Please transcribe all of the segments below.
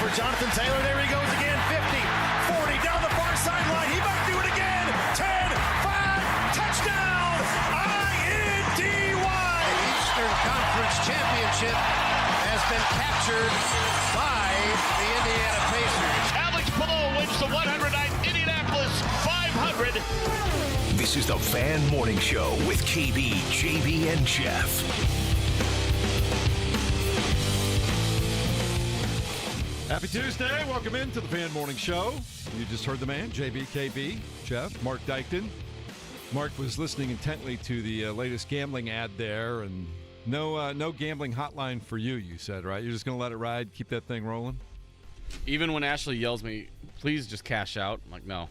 for Jonathan Taylor. There he goes again. 50, 40, down the far sideline. He might do it again. 10, 5, touchdown. I-N-D-Y. The Eastern Conference Championship has been captured by the Indiana Pacers. Alex Pillow wins the 109 Indianapolis 500. This is the Fan Morning Show with KB, JB, and Jeff. Happy Tuesday. Welcome into the Fan Morning Show. You just heard the man, JB, KB, Jeff, Mark Dykton. Mark was listening intently to the latest gambling ad there, and no gambling hotline for you, you said, right? You're just going to let it ride, keep that thing rolling? Even when Ashley yells me, please just cash out, I'm like, no.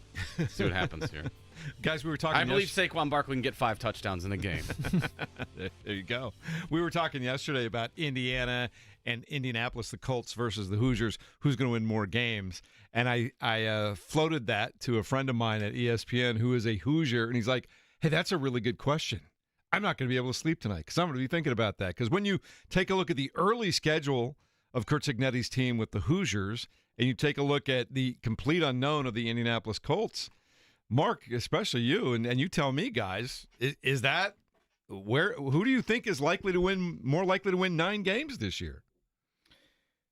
See what happens here. Guys, we were talking. I believe Saquon Barkley can get 5 touchdowns in a game. There you go. We were talking yesterday about Indiana and Indianapolis, the Colts versus the Hoosiers, who's going to win more games. And I floated that to a friend of mine at ESPN who is a Hoosier, and he's like, hey, that's a really good question. I'm not going to be able to sleep tonight because I'm going to be thinking about that. Because when you take a look at the early schedule of Curt Cignetti's team with the Hoosiers, and you take a look at the complete unknown of the Indianapolis Colts, Mark, especially you, and you tell me, guys, is that who do you think is more likely to win 9 games this year?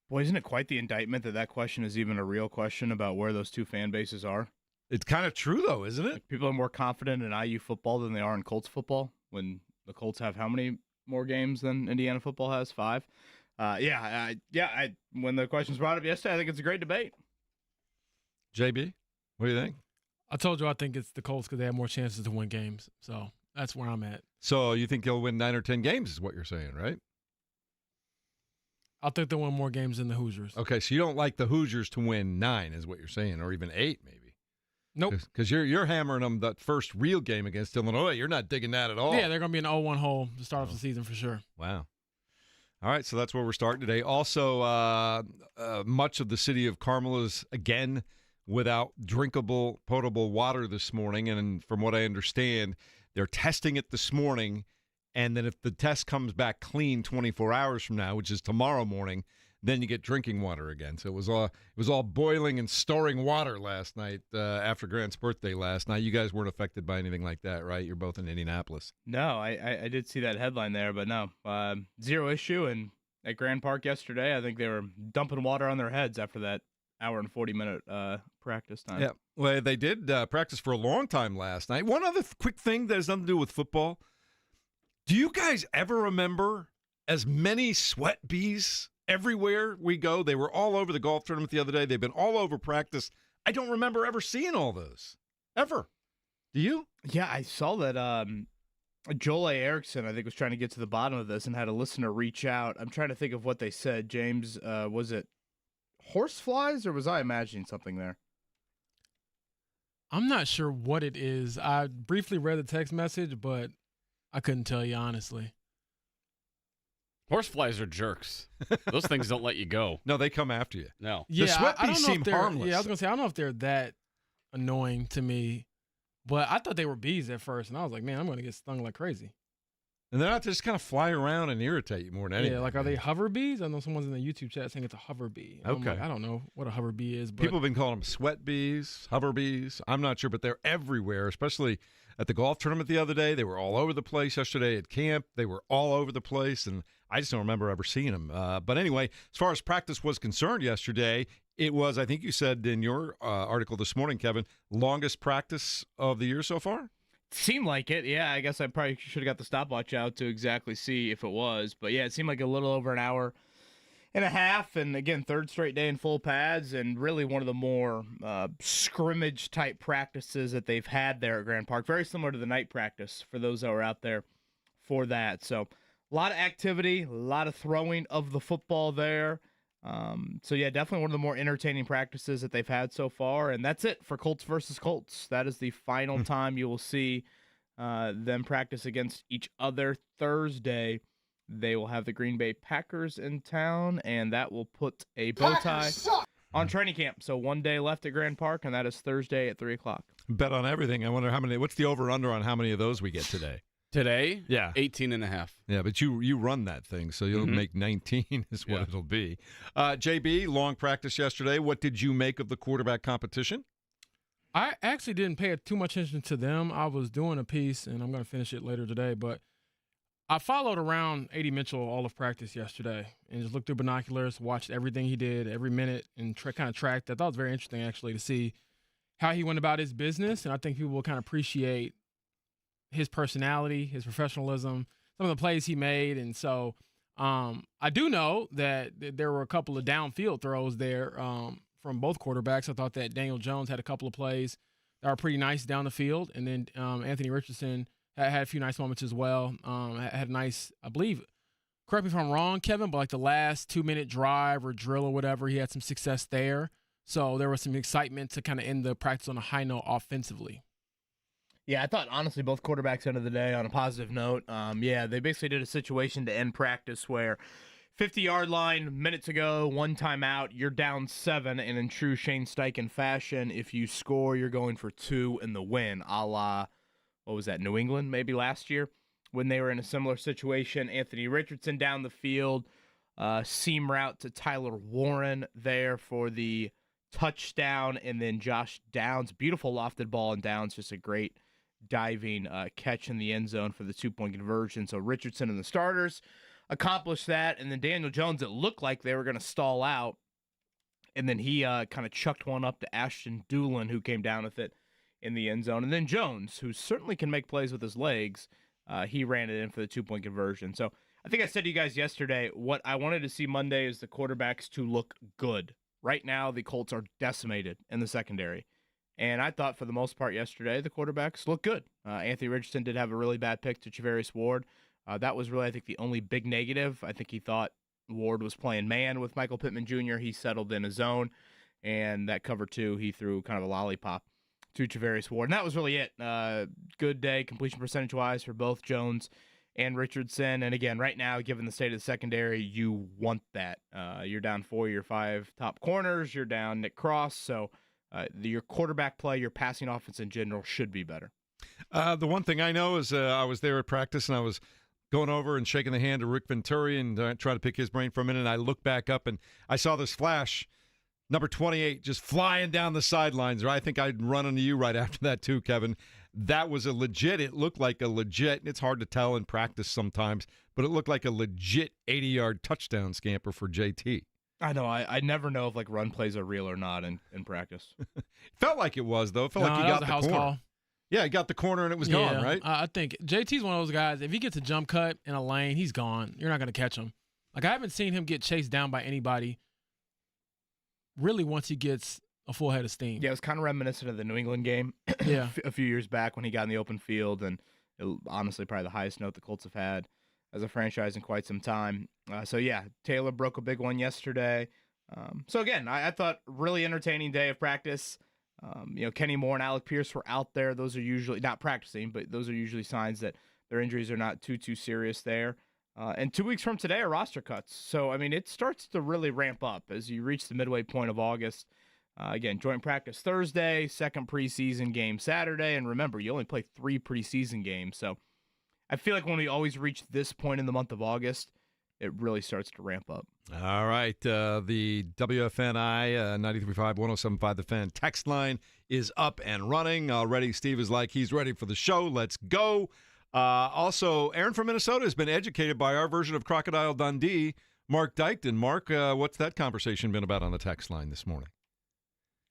Boy, isn't it quite the indictment that question is even a real question about where those two fan bases are? It's kind of true, though, isn't it? Like, people are more confident in IU football than they are in Colts football, when the Colts have how many more games than Indiana football has? 5? When the question was brought up yesterday, I think it's a great debate. JB, what do you think? I told you I think it's the Colts because they have more chances to win games. So that's where I'm at. So you think they'll win 9 or 10 games is what you're saying, right? I think they'll win more games than the Hoosiers. Okay, so you don't like the Hoosiers to win 9 is what you're saying, or even 8 maybe. Nope. Because you're hammering them that first real game against Illinois. You're not digging that at all. Yeah, they're going to be an 0-1 hole to start off the season for sure. Wow. All right, so that's where we're starting today. Also, much of the city of Carmel is, again, without drinkable, potable water this morning. And from what I understand, they're testing it this morning. And then if the test comes back clean 24 hours from now, which is tomorrow morning, then you get drinking water again. So it was all boiling and storing water last night after Grant's birthday last night. You guys weren't affected by anything like that, right? You're both in Indianapolis. No, I did see that headline there, but no. Zero issue. And at Grand Park yesterday, I think they were dumping water on their heads after that hour and 40-minute practice time. Yeah, well, they did practice for a long time last night. One other quick thing that has nothing to do with football. Do you guys ever remember as many sweat bees everywhere we go? They were all over the golf tournament the other day. They've been all over practice. I don't remember ever seeing all those. Ever. Do you? Yeah, I saw that Joel Erickson, I think, was trying to get to the bottom of this and had a listener reach out. I'm trying to think of what they said. James, was it horseflies, or was I imagining something there? I'm not sure what it is. I briefly read the text message, but I couldn't tell you honestly. Horseflies are jerks. Those things don't let you go. No, they come after you. No. The sweat bees seem harmless. Yeah, I was going to say, I don't know if they're that annoying to me, but I thought they were bees at first, and I was like, man, I'm going to get stung like crazy. And they're not just kind of fly around and irritate you more than anything. Yeah, like, are they hover bees? I know someone's in the YouTube chat saying it's a hover bee. And okay. I'm like, I don't know what a hover bee is. But people have been calling them sweat bees, hover bees. I'm not sure, but they're everywhere, especially at the golf tournament the other day. They were all over the place yesterday at camp. They were all over the place, and I just don't remember ever seeing them. But anyway, as far as practice was concerned yesterday, it was, I think you said in your article this morning, Kevin, longest practice of the year so far? Seemed like it, yeah. I guess I probably should have got the stopwatch out to exactly see if it was. But, yeah, it seemed like a little over an hour and a half. And, again, third straight day in full pads, and really one of the more scrimmage-type practices that they've had there at Grand Park. Very similar to the night practice for those that were out there for that. So, a lot of activity, a lot of throwing of the football there. Yeah, definitely one of the more entertaining practices that they've had so far. And that's it for Colts versus Colts. That is the final time you will see them practice against each other. Thursday, they will have the Green Bay Packers in town, and that will put a bow tie on training camp. So 1 day left at Grand Park, and that is Thursday at 3 o'clock. Bet on everything. I wonder what's the over-under on how many of those we get today? Today, Yeah. 18.5. Yeah, but you run that thing, so you'll make 19 is what it'll be. JB, long practice yesterday. What did you make of the quarterback competition? I actually didn't pay too much attention to them. I was doing a piece, and I'm going to finish it later today, but I followed around A.D. Mitchell all of practice yesterday and just looked through binoculars, watched everything he did every minute, and kind of tracked. I thought it was very interesting, actually, to see how he went about his business, and I think people will kind of appreciate his personality, his professionalism, some of the plays he made. And so I do know that there were a couple of downfield throws there from both quarterbacks. I thought that Daniel Jones had a couple of plays that were pretty nice down the field. And then Anthony Richardson had a few nice moments as well. Had a nice, I believe, correct me if I'm wrong, Kevin, but like the last 2-minute drive or drill or whatever, he had some success there. So there was some excitement to kind of end the practice on a high note offensively. Yeah, I thought, honestly, both quarterbacks end of the day on a positive note. They basically did a situation to end practice where 50-yard line, minutes ago, one timeout, you're down 7, and in true Shane Steichen fashion, if you score, you're going for 2 in the win, a la, what was that, New England maybe last year, when they were in a similar situation. Anthony Richardson down the field, seam route to Tyler Warren there for the touchdown, and then Josh Downs, beautiful lofted ball, and Downs just a great diving catch in the end zone for the 2-point conversion. So Richardson and the starters accomplished that, and then Daniel Jones, it looked like they were going to stall out, and then he kind of chucked one up to Ashton Doolin, who came down with it in the end zone. And then Jones, who certainly can make plays with his legs, he ran it in for the 2-point conversion. So I think I said to you guys yesterday, what I wanted to see Monday is the quarterbacks to look good. Right now, the Colts are decimated in the secondary. And I thought for the most part yesterday, the quarterbacks looked good. Anthony Richardson did have a really bad pick to Charvarius Ward. That was really, I think, the only big negative. I think he thought Ward was playing man with Michael Pittman Jr. He settled in a zone, and that cover 2, he threw kind of a lollipop to Charvarius Ward. And that was really it. Good day, completion percentage-wise, for both Jones and Richardson. And again, right now, given the state of the secondary, you want that. You're down 4 of your 5 top corners. You're down Nick Cross. So your quarterback play, your passing offense in general should be better. The one thing I know is I was there at practice, and I was going over and shaking the hand of Rick Venturi and trying to pick his brain for a minute. And I looked back up, and I saw this flash, number 28, just flying down the sidelines. I think I'd run into you right after that too, Kevin. That was a legit, it looked like a legit, it's hard to tell in practice sometimes, but it looked like a legit 80-yard touchdown scamper for JT. I know. I never know if run plays are real or not in practice. Felt like it was, though. It felt like he got the corner. Call. Yeah, he got the corner and it was gone, right? I think JT's one of those guys, if he gets a jump cut in a lane, he's gone. You're not going to catch him. I haven't seen him get chased down by anybody really once he gets a full head of steam. Yeah, it was kind of reminiscent of the New England game a few years back when he got in the open field, and honestly probably the highest note the Colts have had as a franchise in quite some time. Taylor broke a big one yesterday. So again, I thought really entertaining day of practice. Kenny Moore and Alec Pierce were out there. Those are usually not practicing, but those are usually signs that their injuries are not too serious there. And 2 weeks from today are roster cuts. So, it starts to really ramp up as you reach the midway point of August. Again, joint practice Thursday, second preseason game Saturday. And remember, you only play 3 preseason games. So I feel like when we always reach this point in the month of August, it really starts to ramp up. All right. The WFNI 93.5, 107.5 The Fan text line is up and running already. Steve is like, he's ready for the show. Let's go. Also, Aaron from Minnesota has been educated by our version of Crocodile Dundee, Mark Dykton. Mark, what's that conversation been about on the text line this morning?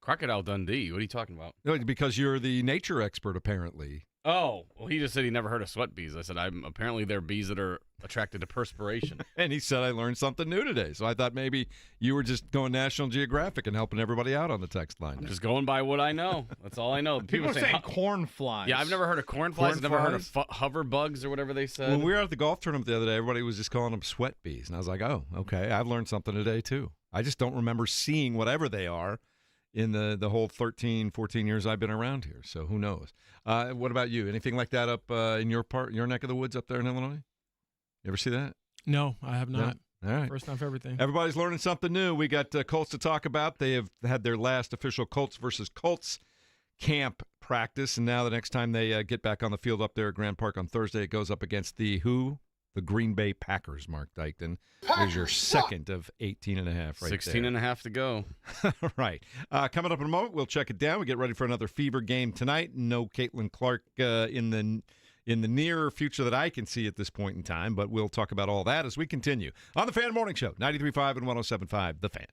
Crocodile Dundee? What are you talking about? Because you're the nature expert, apparently. Oh, well, he just said he never heard of sweat bees. I said, apparently they're bees that are attracted to perspiration. And he said, I learned something new today. So I thought maybe you were just going National Geographic and helping everybody out on the text line. I'm just going by what I know. That's all I know. People are saying corn flies. Yeah, I've never heard of corn flies. I've never heard of hover bugs or whatever they said. When we were at the golf tournament the other day, everybody was just calling them sweat bees. And I was like, oh, okay, I've learned something today too. I just don't remember seeing whatever they are in the whole 13, 14 years I've been around here. So who knows? What about you? Anything like that up in your neck of the woods up there in Illinois? You ever see that? No, I have not. No? All right. First time for everything. Everybody's learning something new. We got Colts to talk about. They have had their last official Colts versus Colts camp practice, and now the next time they get back on the field up there at Grand Park on Thursday, it goes up against the who? The Green Bay Packers, Mark Dykton. There's your second of 18 and a half right 16 there. and a half to go. Right. Coming up in a moment, we'll check it down. We get ready for another Fever game tonight. No Caitlyn Clark in the near future that I can see at this point in time, but we'll talk about all that as we continue on the Fan Morning Show, 93.5 and 107.5, The Fan.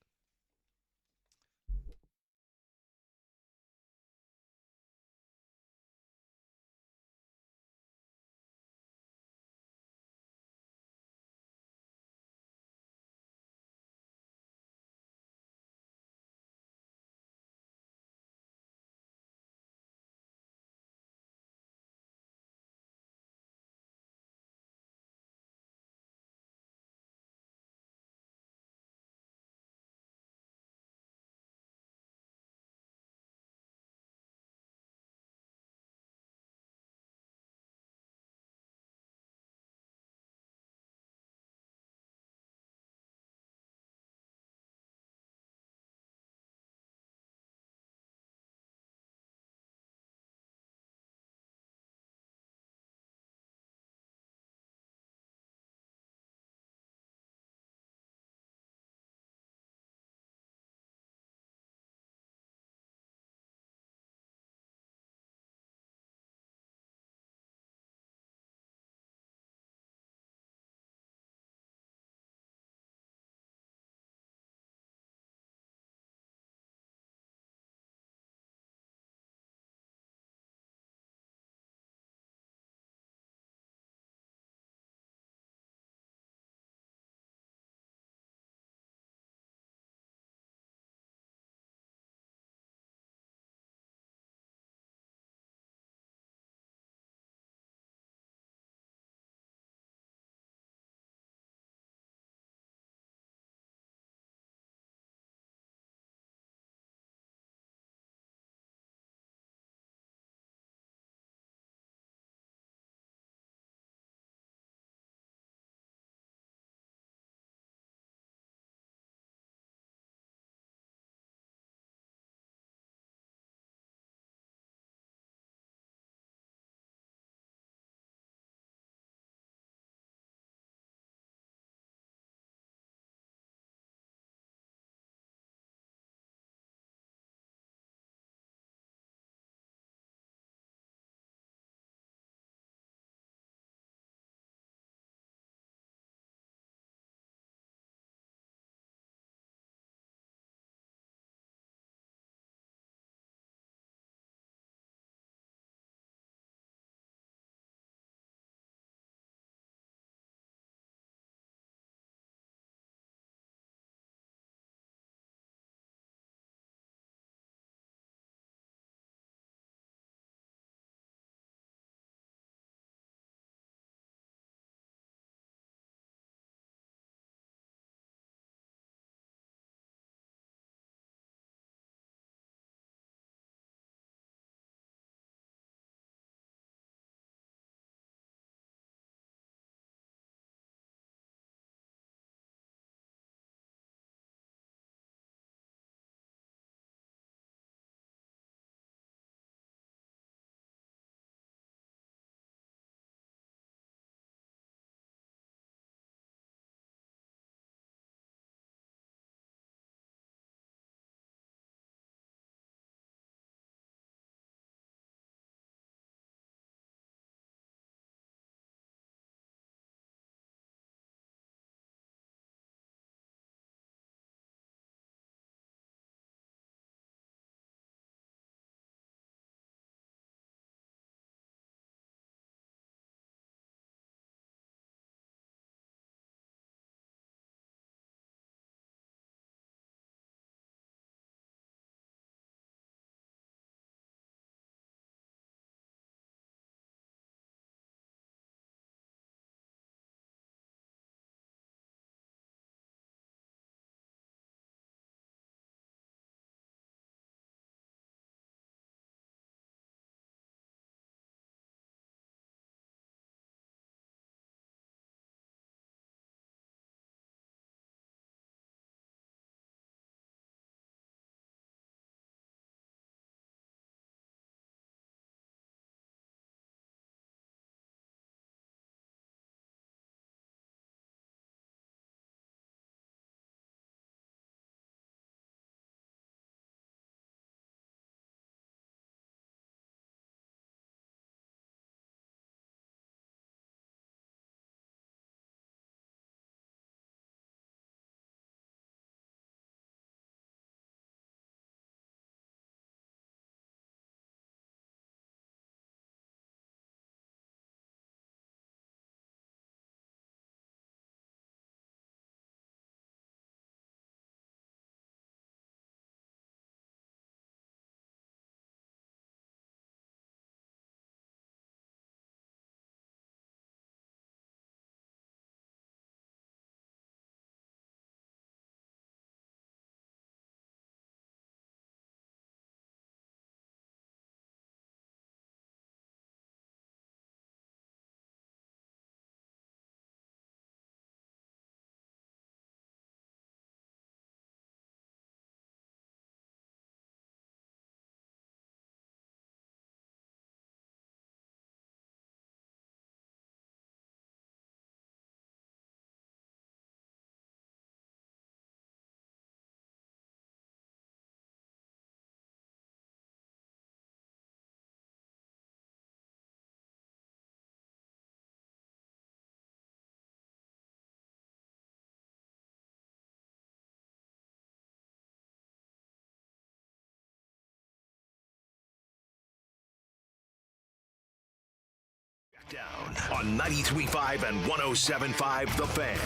on 93.5 and 107.5 The Fan.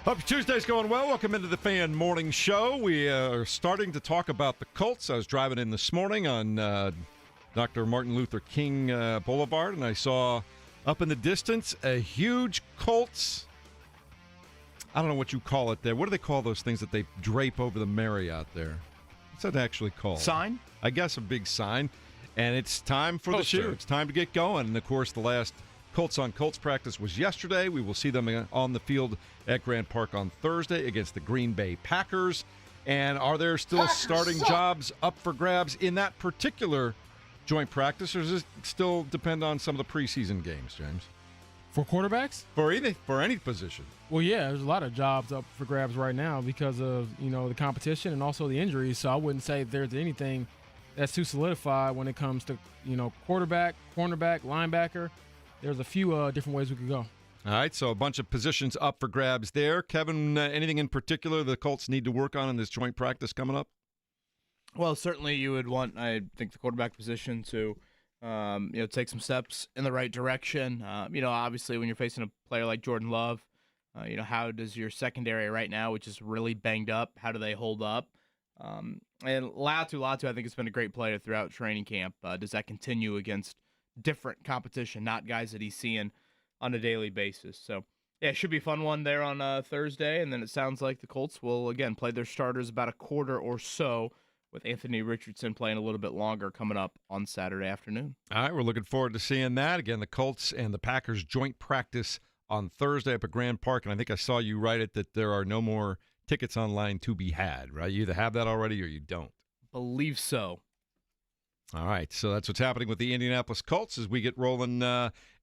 Hope your Tuesday's going well. Welcome into the Fan Morning Show. We are starting to talk about the Colts. I was driving in this morning on Dr. Martin Luther King Boulevard, and I saw up in the distance a huge Colts. I don't know what you call it there. What do they call those things that they drape over the Marriott there? What's that actually called? Sign? I guess a big sign. And it's time for the Poster. shoe. It's time to get going. And, of course, the last Colts on Colts practice was yesterday. We will see them on the field at Grant Park on Thursday against the Green Bay Packers. And are there still starting jobs up for grabs in that particular joint practice, or does it still depend on some of the preseason games, James? For quarterbacks? For any position. Well, yeah, there's a lot of jobs up for grabs right now because of, the competition and also the injuries. So I wouldn't say there's anything that's too solidified when it comes to, quarterback, cornerback, linebacker. There's a few different ways we could go. All right, so a bunch of positions up for grabs there. Kevin, anything in particular the Colts need to work on in this joint practice coming up? Well, certainly you would want, I think, the quarterback position to, take some steps in the right direction. Obviously when you're facing a player like Jordan Love, how does your secondary right now, which is really banged up, how do they hold up? And Latu, I think, has been a great player throughout training camp. Does that continue against different competition, not guys that he's seeing on a daily basis? So, yeah, it should be a fun one there on Thursday. And then it sounds like the Colts will, again, play their starters about a quarter or so, with Anthony Richardson playing a little bit longer coming up on Saturday afternoon. All right, we're looking forward to seeing that. Again, the Colts and the Packers joint practice on Thursday up at Grand Park. And I think I saw you write it that there are no more tickets online to be had, right? You either have that already or you don't. Believe so. All right, so that's what's happening with the Indianapolis Colts as we get rolling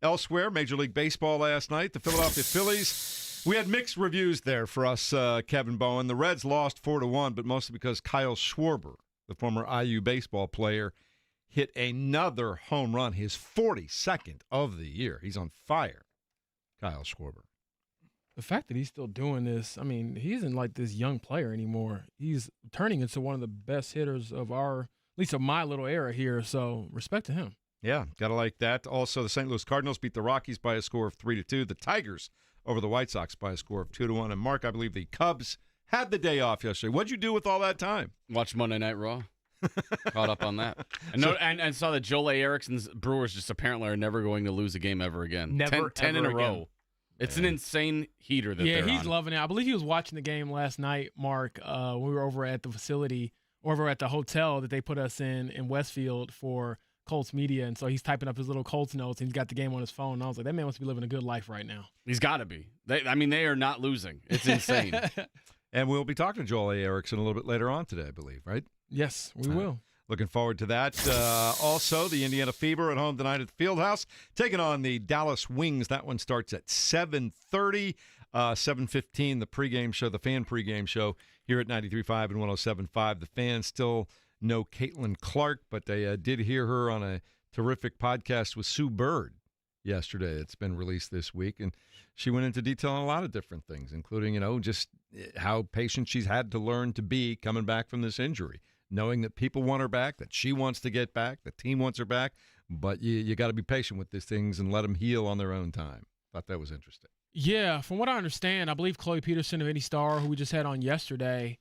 elsewhere. Major League Baseball last night, the Philadelphia Phillies. We had mixed reviews there for us, Kevin Bowen. The Reds lost 4-1, but mostly because Kyle Schwarber, the former IU baseball player, hit another home run, his 42nd of the year. He's on fire, Kyle Schwarber. The fact that he's still doing this, he isn't like this young player anymore. He's turning into one of the best hitters of at least of my little era here, so respect to him. Yeah, got to like that. Also, the St. Louis Cardinals beat the Rockies by a score of 3-2. The Tigers over the White Sox by a score of 2-1. And, Mark, I believe the Cubs had the day off yesterday. What'd you do with all that time? Watch Monday Night Raw. Caught up on that. And saw that Joel Erickson's Brewers just apparently are never going to lose a game ever again. Never, 10 in ever a row. again. It's an insane heater that they're on. Yeah, he's loving it. I believe he was watching the game last night, Mark, when we were over at the facility, over at the hotel that they put us in Westfield for Colts media. And so he's typing up his little Colts notes, and he's got the game on his phone. And I was like, that man must be living a good life right now. He's got to be. They are not losing. It's insane. And we'll be talking to Joel Erickson a little bit later on today, I believe, right? Yes, we will. Looking forward to that. Also, the Indiana Fever at home tonight at the Fieldhouse, taking on the Dallas Wings. That one starts at 7:30, 7:15, the pregame show, the fan pregame show here at 93.5 and 107.5. The fans still know Caitlyn Clark, but they did hear her on a terrific podcast with Sue Bird yesterday. It's been released this week, and she went into detail on a lot of different things, including, just how patient she's had to learn to be coming back from this injury, knowing that people want her back, that she wants to get back, the team wants her back, but you got to be patient with these things and let them heal on their own time. Thought that was interesting. Yeah, from what I understand, I believe Chloe Peterson of Any Star, who we just had on yesterday,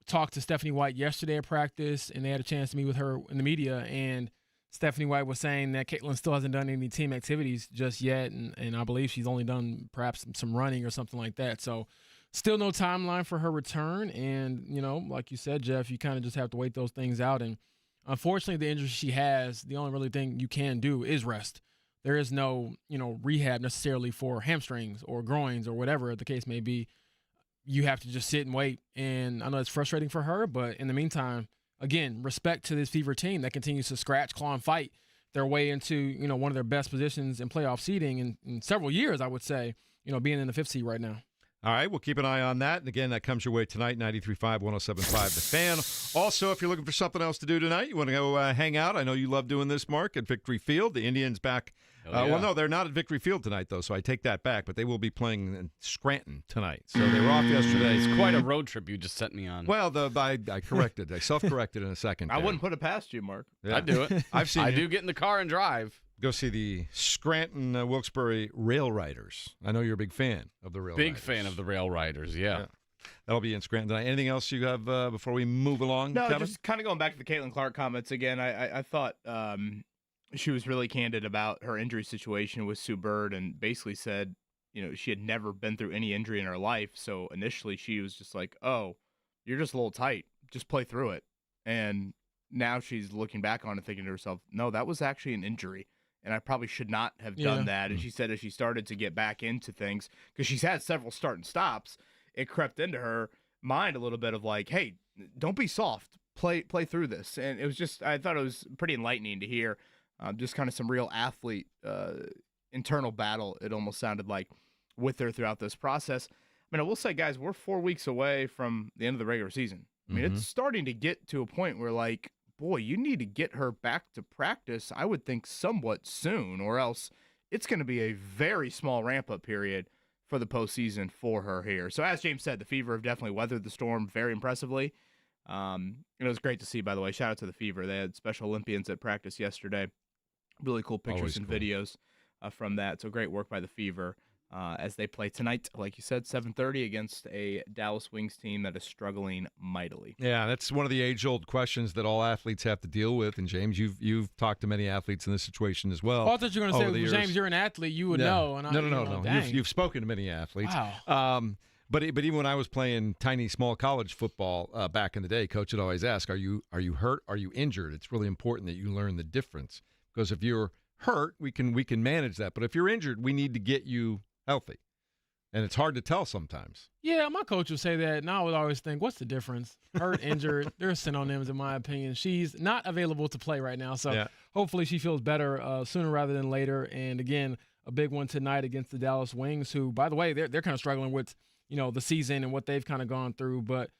talked to Stephanie White yesterday at practice, and they had a chance to meet with her in the media, and Stephanie White was saying that Caitlyn still hasn't done any team activities just yet, and I believe she's only done perhaps some running or something like that. So still no timeline for her return, and, like you said, Jeff, you kind of just have to wait those things out. And unfortunately, the injury she has, the only really thing you can do is rest. There is no, rehab necessarily for hamstrings or groins or whatever the case may be. You have to just sit and wait. And I know it's frustrating for her, but in the meantime, again, respect to this Fever team that continues to scratch, claw, and fight their way into, one of their best positions in playoff seeding in several years, I would say, being in the 5th seed right now. All right, we'll keep an eye on that. And again, that comes your way tonight, 93.5, 107.5 The Fan. Also, if you're looking for something else to do tonight, you want to go hang out. I know you love doing this, Mark, at Victory Field. The Indians back. Well, no, they're not at Victory Field tonight, though, so I take that back. But they will be playing in Scranton tonight. So they were off yesterday. It's quite a road trip you just sent me on. Well, I corrected. I self-corrected in a second. I wouldn't put it past you, Mark. Yeah. I'd do it. I've seen I you. do get in the car and drive. Go see the Scranton Wilkes-Barre Rail Riders. I know you're a big fan of the Rail Riders. Big fan of the Rail Riders, yeah. That'll be in Scranton tonight. Anything else you have before we move along, No, Kevin? just kind of going back to the Caitlyn Clark comments again. I thought she was really candid about her injury situation with Sue Bird and basically said, she had never been through any injury in her life. So initially she was just like, oh, you're just a little tight. Just play through it. And now she's looking back on it thinking to herself, no, that was actually an injury. And I probably should not have done that. And she said as she started to get back into things, because she's had several start and stops, it crept into her mind a little bit of like, hey, don't be soft. Play through this. And it was just, I thought it was pretty enlightening to hear just kind of some real athlete internal battle, it almost sounded like, with her throughout this process. I mean, I will say, guys, we're 4 weeks away from the end of the regular season. I mean, it's starting to get to a point where, like, boy, you need to get her back to practice, I would think, somewhat soon, or else it's going to be a very small ramp-up period for the postseason for her here. So as James said, the Fever have definitely weathered the storm very impressively. And it was great to see, by the way. Shout out to the Fever. They had Special Olympians at practice yesterday. Really cool pictures and videos from that. So great work by the Fever as they play tonight, like you said, 7:30 against a Dallas Wings team that is struggling mightily. Yeah, that's one of the age-old questions that all athletes have to deal with. And James, you've talked to many athletes in this situation as well. Oh, I thought you were going to say, James, you're an athlete, you would know. And No. You've spoken to many athletes. Wow. But even when I was playing tiny, small college football back in the day, Coach would always ask, "Are you hurt? Are you injured?" It's really important that you learn the difference, because if you're hurt, we can manage that. But if you're injured, we need to get you healthy, and it's hard to tell sometimes. Yeah, my coach would say that, and I would always think, what's the difference? Hurt, injured, they're synonyms in my opinion. She's not available to play right now, so hopefully she feels better sooner rather than later. And again, a big one tonight against the Dallas Wings, who, by the way, they're kind of struggling with the season and what they've kind of gone through. But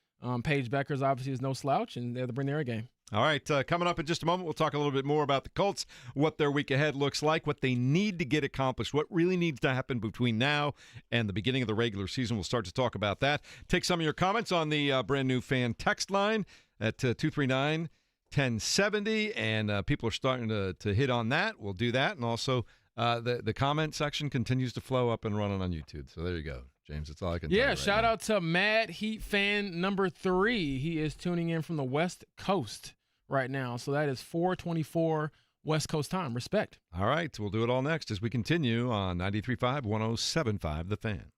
Paige Beckers obviously is no slouch, and they're to bring their A game. All right, coming up in just a moment, we'll talk a little bit more about the Colts, what their week ahead looks like, what they need to get accomplished, what really needs to happen between now and the beginning of the regular season. We'll start to talk about that. Take some of your comments on the brand-new fan text line at 239-1070, and people are starting to hit on that. We'll do that, and also the comment section continues to flow up and running on YouTube. So there you go, James. That's all I can tell you right shout now. out to Mad Heat fan number 3. He is tuning in from the West Coast right now. So that is 4:24 West Coast time. Respect. All right, we'll do it all next as we continue on 93.5, 107.5 The Fan.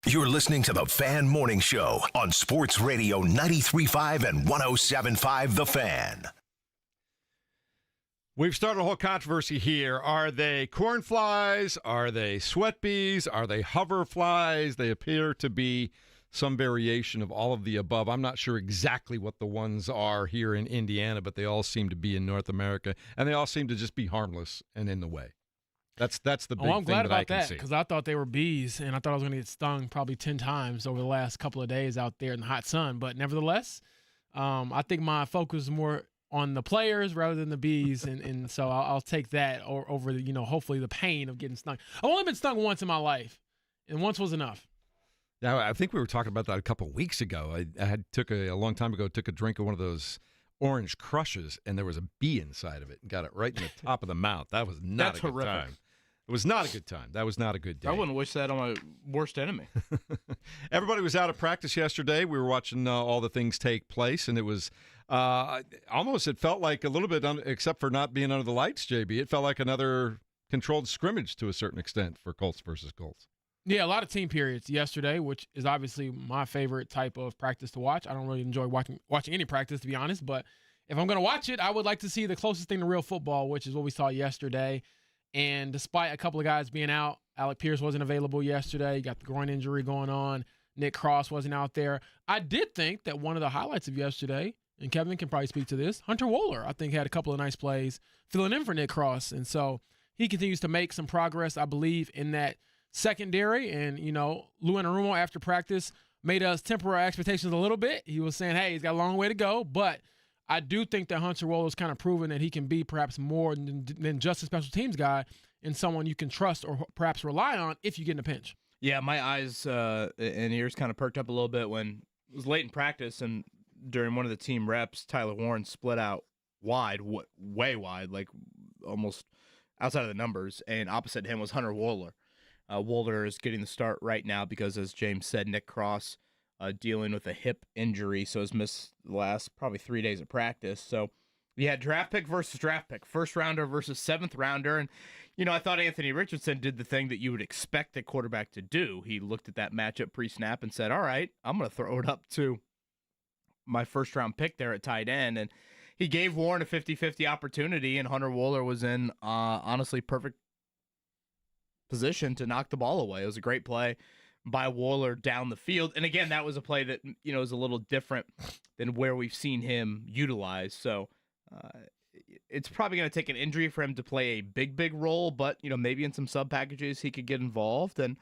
You're listening to the Fan Morning Show on Sports Radio 93.5 and 107.5 The Fan. We've started a whole controversy here. Are they corn flies? Are they sweat bees? Are they hover flies? They appear to be some variation of all of the above. I'm not sure exactly what the ones are here in Indiana, but they all seem to be in North America, and they all seem to just be harmless and in the way. That's the big I'm glad thing that I about can that see. because I thought they were bees, and I thought I was going to get stung probably 10 times over the last couple of days out there in the hot sun. But nevertheless, I think my focus is more on the players rather than the bees, and so I'll take that over hopefully the pain of getting stung. I've only been stung once in my life, and once was enough. Now, I think we were talking about that a couple of weeks ago. I took a long time ago, took a drink of one of those Orange Crushes, and there was a bee inside of it and got it right in the top of the mouth. That was not a good time. It was not a good time. That was not a good day. I wouldn't wish that on my worst enemy. Everybody was out of practice yesterday. We were watching all the things take place, and it was almost, it felt like a little bit, except for not being under the lights, JB, it felt like another controlled scrimmage to a certain extent for Colts versus Colts. Yeah, a lot of team periods yesterday, which is obviously my favorite type of practice to watch. I don't really enjoy watching any practice, to be honest, but if I'm going to watch it, I would like to see the closest thing to real football, which is what we saw yesterday. And despite a couple of guys being out, Alec Pierce wasn't available yesterday. You got the groin injury going on. Nick Cross wasn't out there. I did think that one of the highlights of yesterday, and Kevin can probably speak to this, Hunter Wohler, I think, had a couple of nice plays filling in for Nick Cross. And so he continues to make some progress, I believe, in that secondary. And, Lou Anarumo, after practice, made us temper our expectations a little bit. He was saying, hey, he's got a long way to go. But I do think that Hunter Wohler's kind of proven that he can be perhaps more than just a special teams guy and someone you can trust or perhaps rely on if you get in a pinch. Yeah, my eyes and ears kind of perked up a little bit when it was late in practice and during one of the team reps, Tyler Warren split out wide, way wide, like almost outside of the numbers, and opposite him was Hunter Wohler. Wohler is getting the start right now because, as James said, Nick Cross dealing with a hip injury, so has missed the last probably 3 days of practice. So you had draft pick versus draft pick, first rounder versus seventh rounder, and I thought Anthony Richardson did the thing that you would expect a quarterback to do. He looked at that matchup pre-snap and said, all right, I'm going to throw it up to my first round pick there at tight end, and he gave Warren a 50-50 opportunity, and Hunter Wohler was in honestly perfect position to knock the ball away. It was a great play by Wohler down the field. And again, that was a play that, is a little different than where we've seen him utilized. So it's probably going to take an injury for him to play a big role, but, maybe in some sub packages he could get involved. And,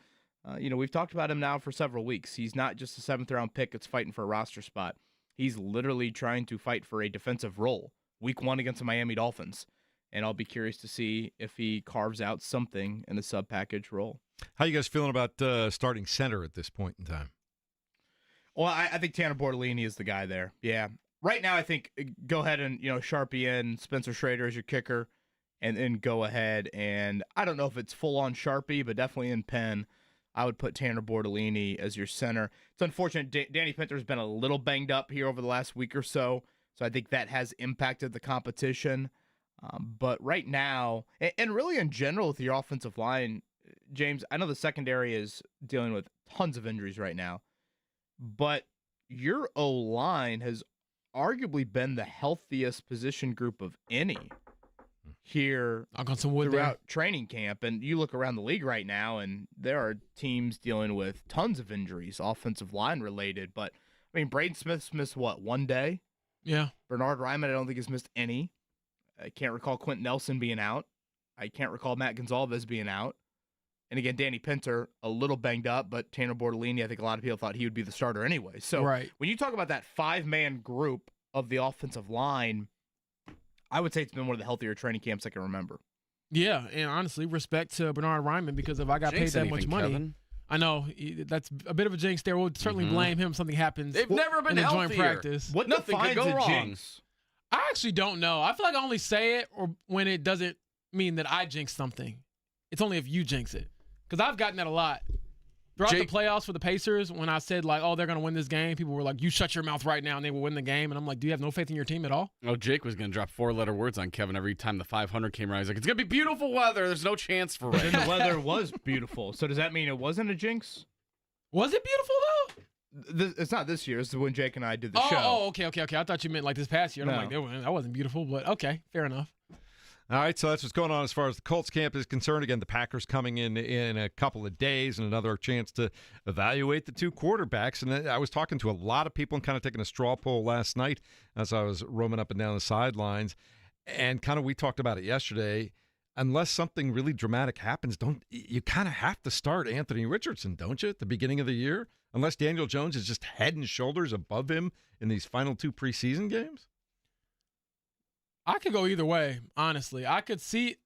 we've talked about him now for several weeks. He's not just a 7th round pick that's fighting for a roster spot. He's literally trying to fight for a defensive role. Week 1 against the Miami Dolphins. And I'll be curious to see if he carves out something in the sub package role. How you guys feeling about starting center at this point in time? Well, I think Tanner Bortolini is the guy there. Yeah. Right now, I think go ahead and, Sharpie in Spencer Schrader as your kicker, and then go ahead and I don't know if it's full-on Sharpie, but definitely in pen, I would put Tanner Bortolini as your center. It's unfortunate Danny Pinter's been a little banged up here over the last week or so I think that has impacted the competition. But right now, and really in general with your offensive line, James, I know the secondary is dealing with tons of injuries right now, but your O-line has arguably been the healthiest position group of any here throughout training camp. And you look around the league right now, and there are teams dealing with tons of injuries, offensive line related. But, I mean, Braden Smith's missed, 1 day? Yeah. Bernard Ryman, I don't think has missed any. I can't recall Quentin Nelson being out. I can't recall Matt Gonzalez being out. And again, Danny Pinter, a little banged up, but Tanner Bortolini, I think a lot of people thought he would be the starter anyway. So when you talk about that 5-man group of the offensive line, I would say it's been one of the healthier training camps I can remember. Yeah, and honestly, respect to Bernard Ryman, because if I got paid that much money, Kevin. I know that's a bit of a jinx there. We'll certainly blame him if something happens. They've never been in a healthier. joint practice. What Nothing defines could go a wrong. jinx? I actually don't know. I feel like I only say it or when it doesn't mean that I jinx something. It's only if you jinx it. Because I've gotten that a lot. Throughout the playoffs for the Pacers, when I said, like, oh, they're going to win this game, people were like, you shut your mouth right now and they will win the game. And I'm like, do you have no faith in your team at all? Oh, Jake was going to drop 4-letter words on Kevin every time the 500 came around. He's like, it's going to be beautiful weather. There's no chance for But rain. then the weather was beautiful. So does that mean it wasn't a jinx? Was it beautiful though? It's not this year. This is when Jake and I did the show. Oh, okay. I thought you meant like this past year. And No. I'm like, that wasn't beautiful, but okay, fair enough. All right, so that's what's going on as far as the Colts camp is concerned. Again, the Packers coming in a couple of days and another chance to evaluate the two quarterbacks. And I was talking to a lot of people and kind of taking a straw poll last night as I was roaming up and down the sidelines. And kind of we talked about it yesterday. Unless something really dramatic happens, you kind of have to start Anthony Richardson, don't you, at the beginning of the year? Unless Daniel Jones is just head and shoulders above him in these final two preseason games? I could go either way, honestly. I could see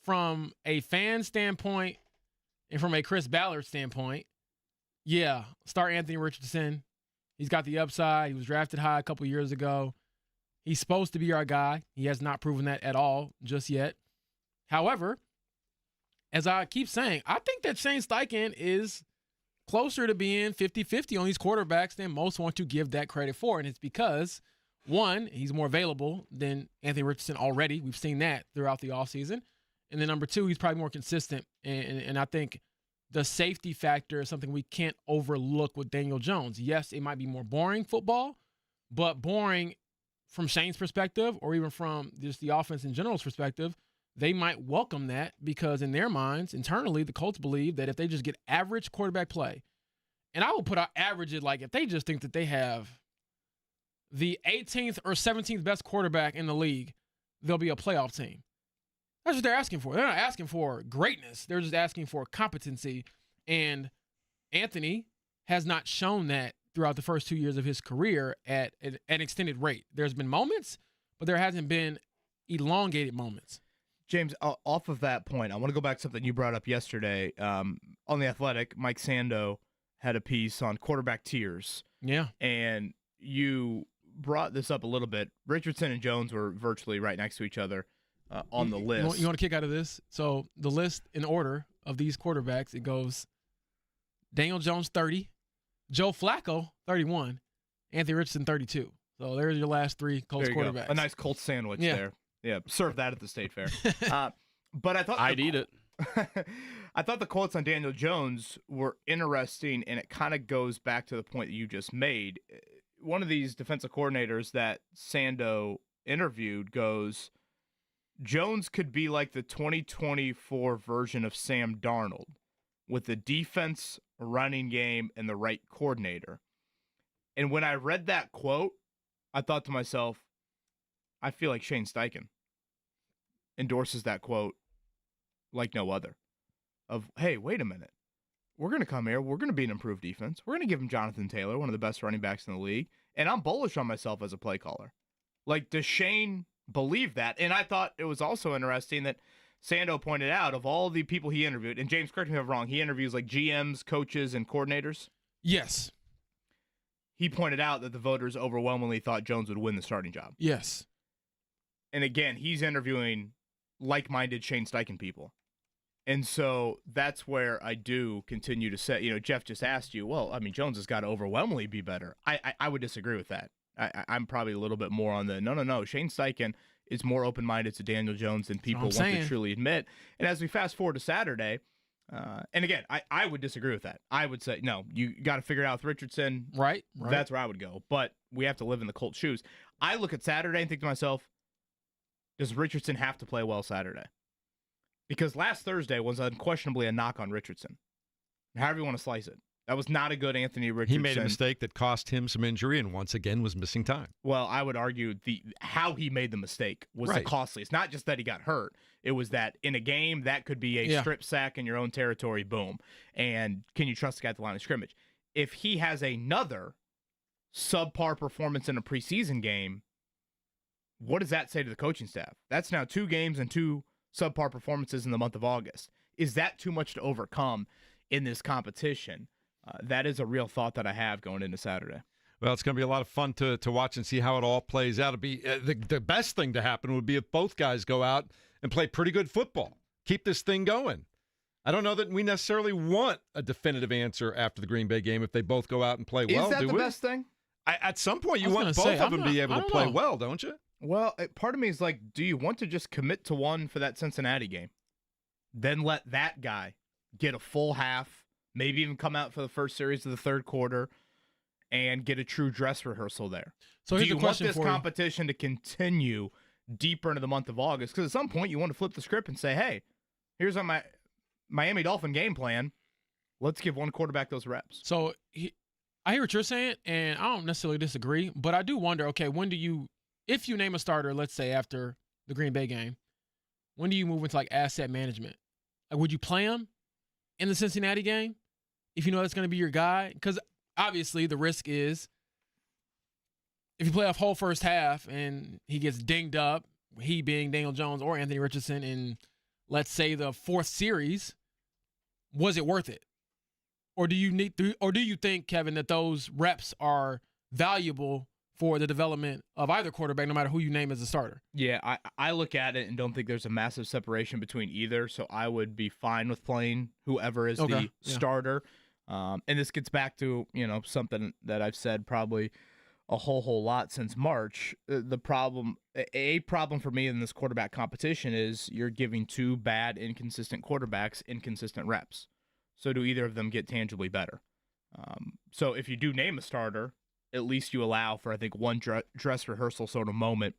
from a fan standpoint and from a Chris Ballard standpoint, yeah, start Anthony Richardson. He's got the upside. He was drafted high a couple years ago. He's supposed to be our guy. He has not proven that at all just yet. However, as I keep saying, I think that Shane Steichen is closer to being 50-50 on these quarterbacks than most want to give that credit for. And it's because, one, he's more available than Anthony Richardson already. We've seen that throughout the offseason. And then number two, he's probably more consistent. And I think the safety factor is something we can't overlook with Daniel Jones. Yes, it might be more boring football, but boring from Shane's perspective or even from just the offense in general's perspective, they might welcome that because in their minds, internally, the Colts believe that if they just get average quarterback play, and I will put out average it like if they just think that they have the 18th or 17th best quarterback in the league, they'll be a playoff team. That's what they're asking for. They're not asking for greatness. They're just asking for competency. And Anthony has not shown that throughout the first 2 years of his career at an extended rate. There's been moments, but there hasn't been elongated moments. James, off of that point, I want to go back to something you brought up yesterday. On The Athletic, Mike Sando had a piece on quarterback tiers. Yeah. And you brought this up a little bit. Richardson and Jones were virtually right next to each other on the list. You want to kick out of this? So the list in order of these quarterbacks, it goes Daniel Jones, 30, Joe Flacco, 31, Anthony Richardson, 32. So there's your last three Colts quarterbacks. Go. A nice Colts sandwich there. Yeah, serve that at the State Fair. But I thought I'd eat it. I thought the quotes on Daniel Jones were interesting, and it kind of goes back to the point that you just made. One of these defensive coordinators that Sando interviewed goes, Jones could be like the 2024 version of Sam Darnold with the defense, running game, and the right coordinator. And when I read that quote, I thought to myself, I feel like Shane Steichen endorses that quote like no other. Of, hey, wait a minute. We're going to come here. We're going to be an improved defense. We're going to give him Jonathan Taylor, one of the best running backs in the league. And I'm bullish on myself as a play caller. Like, does Shane believe that? And I thought it was also interesting that Sando pointed out of all the people he interviewed, and James, correct me if I'm wrong, he interviews like GMs, coaches, and coordinators. Yes. He pointed out that the voters overwhelmingly thought Jones would win the starting job. Yes. And again, he's interviewing like-minded Shane Steichen people. And so that's where I do continue to say, Jeff just asked you, well, I mean, Jones has got to overwhelmingly be better. I would disagree with that. I'm probably a little bit more on the, no. Shane Steichen is more open-minded to Daniel Jones than people want to truly admit. And as we fast forward to Saturday, and again, I would disagree with that. I would say, no, you got to figure it out with Richardson. Right. That's where I would go. But we have to live in the Colts' shoes. I look at Saturday and think to myself, does Richardson have to play well Saturday? Because last Thursday was unquestionably a knock on Richardson. However you want to slice it. That was not a good Anthony Richardson. He made a mistake that cost him some injury and once again was missing time. Well, I would argue how he made the mistake was the costliest. Not just that he got hurt. It was that in a game, that could be a strip sack in your own territory, boom. And can you trust the guy at the line of scrimmage? If he has another subpar performance in a preseason game, what does that say to the coaching staff? That's now 2 games and 2 subpar performances in the month of August. Is that too much to overcome in this competition? That is a real thought that I have going into Saturday. Well, it's going to be a lot of fun to watch and see how it all plays out. It'll be the best thing to happen would be if both guys go out and play pretty good football. Keep this thing going. I don't know that we necessarily want a definitive answer after the Green Bay game if they both go out and play well. Is that the best thing? At some point, you want both of them to be able to play well, don't you? Well, part of me is like, do you want to just commit to one for that Cincinnati game? Then let that guy get a full half, maybe even come out for the first series of the third quarter and get a true dress rehearsal there. So do here's you the want question this for you. competition to continue deeper into the month of August? Because at some point you want to flip the script and say, hey, here's my Miami Dolphin game plan. Let's give one quarterback those reps. So I hear what you're saying, and I don't necessarily disagree, but I do wonder, okay, if you name a starter, let's say after the Green Bay game, when do you move into like asset management? Like, would you play him in the Cincinnati game if you know that's going to be your guy? Because obviously the risk is if you play off whole first half and he gets dinged up, he being Daniel Jones or Anthony Richardson in, let's say, the fourth series, was it worth it? Or do you think, Kevin, that those reps are valuable for the development of either quarterback, no matter who you name as a starter? Yeah, I look at it and don't think there's a massive separation between either, so I would be fine with playing whoever is the starter. And this gets back to, something that I've said probably a whole lot since March. A problem for me in this quarterback competition is you're giving two bad, inconsistent quarterbacks inconsistent reps. So do either of them get tangibly better? So if you do name a starter, at least you allow for, I think, one dress rehearsal sort of moment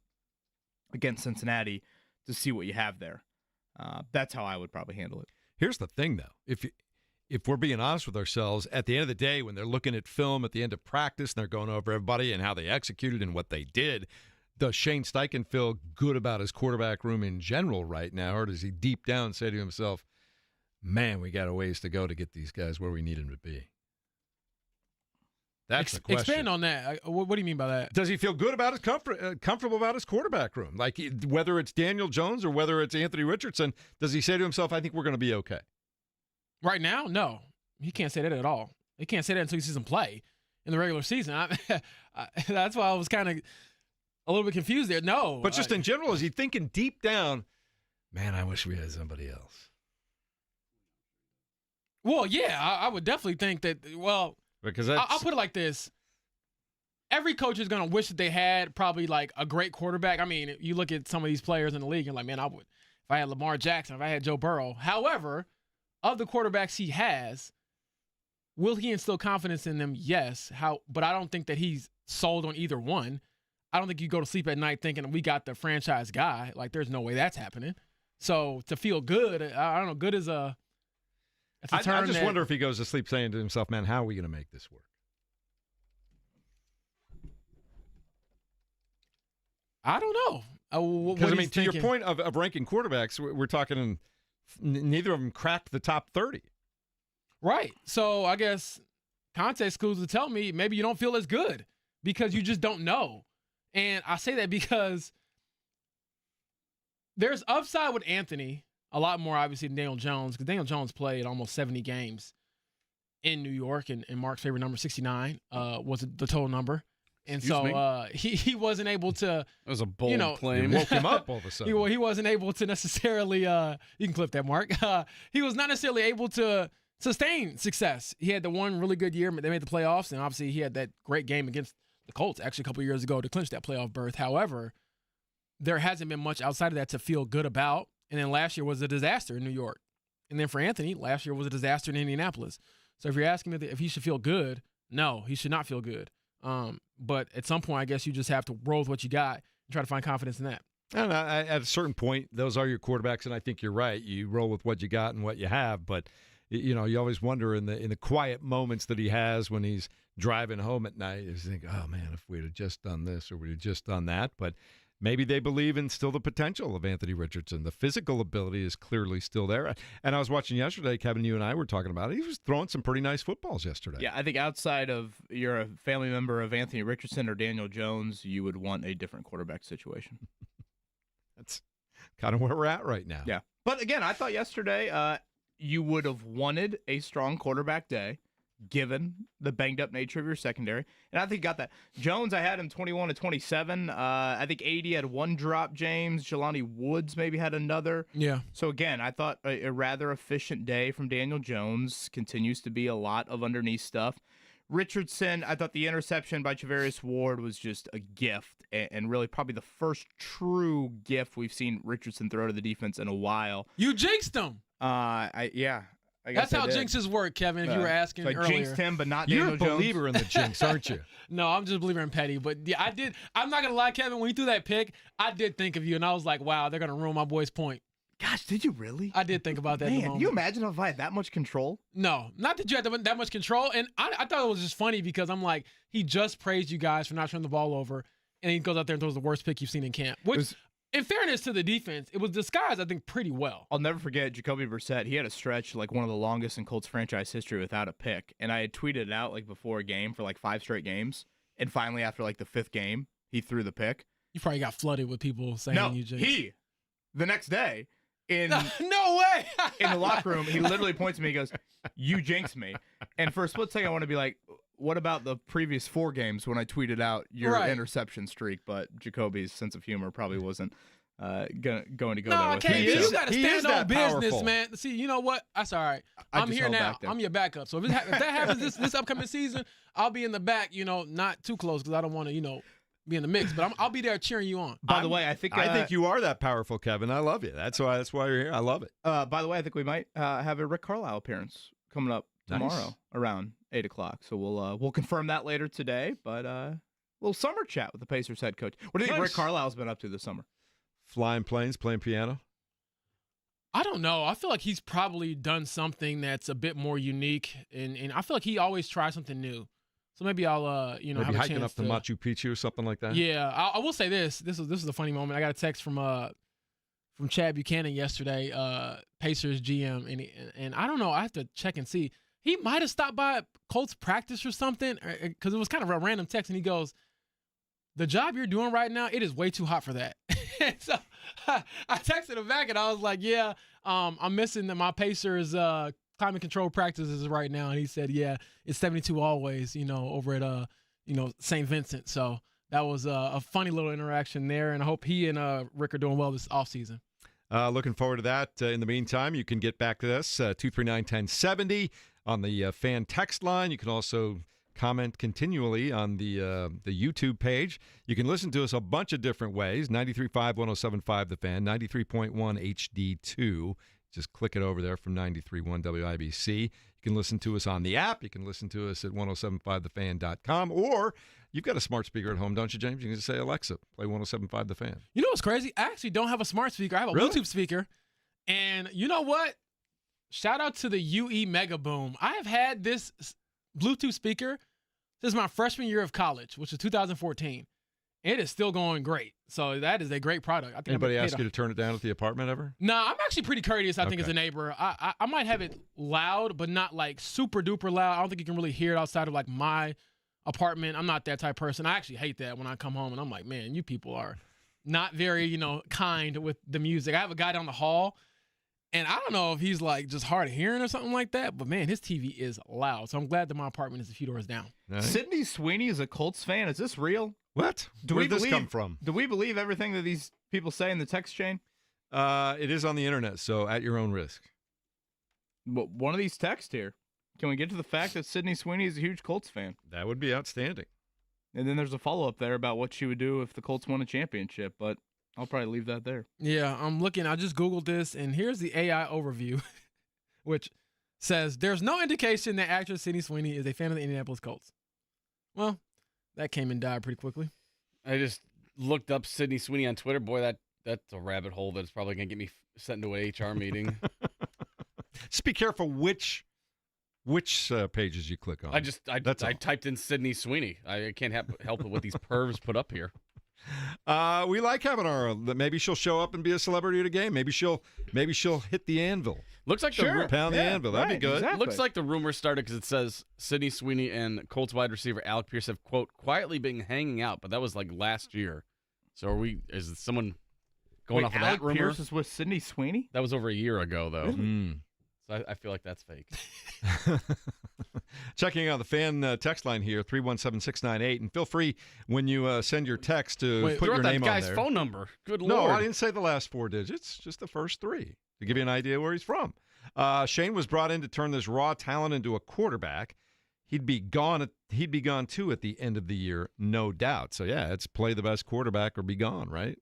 against Cincinnati to see what you have there. That's how I would probably handle it. Here's the thing, though. If we're being honest with ourselves, at the end of the day, when they're looking at film at the end of practice and they're going over everybody and how they executed and what they did, does Shane Steichen feel good about his quarterback room in general right now, or does he deep down say to himself, man, we got a ways to go to get these guys where we need them to be? That's the question. Expand on that. What do you mean by that? Does he feel good about his comfortable about his quarterback room? Like, whether it's Daniel Jones or whether it's Anthony Richardson, does he say to himself, I think we're going to be okay? Right now, no. He can't say that at all. He can't say that until he sees him play in the regular season. That's why I was kind of a little bit confused there. No. But just in general, is he thinking deep down, man, I wish we had somebody else? Well, yeah, I would definitely think that, because I'll put it like this. Every coach is going to wish that they had probably like a great quarterback. I mean, you look at some of these players in the league and like, man, I would, if I had Lamar Jackson, if I had Joe Burrow. However, of the quarterbacks he has, will he instill confidence in them? Yes. But I don't think that he's sold on either one. I don't think you go to sleep at night thinking we got the franchise guy. Like, there's no way that's happening. So to feel good, I don't know, good is a I just wonder if he goes to sleep saying to himself, man, how are we going to make this work? I don't know. Because, to your point of ranking quarterbacks, we're talking neither of them cracked the top 30. Right. So I guess context clues would tell me maybe you don't feel as good because you just don't know. And I say that because there's upside with Anthony, a lot more obviously than Daniel Jones, because Daniel Jones played almost 70 games in New York, and Mark's favorite number, 69, was the total number. And he wasn't able to. That was a bold claim. Woke him up all of a sudden. He wasn't able to necessarily. You can clip that, Mark. He was not necessarily able to sustain success. He had the one really good year. They made the playoffs, and obviously he had that great game against the Colts actually a couple years ago to clinch that playoff berth. However, there hasn't been much outside of that to feel good about. And then last year was a disaster in New York. And then for Anthony, last year was a disaster in Indianapolis. So if you're asking me if he should feel good, no, he should not feel good. But at some point, I guess you just have to roll with what you got and try to find confidence in that. And at a certain point, those are your quarterbacks, and I think you're right. You roll with what you got and what you have. But you always wonder in the quiet moments that he has when he's driving home at night, you think, oh man, if we'd have just done this or we'd have just done that. But maybe they believe in still the potential of Anthony Richardson. The physical ability is clearly still there. And I was watching yesterday, Kevin, you and I were talking about it. He was throwing some pretty nice footballs yesterday. Yeah, I think outside of you're a family member of Anthony Richardson or Daniel Jones, you would want a different quarterback situation. That's kind of where we're at right now. Yeah. But again, I thought yesterday you would have wanted a strong quarterback day, given the banged-up nature of your secondary. And I think you got that. Jones, I had him 21 to 27. I think 80 had one drop, James. Jelani Woods maybe had another. Yeah. So, again, I thought a rather efficient day from Daniel Jones. Continues to be a lot of underneath stuff. Richardson, I thought the interception by Charvarius Ward was just a gift, and really probably the first true gift we've seen Richardson throw to the defense in a while. You jinxed him. I That's how jinxes work, Kevin, if you were asking so I earlier. jinxed him, but not You're Daniel a Jones. believer in the jinx, aren't you? No, I'm just a believer in Petty. But yeah, I did. I'm not going to lie, Kevin. When you threw that pick, I did think of you, and I was like, wow, they're going to ruin my boy's point. Gosh, did you really? I did think about that. Man, in the moment. you imagine if I had that much control? No, not that you had that much control. And I thought it was just funny because I'm like, he just praised you guys for not turning the ball over, and he goes out there and throws the worst pick you've seen in camp. Which, in fairness to the defense, it was disguised, I think, pretty well. I'll never forget Jacoby Brissett. He had a stretch like one of the longest in Colts franchise history without a pick. And I had tweeted it out like before a game for like 5 straight games. And finally, after like the 5th game, he threw the pick. You probably got flooded with people saying you jinxed. The next day, no way. in the locker room, he literally points to me. He goes, "You jinxed me." And for a split second, I want to be like, "What about the previous 4 games when I tweeted out your interception streak?" But Jacoby's sense of humor probably wasn't going to go there with me. You got to stand on business, powerful. Man. See, you know what? That's all right. I'm here now. I'm your backup. So if that happens this upcoming season, I'll be in the back. Not too close because I don't want to, be in the mix, but I'll be there cheering you on. By the way, I think you are that powerful, Kevin. I love you. That's why you're here. I love it. By the way, I think we might have a Rick Carlisle appearance coming up tomorrow around 8:00. So we'll confirm that later today. But a little summer chat with the Pacers head coach. What do you think Rick Carlisle's been up to this summer? Flying planes, playing piano. I don't know. I feel like he's probably done something that's a bit more unique, and I feel like he always tries something new. So maybe I'll, maybe have a hiking chance up to Machu Picchu or something like that. Yeah, I will say this. This is a funny moment. I got a text from Chad Buchanan yesterday, Pacers GM, and I don't know. I have to check and see. He might have stopped by Colts practice or something because it was kind of a random text, and he goes, "The job you're doing right now, it is way too hot for that." So I texted him back, and I was like, "Yeah, I'm missing my Pacers." Climate control practices right now, and he said, "Yeah, it's 72 always, over at St. Vincent." So that was a funny little interaction there, and I hope he and Rick are doing well this offseason. Looking forward to that. In the meantime, you can get back to this 239-1070 on the fan text line. You can also comment continually on the YouTube page. You can listen to us a bunch of different ways. 93.5, 107.5 The Fan, 93.1 HD2. Just click it over there from 93.1 WIBC. You can listen to us on the app. You can listen to us at 1075thefan.com. Or you've got a smart speaker at home, don't you, James? You can just say, Alexa, play 1075 The Fan. You know what's crazy? I actually don't have a smart speaker. I have a Bluetooth speaker. And you know what? Shout out to the UE Mega Boom. I have had this Bluetooth speaker since my freshman year of college, which is 2014. It is still going great. So that is a great product. I think Anybody ask you to turn it down at the apartment ever? No, I'm actually pretty courteous, I think, as a neighbor. I might have it loud, but not like super duper loud. I don't think you can really hear it outside of like my apartment. I'm not that type of person. I actually hate that when I come home and I'm like, man, you people are not very, kind with the music. I have a guy down the hall, and I don't know if he's like just hard of hearing or something like that, but man, his TV is loud. So I'm glad that my apartment is a few doors down. Right. Sydney Sweeney is a Colts fan. Is this real? What? Where did this come from? Do we believe everything that these people say in the text chain? It is on the internet, so at your own risk. But one of these texts here. Can we get to the fact that Sydney Sweeney is a huge Colts fan? That would be outstanding. And then there's a follow-up there about what she would do if the Colts won a championship, but I'll probably leave that there. Yeah, I'm looking. I just Googled this, and here's the AI overview, which says, there's no indication that actress Sydney Sweeney is a fan of the Indianapolis Colts. Well, that came and died pretty quickly. I just looked up Sydney Sweeney on Twitter. Boy, that's a rabbit hole that's probably going to get me sent into an HR meeting. Just be careful which pages you click on. I typed in Sydney Sweeney. I can't help it what these pervs put up here. We like having our. Maybe she'll show up and be a celebrity at a game. Maybe she'll hit the anvil. Looks like pound the anvil. That'd be good. Exactly. Looks like the rumor started because it says Sydney Sweeney and Colts wide receiver Alec Pierce have, quote, quietly been hanging out, but that was like last year. So is someone going off of that rumor? Alec Pierce is with Sydney Sweeney? That was over a year ago, though. Really? So I feel like that's fake. Checking out the fan text line here, 317-698. And feel free when you send your text to put your name on there. That guy's phone number. Good Lord. No, I didn't say the last 4 digits, just the first 3 to give you an idea where he's from. Shane was brought in to turn this raw talent into a quarterback. He'd be gone too at the end of the year, no doubt. So yeah, it's play the best quarterback or be gone, right?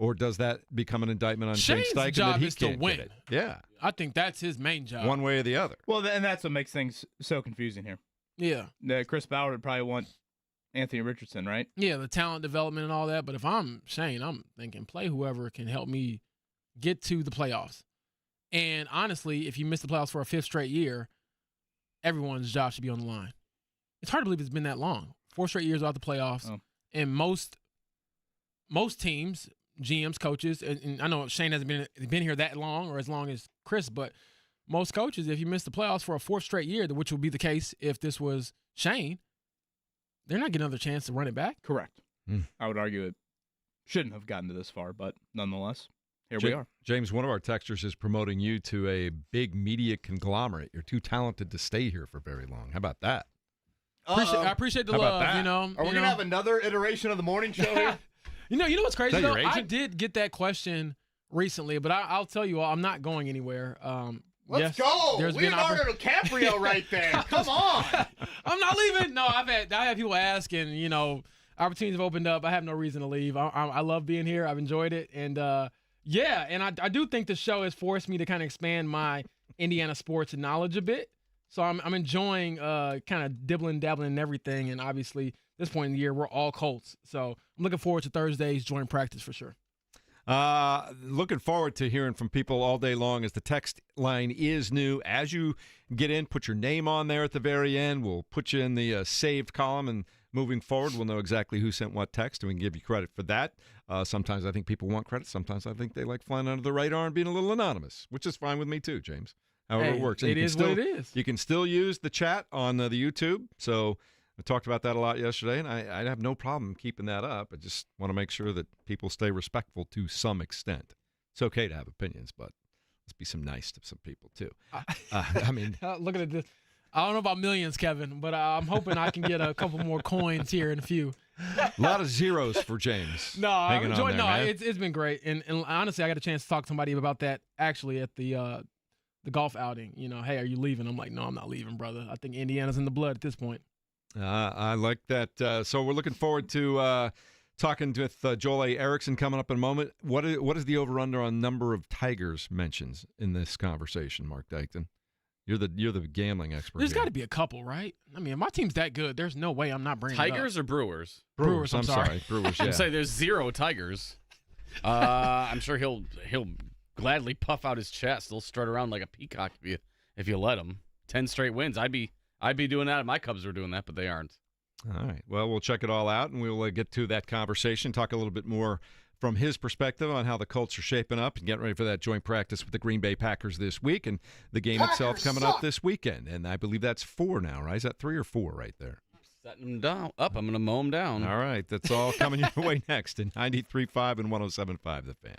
Or does that become an indictment on Shane Shane's Steichen job that he is to can't win. get it? Yeah. I think that's his main job. One way or the other. Well, and that's what makes things so confusing here. Yeah. Chris Bauer would probably want Anthony Richardson, right? Yeah, the talent development and all that. But if I'm Shane, I'm thinking play whoever can help me get to the playoffs. And honestly, if you miss the playoffs for a 5th straight year, everyone's job should be on the line. It's hard to believe it's been that long. 4 straight years without the playoffs. Oh. And most teams, GMs, coaches, and I know Shane hasn't been here that long or as long as Chris, but most coaches, if you miss the playoffs for a 4th straight year, which would be the case if this was Shane, they're not getting another chance to run it back. Correct. I would argue it shouldn't have gotten to this far, but nonetheless, here we are. James, one of our texters is promoting you to a big media conglomerate. You're too talented to stay here for very long. How about that? I appreciate the How about love. that? You know, Are we going to have another iteration of the morning show here? You know what's crazy Is that though? your I agent? did get that question recently, but I'll tell you all, I'm not going anywhere. Let's yes, go. there's been Leonardo DiCaprio right there. Come on. I'm not leaving. No, I had people ask, and opportunities have opened up. I have no reason to leave. I love being here. I've enjoyed it, and yeah, and I do think the show has forced me to kind of expand my Indiana sports knowledge a bit. So I'm enjoying kind of dabbling in everything, and obviously at this point in the year we're all Colts. So I'm looking forward to Thursday's joint practice for sure. Looking forward to hearing from people all day long as the text line is new. As you get in, put your name on there at the very end. We'll put you in the saved column, and moving forward, we'll know exactly who sent what text, and we can give you credit for that. Sometimes I think people want credit. Sometimes I think they like flying under the radar and being a little anonymous, which is fine with me too, James. However it works. And It is what it is. You can still use the chat on the YouTube. So we talked about that a lot yesterday, and I have no problem keeping that up. I just want to make sure that people stay respectful to some extent. It's okay to have opinions, but let's be nice to some people too. I mean, Look at this. I don't know about millions, Kevin, but I'm hoping I can get a couple more coins here in a few. a lot of zeros for James. No, I'm hanging on enjoying. there, No, man. it's been great, and honestly, I got a chance to talk to somebody about that actually at the golf outing. Hey, are you leaving? I'm like, no, I'm not leaving, brother. I think Indiana's in the blood at this point. I like that. So we're looking forward to talking with Joel Erickson coming up in a moment. What is the over/under on number of Tigers mentions in this conversation, Mark Dykton? You're the gambling expert. There's got to be a couple, right? I mean, if my team's that good, there's no way I'm not bringing Tigers it up. or Brewers? Brewers, I'm sorry. Brewers. Yeah. I'm saying there's 0 Tigers. I'm sure he'll gladly puff out his chest. He'll strut around like a peacock if you let him. 10 straight wins. I'd be doing that if my Cubs were doing that, but they aren't. All right. Well, we'll check it all out, and we'll get to that conversation, talk a little bit more from his perspective on how the Colts are shaping up and getting ready for that joint practice with the Green Bay Packers this week, and the game itself coming up this weekend. And I believe that's 4 now, right? Is that 3 or 4 right there? Setting them down. I'm going to mow them down. All right. That's all coming your way next in 93.5 and 107.5 The Fan.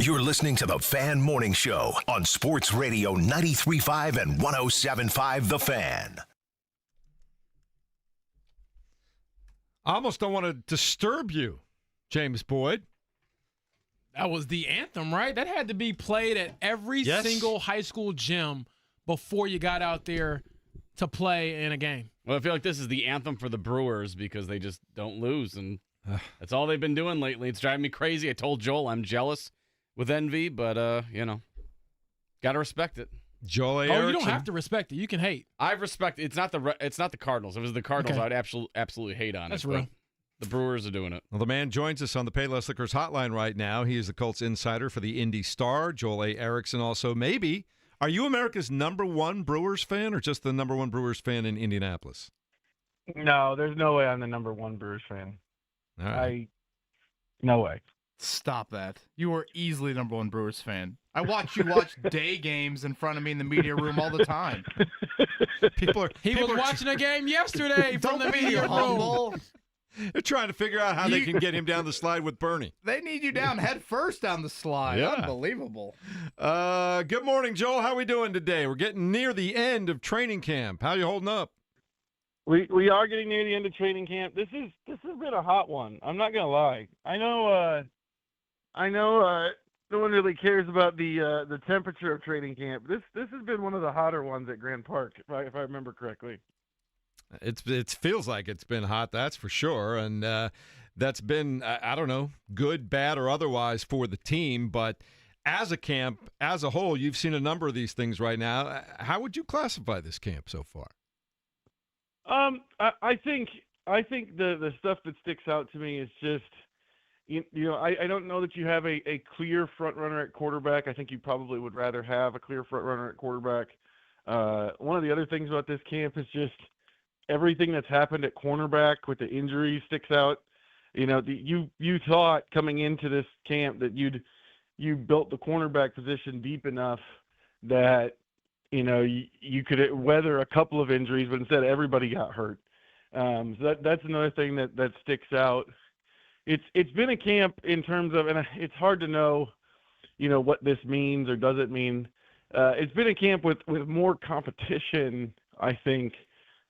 You're listening to the Fan Morning Show on Sports Radio 93.5 and 107.5 The Fan. I almost don't want to disturb you, James Boyd. That was the anthem, right? That had to be played at every single high school gym before you got out there to play in a game. Well, I feel like this is the anthem for the Brewers because they just don't lose, and that's all they've been doing lately. It's driving me crazy. I told Joel I'm jealous with envy, but, got to respect it. Joel Erickson. Oh, you don't have to respect it. You can hate. I respect it. It's not the Cardinals. If it was the Cardinals, Okay. I would absolutely hate on That's it. real. But the Brewers are doing it. Well, the man joins us on the Payless Liquors hotline right now. He is the Colts insider for the Indy Star. Joel A. Erickson also. Maybe. Are you America's number one Brewers fan or just the number one Brewers fan in Indianapolis? No, there's no way I'm the number one Brewers fan. All right. No way. Stop that. You are easily number one Brewers fan. I watch you watch day games in front of me in the media room all the time. He was watching a game yesterday from the media room. Humble. They're trying to figure out how they can get him down the slide with Bernie. They need you down head first down the slide. Yeah. Unbelievable. Good morning, Joel. How are we doing today? We're getting near the end of training camp. How you holding up? We are getting near the end of training camp. This has been a hot one. I'm not gonna lie. I know no one really cares about the temperature of training camp. This has been one of the hotter ones at Grand Park, if I remember correctly. It feels like it's been hot, that's for sure, and that's been I don't know, good, bad, or otherwise for the team. But as a camp, as a whole, you've seen a number of these things right now. How would you classify this camp so far? I think the stuff that sticks out to me is just I don't know that you have a clear front runner at quarterback. I think you probably would rather have a clear front runner at quarterback. One of the other things about this camp is just everything that's happened at cornerback with the injuries sticks out. You thought coming into this camp that you built the cornerback position deep enough that you could weather a couple of injuries, but instead everybody got hurt. So that's another thing that sticks out. It's been a camp in terms of, and it's hard to know, what this means or doesn't mean. It's been a camp with more competition, I think,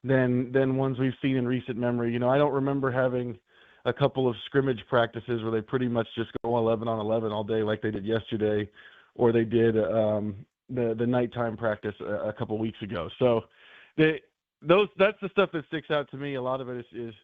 than ones we've seen in recent memory. I don't remember having a couple of scrimmage practices where they pretty much just go 11 on 11 all day like they did yesterday, or they did the nighttime practice a couple weeks ago. So that's the stuff that sticks out to me. A lot of it is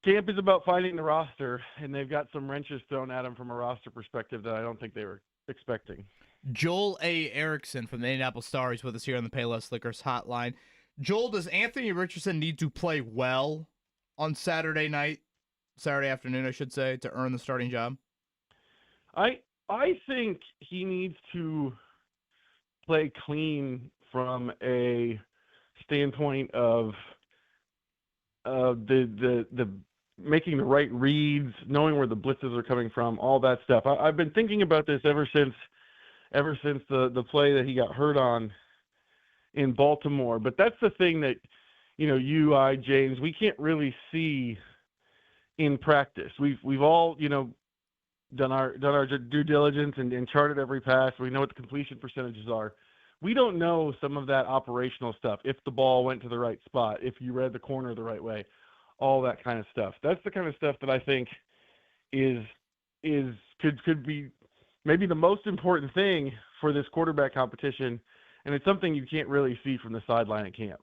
camp is about finding the roster, and they've got some wrenches thrown at them from a roster perspective that I don't think they were expecting. Joel A. Erickson from the Indianapolis Star is with us here on the Payless Liquors hotline. Joel, does Anthony Richardson need to play well on Saturday afternoon, I should say, to earn the starting job? I think he needs to play clean from a standpoint of the making the right reads, knowing where the blitzes are coming from, all that stuff. I've been thinking about this ever since the play that he got hurt on in Baltimore. But that's the thing that, James, we can't really see in practice. We've all, done our due diligence and charted every pass. We know what the completion percentages are. We don't know some of that operational stuff. If the ball went to the right spot, if you read the corner the right way, all that kind of stuff. That's the kind of stuff that I think could be maybe the most important thing for this quarterback competition, and it's something you can't really see from the sideline at camp.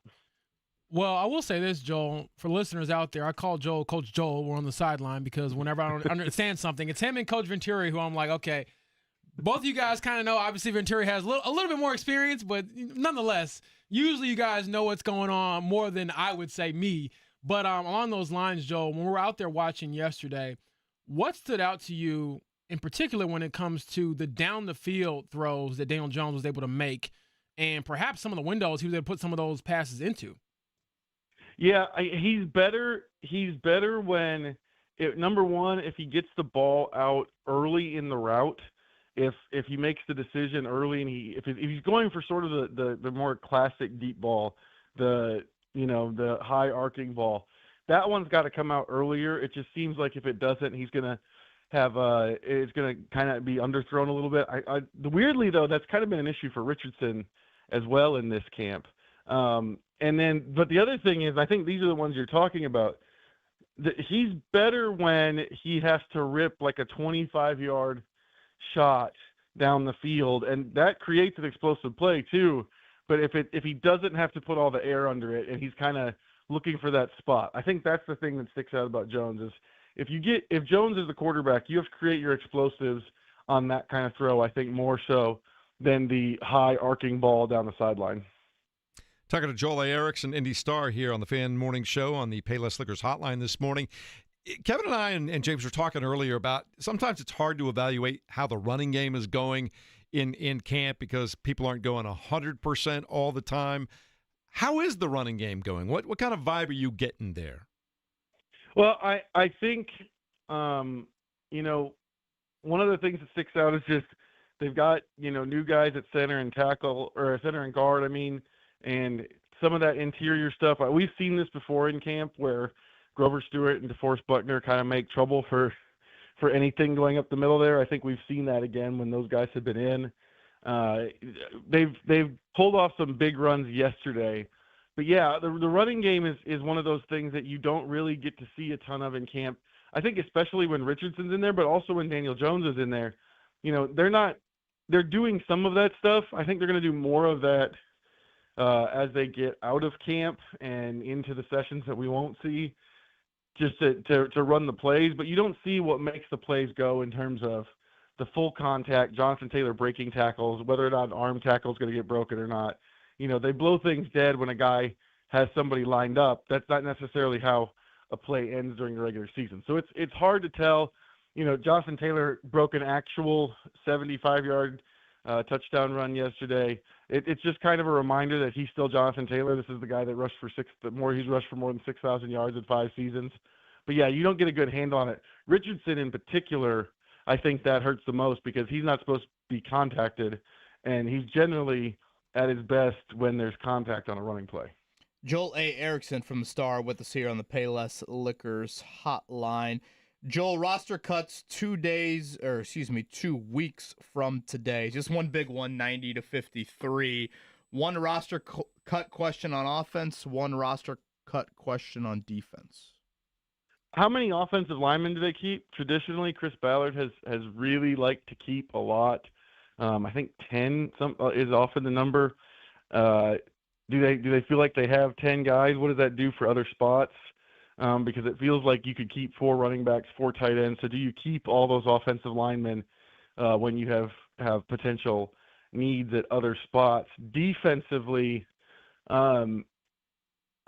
Well, I will say this, Joel, for listeners out there, I call Joel Coach Joel. We're on the sideline because whenever I don't understand something, it's him and Coach Venturi who I'm like, okay, both of you guys kind of know. Obviously, Venturi has a little bit more experience, but nonetheless, usually you guys know what's going on more than I would say me. But along those lines, Joel, when we were out there watching yesterday, what stood out to you in particular when it comes to the down-the-field throws that Daniel Jones was able to make and perhaps some of the windows he was able to put some of those passes into? Yeah, he's better. He's better when, number one, if he gets the ball out early in the route, if he makes the decision early, and if he's going for sort of the more classic deep ball, the high arcing ball, that one's got to come out earlier. It just seems like if it doesn't, he's gonna is going to kind of be underthrown a little bit. Weirdly though, that's kind of been an issue for Richardson as well in this camp. But the other thing is, I think these are the ones you're talking about. He's better when he has to rip like a 25-yard shot down the field, and that creates an explosive play too. But if he doesn't have to put all the air under it, and he's kind of looking for that spot, I think that's the thing that sticks out about Jones is if Jones is the quarterback, you have to create your explosives on that kind of throw. I think more so than the high arcing ball down the sideline. Talking to Joel Erickson, Indy Star, here on the Fan Morning Show on the Payless Liquors hotline this morning. Kevin and I and James were talking earlier about sometimes it's hard to evaluate how the running game is going in camp because people aren't going 100% all the time. How is the running game going? What kind of vibe are you getting there? Well, I think, one of the things that sticks out is just they've got, new guys at center and tackle, or center and guard, and some of that interior stuff. We've seen this before in camp where Grover Stewart and DeForest Buckner kind of make trouble for anything going up the middle there. I think we've seen that again when those guys have been in. They've pulled off some big runs yesterday. But yeah, the running game is one of those things that you don't really get to see a ton of in camp. I think especially when Richardson's in there, but also when Daniel Jones is in there. They're doing some of that stuff. I think they're going to do more of that as they get out of camp and into the sessions that we won't see, just to run the plays. But you don't see what makes the plays go in terms of the full contact, Jonathan Taylor breaking tackles, whether or not an arm tackle is going to get broken or not. They blow things dead when a guy has somebody lined up. That's not necessarily how a play ends during the regular season. So it's hard to tell. Jonathan Taylor broke an actual 75-yard touchdown run yesterday. It's just kind of a reminder that he's still Jonathan Taylor. This is the guy that rushed for he's rushed for more than 6,000 yards in 5 seasons. But yeah, you don't get a good handle on it. Richardson in particular, I think that hurts the most because he's not supposed to be contacted, and he's generally at his best when there's contact on a running play. Joel A. Erickson from the Star with us here on the Payless Liquors hotline. Joel, roster cuts 2 weeks from today. Just one big one, 90 to 53. One roster cut question on offense, one roster cut question on defense. How many offensive linemen do they keep? Traditionally, Chris Ballard has really liked to keep a lot. I think 10 is often the number. Do they feel like they have 10 guys? What does that do for other spots? Because it feels like you could keep 4 running backs, 4 tight ends. So do you keep all those offensive linemen when you have potential needs at other spots? Defensively, I'm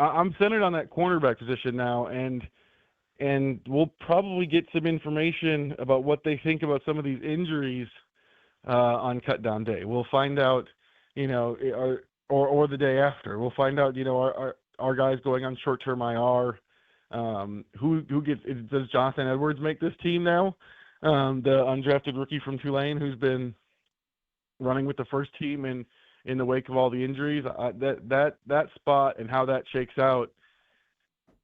centered on that cornerback position now, and we'll probably get some information about what they think about some of these injuries on cut down day. We'll find out, or the day after. We'll find out, are guys going on short-term IR? Does Jonathan Edwards make this team now? The undrafted rookie from Tulane who's been running with the first team in the wake of all the injuries. That spot and how that shakes out,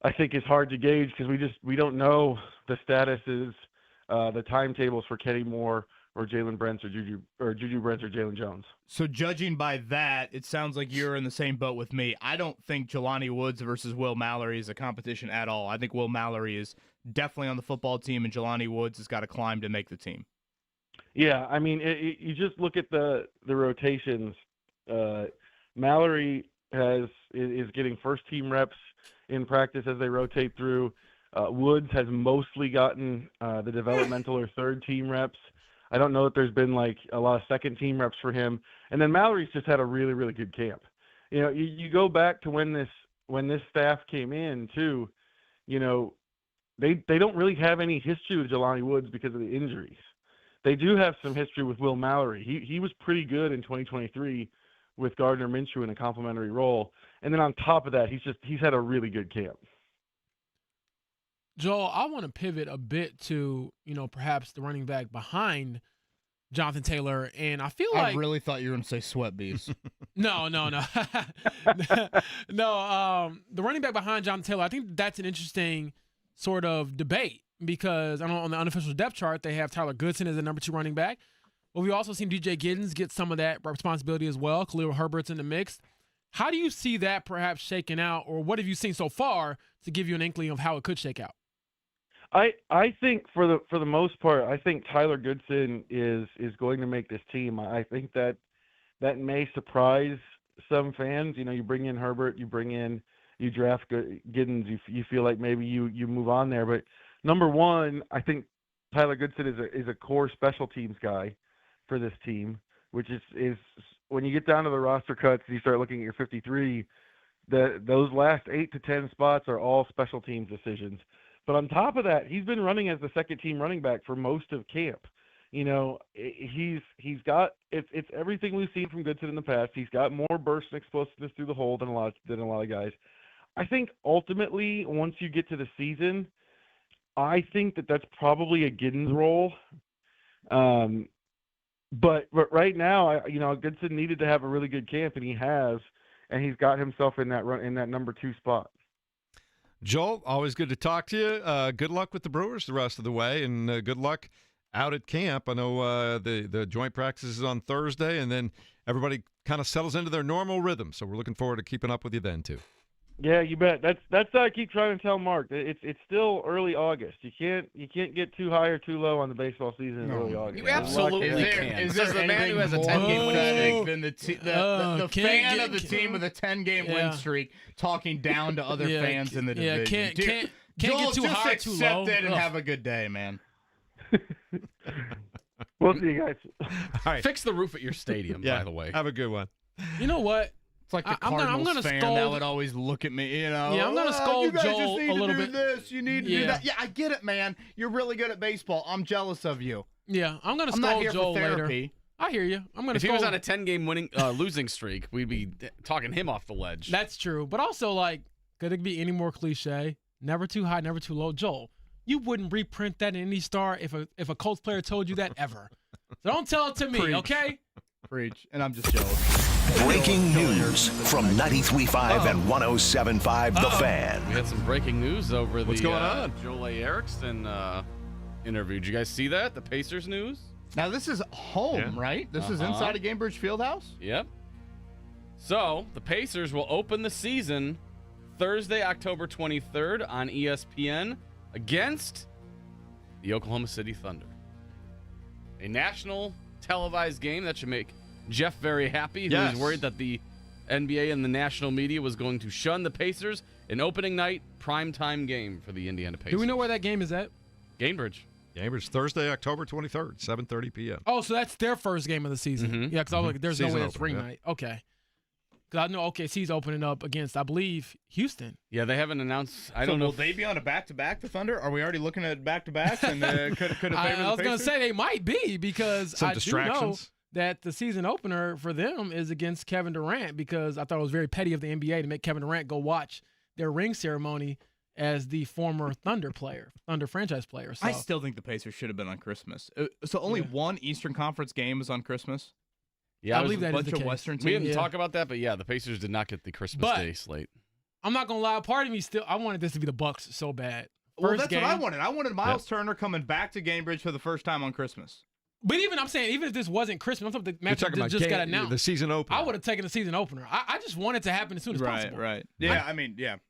I think is hard to gauge because we don't know the statuses, the timetables for Kenny Moore or Jalen Brents or Juju Brents or Jalen Jones. So judging by that, it sounds like you're in the same boat with me. I don't think Jelani Woods versus Will Mallory is a competition at all. I think Will Mallory is definitely on the football team, and Jelani Woods has got to climb to make the team. Yeah, you just look at the rotations. Mallory is getting first team reps in practice as they rotate through. Woods has mostly gotten the developmental or third team reps. I don't know that there's been a lot of second team reps for him. And then Mallory's just had a really, really good camp. You go back to when this staff came in too, they don't really have any history with Jelani Woods because of the injuries. They do have some history with Will Mallory. He was pretty good in 2023 with Gardner Minshew in a complimentary role. And then on top of that, he's had a really good camp. Joel, I want to pivot a bit to, perhaps the running back behind Jonathan Taylor. And I feel like... I really thought you were going to say Sweat Bees. No. No, the running back behind Jonathan Taylor, I think that's an interesting sort of debate because I know on the unofficial depth chart they have Tyler Goodson as the number 2 running back. But we've also seen DJ Giddens get some of that responsibility as well. Khalil Herbert's in the mix. How do you see that perhaps shaking out, or what have you seen so far to give you an inkling of how it could shake out? I think for the most part, I think Tyler Goodson is going to make this team. I think that may surprise some fans. You know, you bring in Herbert, you draft Giddens, you feel like maybe you move on there. But number one, I think Tyler Goodson is a core special teams guy for this team, which is when you get down to the roster cuts and you start looking at your 53, those last 8 to 10 spots are all special teams decisions. But on top of that, he's been running as the second team running back for most of camp. You know, he's got it's everything we've seen from Goodson in the past. He's got more burst and explosiveness through the hole than a lot of guys. I think ultimately, once you get to the season, I think that's probably a Giddens role. But right now, Goodson needed to have a really good camp, and he has, and he's got himself in that number 2 spot. Joel, always good to talk to you. Good luck with the Brewers the rest of the way, and good luck out at camp. I know the joint practice is on Thursday, and then everybody kind of settles into their normal rhythm. So we're looking forward to keeping up with you then too. Yeah, you bet. That's what I keep trying to tell Mark. It's still early August. You can't get too high or too low on the baseball season in early August. You absolutely can. Is there a man who has a 10-game win streak than the fan of the team with a 10-game win streak talking down to other fans in the division? Can't Joel, get too just high or too low. accept it and have a good day, man. We'll see you guys. All right. Fix the roof at your stadium, by the way. Have a good one. You know what? It's like the Cardinals fan that would always look at me, you know. Yeah, I'm gonna scold you guys Joel just need a little to do bit. This. You need to do that. Yeah, I get it, man. You're really good at baseball. I'm jealous of you. Yeah, I'm gonna I'm not scold here Joel for later. therapy. I hear you. I'm gonna. If he scold. was on a 10-game losing streak, we'd be talking him off the ledge. That's true, but also could it be any more cliche? Never too high, never too low. Joel, you wouldn't reprint that in any star if a Colts player told you that ever. So don't tell it to me, okay? Preach. And I'm just jealous. Breaking news from 93.5 and 107.5 The Fan. We had some breaking news over What's going on? Joel Erickson interview. Did you guys see that? The Pacers news? Now, this is home, right? This is inside of Gainbridge Fieldhouse? Yep. So, the Pacers will open the season Thursday, October 23rd on ESPN against the Oklahoma City Thunder. A national televised game that should make Jeff very happy, who was worried that the NBA and the national media was going to shun the Pacers. An opening night primetime game for the Indiana Pacers. Do we know where that game is at? Gainbridge. Gainbridge, Thursday, October 23rd, 7:30 p.m. Oh, so that's their first game of the season. Mhm. Yeah, because I was like, there's Season no way it's opener, ring yeah. night. Okay. Because I know OKC's opening up against, I believe, Houston. Yeah, they haven't announced. I don't know. Will they be on a back-to-back, the Thunder? Are we already looking at back-to-backs? And could it favor the I was going to Pacers? say they might be because Some I do know distractions. that the season opener for them is against Kevin Durant because I thought it was very petty of the NBA to make Kevin Durant go watch their ring ceremony as the former Thunder franchise player. So. I still think the Pacers should have been on Christmas. So only one Eastern Conference game is on Christmas? Yeah, I believe that is bunch the of case. Western we teams? didn't talk about that, but yeah, the Pacers did not get the Christmas Day slate. I'm not going to lie. Part of me still, I wanted this to be the Bucks so bad. Well, First that's game, what I wanted. I wanted Miles Turner coming back to Gainbridge for the first time on Christmas. But even if this wasn't Christmas, I'm talking the You're matchup talking about just got announced. the season opener. I would have taken the season opener. I just want it to happen as soon as possible. Right. Yeah,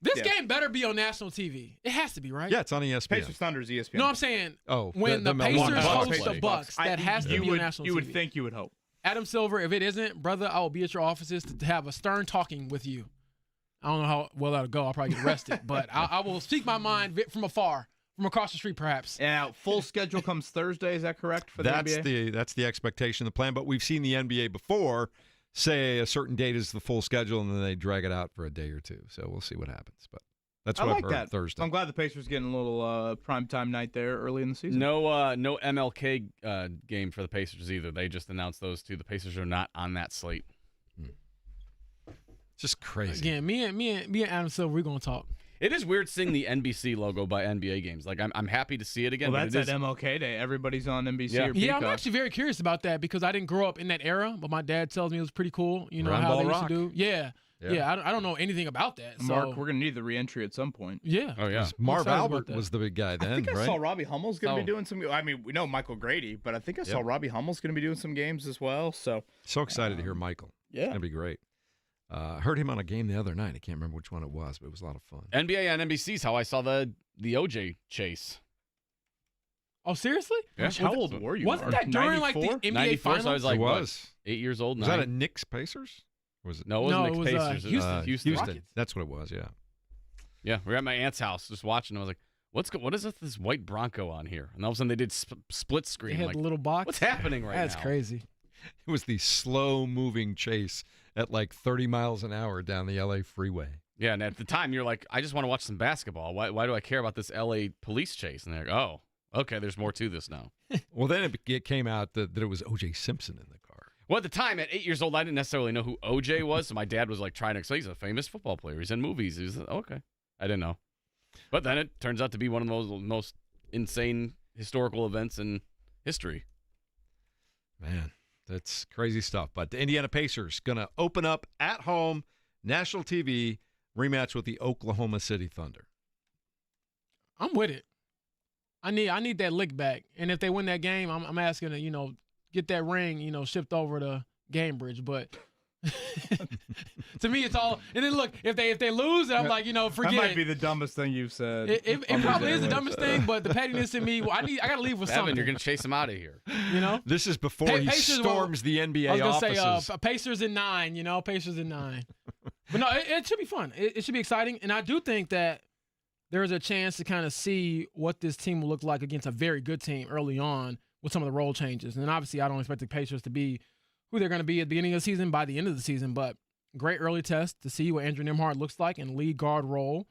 This game better be on national TV. It has to be, right? Yeah, it's on ESPN. Pacers Thunder's ESPN. No, I'm saying the when the Milwaukee Pacers Bucks host play. the Bucks, that has to be on national TV. You would think, you would hope. Adam Silver, if it isn't, brother, I will be at your offices to have a stern talking with you. I don't know how well that'll go. I'll probably get arrested, but I will speak my mind from afar, from across the street, perhaps. Yeah, full schedule comes Thursday. Is that correct for the NBA? That's the expectation, the plan. But we've seen the NBA before say a certain date is the full schedule, and then they drag it out for a day or two. So we'll see what happens. But that's I what like I've heard that. Thursday. I'm glad the Pacers getting a little primetime night there early in the season. No MLK game for the Pacers either. They just announced those two. The Pacers are not on that slate. Just crazy. Again, me and Adam Silver, we're gonna talk. It is weird seeing the NBC logo by NBA games. Like I'm happy to see it again. Well, but that's it at is, MLK Day. Everybody's on NBC Yeah. or Peacock. Yeah, I'm actually very curious about that because I didn't grow up in that era, but my dad tells me it was pretty cool. You know Round how ball they used rock. to do. Yeah. I don't know anything about that. So. Mark, we're gonna need the re-entry at some point. Yeah. oh yeah. Marv excited about Albert that. was the big guy then, I think I right? saw Robbie Hummel's going to be Oh. doing some. I mean, we know Michael Grady, but I think I saw Robbie Hummel's going to be doing some games as well. So So excited to hear Michael. yeah, It's going to be great. Heard him on a game the other night. I can't remember which one it was, but it was a lot of fun. NBA on NBC is how I saw the OJ chase. Oh, seriously? Yeah. how old were you? Wasn't Mark? that during like the 94? NBA 94, finals? so I was like, it what, was. 8 years old. Was 9? that a Knicks Pacers? Or was it? No, it wasn't No, Knicks it was, Pacers. It was Houston. Houston. Rockets. That's what it was, yeah. Yeah, we were at my aunt's house just watching. I was like, what is this white Bronco on here? And all of a sudden they did split They screen. had Like, the little box. what's happening right now? That's crazy. It was the slow-moving chase at like 30 miles an hour down the L.A. freeway. Yeah, and at the time you're like, I just want to watch some basketball. Why do I care about this LA police chase? And they're like, oh, okay, there's more to this now. Well, then it came out that it was O.J. Simpson in the car. Well, at the time, at 8 years old, I didn't necessarily know who OJ was, so my dad was like trying to explain he's a famous football player. He's in movies. He's okay. I didn't know. But then it turns out to be one of the most insane historical events in history. Man, that's crazy stuff. But the Indiana Pacers going to open up at home, national TV, rematch with the Oklahoma City Thunder. I'm with it. I need that lick back. And if they win that game, I'm asking to, get that ring, shipped over to Gamebridge. But to me, it's all. And then look, if they lose, I'm like, forget That might it. be the dumbest thing you've said. It probably is the dumbest thing, but the pettiness in me, I got to leave with Evan, something. you're going to chase him out of here. This is before he Pacers storms the NBA I was offices. gonna say Pacers in 9, Pacers in 9. But no, it should be fun. It should be exciting, and I do think that there's a chance to kind of see what this team will look like against a very good team early on with some of the role changes. And obviously, I don't expect the Pacers to be who they're going to be at the beginning of the season by the end of the season, but great early test to see what Andrew Nembhard looks like in lead guard role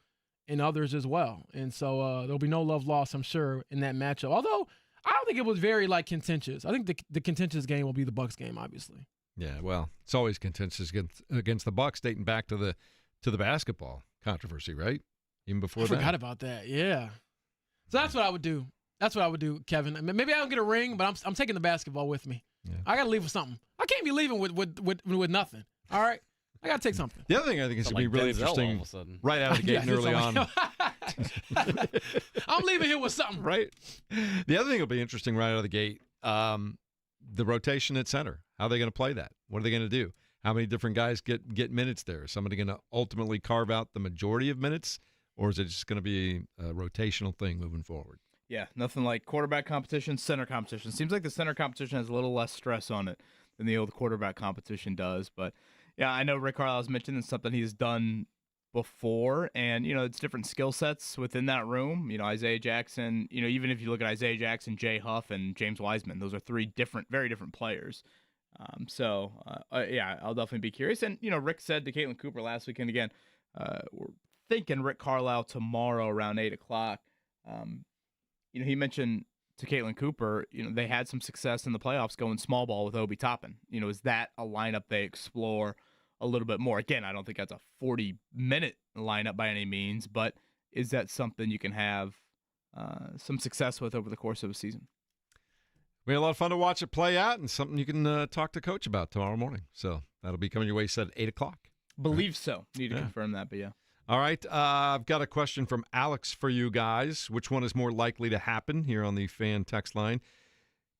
and others as well. And so there'll be no love lost, I'm sure, in that matchup. Although I don't think it was very contentious. I think the contentious game will be the Bucks game, obviously. Yeah, well, it's always contentious against the Bucks, dating back to the basketball controversy, right? Even before I that. forgot about that. Yeah. So that's what I would do. That's what I would do, Kevin. I mean, maybe I don't get a ring, but I'm taking the basketball with me. Yeah. I got to leave with something. I can't be leaving with nothing. All right? I got to take something. The other thing I think is Sound going to be really Denzel all interesting of a sudden. right out of the gate and Yeah, early on. I'm leaving here with something. Right. The other thing will be interesting right out of the gate, the rotation at center. How are they going to play that? What are they going to do? How many different guys get minutes there? Is somebody going to ultimately carve out the majority of minutes, or is it just going to be a rotational thing moving forward? Yeah, nothing like quarterback competition, center competition. Seems like the center competition has a little less stress on it than the old quarterback competition does. But, yeah, I know Rick Carlisle's mentioned it's something he's done before, and, it's different skill sets within that room. Isaiah Jackson, even if you look at Isaiah Jackson, Jay Huff, and James Wiseman, those are three very different players. Yeah, I'll definitely be curious. And, Rick said to Caitlyn Cooper last weekend, again, we're thinking Rick Carlisle tomorrow around 8 o'clock. He mentioned to Caitlyn Cooper, they had some success in the playoffs going small ball with Obi Toppin. Is that a lineup they explore a little bit more? Again, I don't think that's a 40-minute lineup by any means, but is that something you can have some success with over the course of a season? We had a lot of fun to watch it play out, and something you can talk to Coach about tomorrow morning. So that'll be coming your way, said 8 o'clock. Believe so. Need to confirm that, but yeah. All right. I've got a question from Alex for you guys. Which one is more likely to happen here on the fan text line?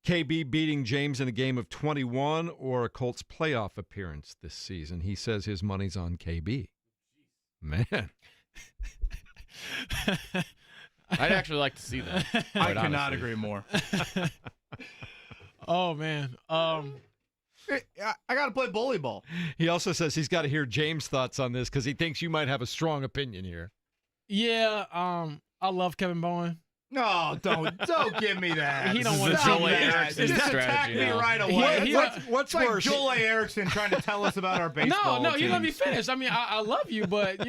KB beating James in a game of 21 or a Colts playoff appearance this season? He says his money's on KB. Man. I'd actually like to see that. I cannot agree more. Oh, man. I got to play bully ball. He also says he's got to hear James' thoughts on this because he thinks you might have a strong opinion here. Yeah, I love Kevin Bowen. No, don't give me that. He don't want to Stop see that. Erickson Just strategy attack me now. right away. What's It's like worse? Joel Erickson trying to tell us about our baseball No, you let me teams. finish. I mean, I love you, but,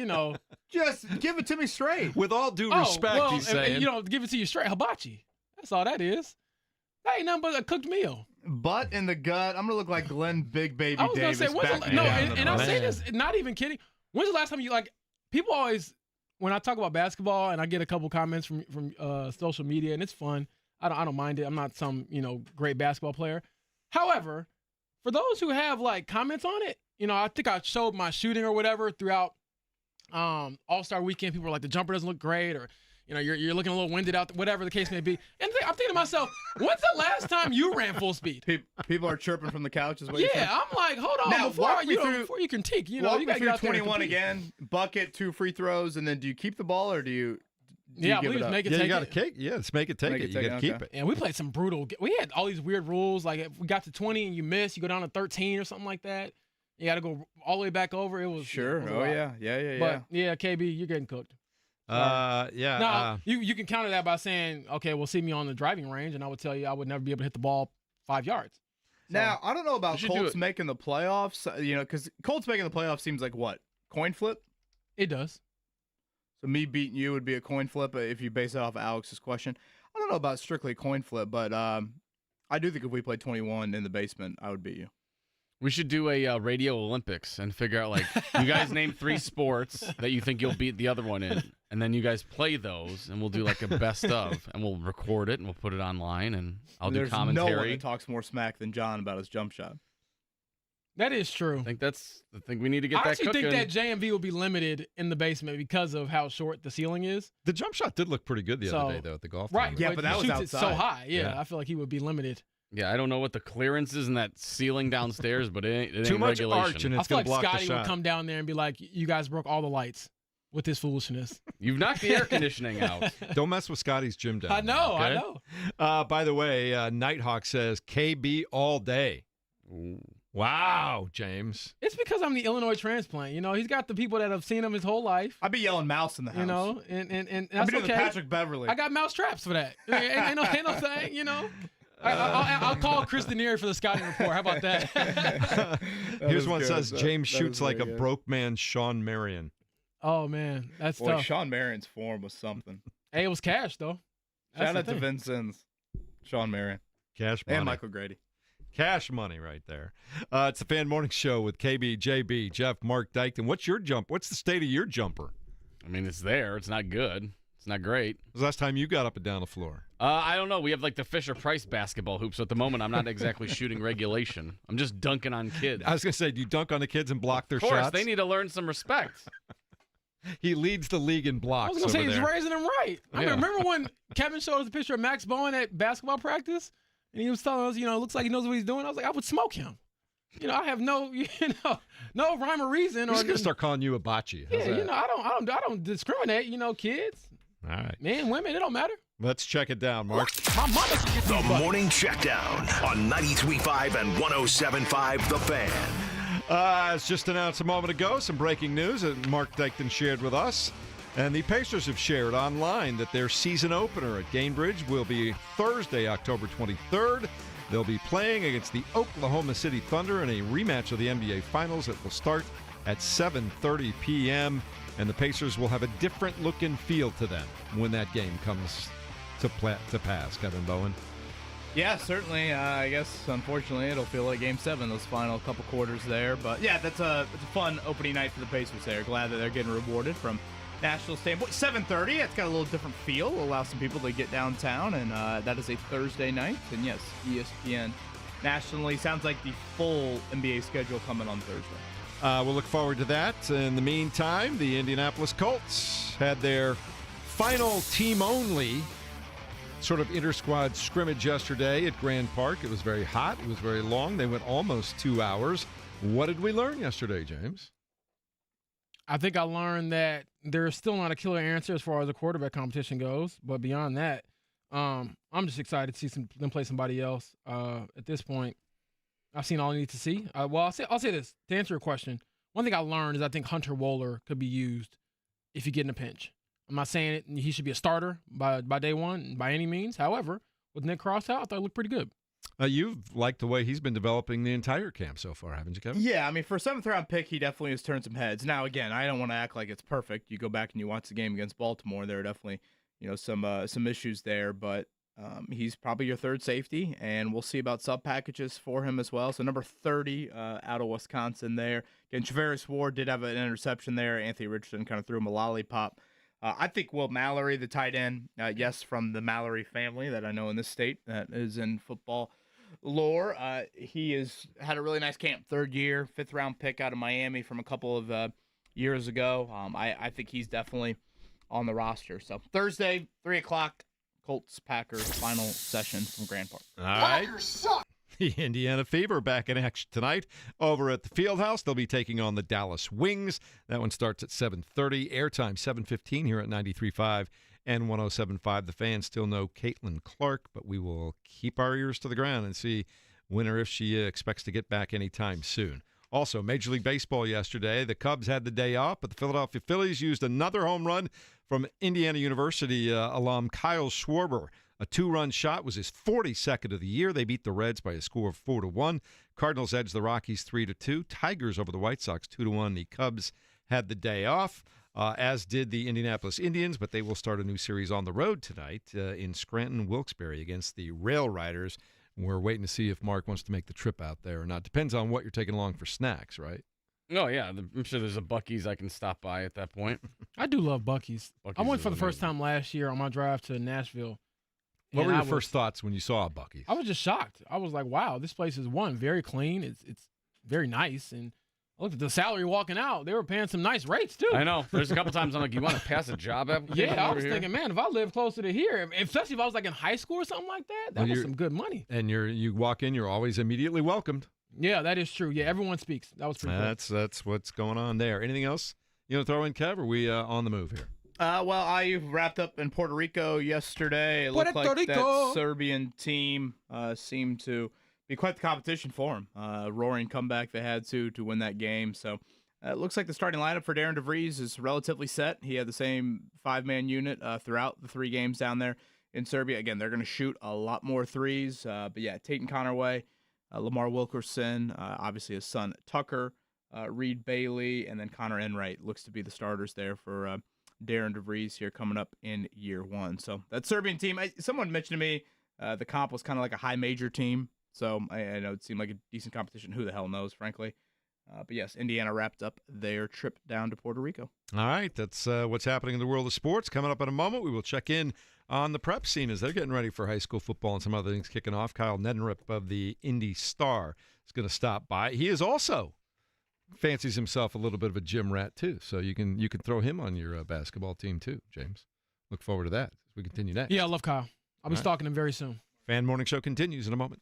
Just give it to me straight. With all due respect, he's saying. Give it to you straight. Hibachi. That's all that is. That ain't nothing but a cooked meal. Butt in the gut. I'm going to look like Glenn Big Baby I was Davis. gonna say, back and I down say the this, not even kidding. When's the last time people always when I talk about basketball and I get a couple comments from social media, and it's fun. I don't mind it. I'm not some great basketball player. However, for those who have like comments on it, I think I showed my shooting or whatever throughout All-Star Weekend. People were like, the jumper doesn't look great, or you're looking a little winded out, whatever the case may be. And I'm thinking to myself, when's the last time you ran full speed? People are chirping from the couch. Is what you're saying? I'm like, hold on, Now, before you critique, you got to get out there 21 again, bucket, 2 free throws, and then do you keep the ball or do you? I believe it's make it take you got to it. kick. Yeah, it's make it take it. You got to keep it. And we played some brutal. We had all these weird rules. Like if we got to 20 and you miss, you go down to 13 or something like that. You got to go all the way back over. It was sure. It was Yeah. But yeah, KB, you're getting cooked. Yeah. Now you can counter that by saying, okay, well, see me on the driving range, and I would tell you I would never be able to hit the ball 5 yards. So, now I don't know about Colts making the playoffs. Because Colts making the playoffs seems like what, coin flip? It does. So me beating you would be a coin flip if you base it off of Alex's question. I don't know about strictly a coin flip, but I do think if we played 21 in the basement, I would beat you. We should do a radio Olympics and figure out, like, you guys name 3 sports that you think you'll beat the other one in, and then you guys play those, and we'll do, like, a best of, and we'll record it, and we'll put it online, and I'll do commentary. There's no one that talks more smack than John about his jump shot. That is true. I think we need to get that I actually cooking. think that JMV will be limited in the basement because of how short the ceiling is. The jump shot did look pretty good the other day, though, at the golf tournament. Yeah, but that was outside. It so high. Yeah, I feel like he would be limited. Yeah, I don't know what the clearance is in that ceiling downstairs, but it ain't too much regulation. arch, and it's I feel going to like block Scotty the shot. would come down there and be like, you guys broke all the lights with this foolishness. You've knocked the air conditioning out. Don't mess with Scotty's gym down. I know, okay? I know. By the way, Nighthawk says KB all day. Ooh. Wow, James. It's because I'm the Illinois transplant. He's got the people that have seen him his whole life. I'd be yelling mouse in the house. And I'd be that's doing okay. the Patrick Beverly. I got mouse traps for that. Ain't no thing, I'll call Chris Denier for the scouting report. How about that? Here's one that says James shoots like a broke man, Sean Marion. Oh, man. That's Boy, tough. Sean Marion's form was something. Hey, it was cash, though. Shout out to Vince Sims, Sean Marion. Cash money. And Michael Grady. Cash money right there. It's the Fan Morning Show with KB, JB, Jeff, Mark Dykton. What's your jump? What's the state of your jumper? I mean, it's there. It's not good. It's not great. When was the last time you got up and down the floor? I don't know. We have like the Fisher-Price basketball hoops. So at the moment, I'm not exactly shooting regulation. I'm just dunking on kids. I was going to say, do you dunk on the kids and block their shots? Of course. They need to learn some respect. He leads the league in blocks. I was going to say, he's raising them right. I Yeah. remember when Kevin showed us a picture of Max Bowen at basketball practice, and he was telling us, looks like he knows what he's doing. I was like, I would smoke him. I have no rhyme or reason. I'm just going to start calling you a bocce. How's that? I don't discriminate. Kids, all right, men, women, it don't matter. Let's check it down, Mark. My mama should get The these buttons. Morning Checkdown on 93.5 and 107.5 The Fan. It's just announced a moment ago, some breaking news that Mark Dykton shared with us. And the Pacers have shared online that their season opener at Gainbridge will be Thursday, October 23rd. They'll be playing against the Oklahoma City Thunder in a rematch of the NBA Finals that will start at 7:30 p.m. And the Pacers will have a different look and feel to them when that game comes to pass. Kevin Bowen. Yeah, certainly. I guess, unfortunately, it'll feel like Game 7, those final couple quarters there. But, yeah, it's a fun opening night for the Pacers there. Glad that they're getting rewarded from national standpoint. 7:30, it's got a little different feel. Will allow some people to get downtown, and that is a Thursday night. And, yes, ESPN nationally. Sounds like the full NBA schedule coming on Thursday. We'll look forward to that. In the meantime, the Indianapolis Colts had their final team-only sort of inter-squad scrimmage yesterday at Grand Park. It was very hot. It was very long. They went almost 2 hours. What did we learn yesterday, James? I think I learned that there's still not a killer answer as far as the quarterback competition goes. But beyond that, I'm just excited to see them play somebody else. At this point, I've seen all I need to see. I'll say this. To answer your question, one thing I learned is I think Hunter Wohler could be used if you get in a pinch. I'm not saying he should be a starter by day one by any means. However, with Nick Crosstown, I thought it looked pretty good. You've liked the way he's been developing the entire camp so far, haven't you, Kevin? Yeah, I mean, for a 7th-round pick, he definitely has turned some heads. Now, again, I don't want to act like it's perfect. You go back and you watch the game against Baltimore, there are definitely some issues there, but he's probably your third safety, and we'll see about sub packages for him as well. So number 30 out of Wisconsin there. Again, Travaris Ward did have an interception there. Anthony Richardson kind of threw him a lollipop. I think Will Mallory, the tight end, yes, from the Mallory family that I know in this state that is in football lore. He has had a really nice camp, 3rd year, 5th-round pick out of Miami from a couple of years ago. I think he's definitely on the roster. So Thursday, 3 o'clock, Colts Packers final session from Grand Park. All right. The Indiana Fever back in action tonight over at the Fieldhouse. They'll be taking on the Dallas Wings. That one starts at 7:30. Airtime 7:15 here at 93.5 and 107.5. The fans still know Caitlyn Clark, but we will keep our ears to the ground and see when or if she expects to get back anytime soon. Also, Major League Baseball yesterday. The Cubs had the day off, but the Philadelphia Phillies used another home run from Indiana University alum Kyle Schwarber. A 2-run shot was his 42nd of the year. They beat the Reds by a score of 4-1. Cardinals edged the Rockies 3-2. Tigers over the White Sox 2-1. The Cubs had the day off, as did the Indianapolis Indians, but they will start a new series on the road tonight in Scranton, Wilkes-Barre against the Rail Riders. We're waiting to see if Mark wants to make the trip out there or not. Depends on what you're taking along for snacks, right? Oh, yeah. I'm sure there's a Buc-ee's I can stop by at that point. I do love Buc-ee's. I went is for the first amazing. time last year on my drive to Nashville. What and were your I first thoughts when you saw a Buc-ee's? I was just shocked. I was like, wow, this place is, one, very clean. It's very nice. And I looked at the salary walking out. They were paying some nice rates, too. I know. There's a couple times I'm like, you want to pass a job application Yeah, I over was here? thinking, man, if I lived closer to here, especially if I was like in high school or something like that, that was some good money. And you walk in, you're always immediately welcomed. Yeah, that is true. Yeah, everyone speaks. That was pretty cool. That's what's going on there. Anything else you want to throw in, Kev? Or are we on the move here? Well, I wrapped up in Puerto Rico yesterday. It looked like that Serbian team seemed to be quite the competition for him. Roaring comeback they had to win that game. So it looks like the starting lineup for Darren DeVries is relatively set. He had the same 5-man unit throughout the 3 games down there in Serbia. Again, they're going to shoot a lot more threes. But yeah, Tate and Connerway, Lamar Wilkerson, obviously his son Tucker, Reed Bailey, and then Connor Enright looks to be the starters there for Darren DeVries here coming up in year 1. So that Serbian team, someone mentioned to me the comp was kind of like a high major team. So I know it seemed like a decent competition. Who the hell knows, frankly. But yes, Indiana wrapped up their trip down to Puerto Rico. All right, that's what's happening in the world of sports. Coming up in a moment, we will check in on the prep scene as they're getting ready for high school football and some other things kicking off. Kyle Neddenrip of the Indy Star is going to stop by. He is also fancies himself a little bit of a gym rat too, so you can throw him on your basketball team too, James. Look forward to that as we continue next. Yeah, I love Kyle. I'll be stalking him very soon. Fan Morning Show continues in a moment.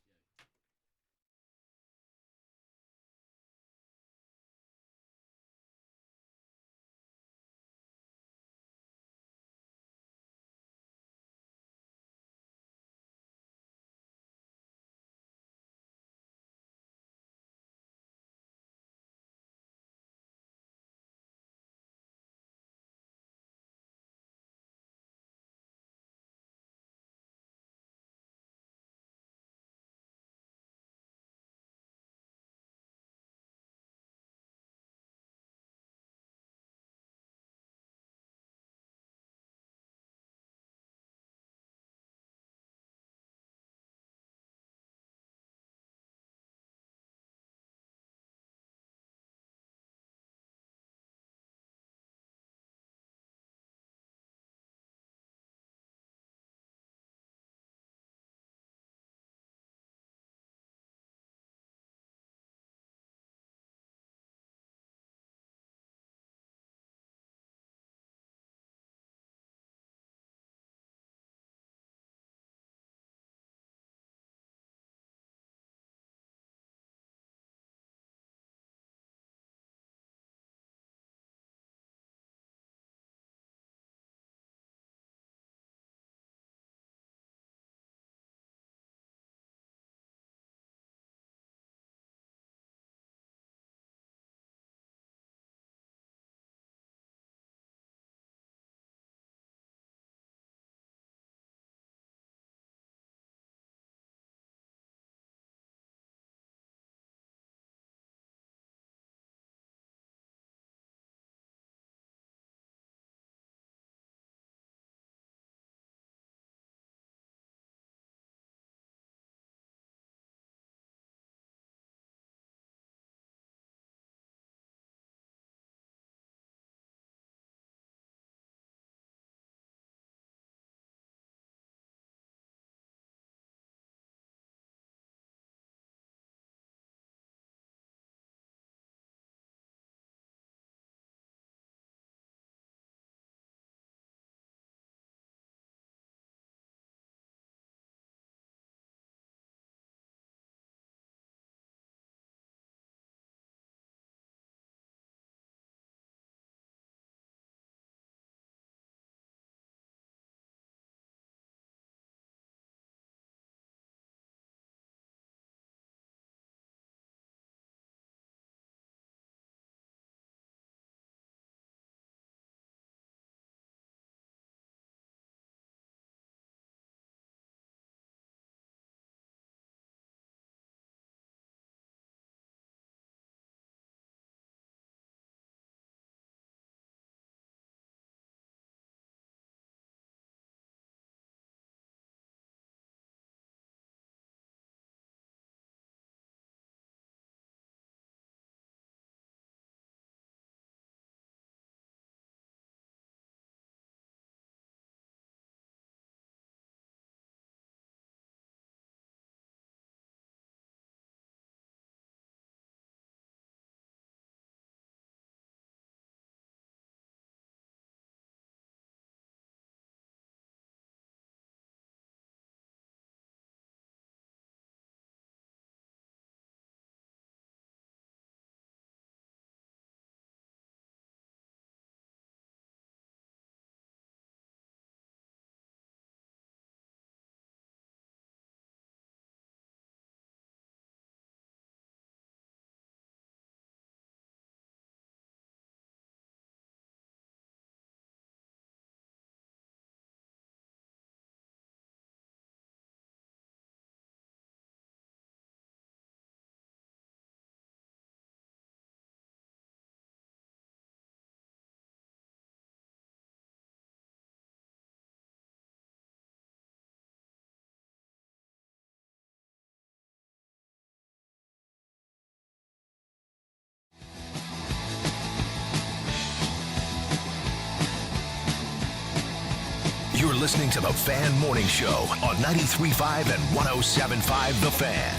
listening to the Fan Morning Show on 93.5 and 107.5 The Fan.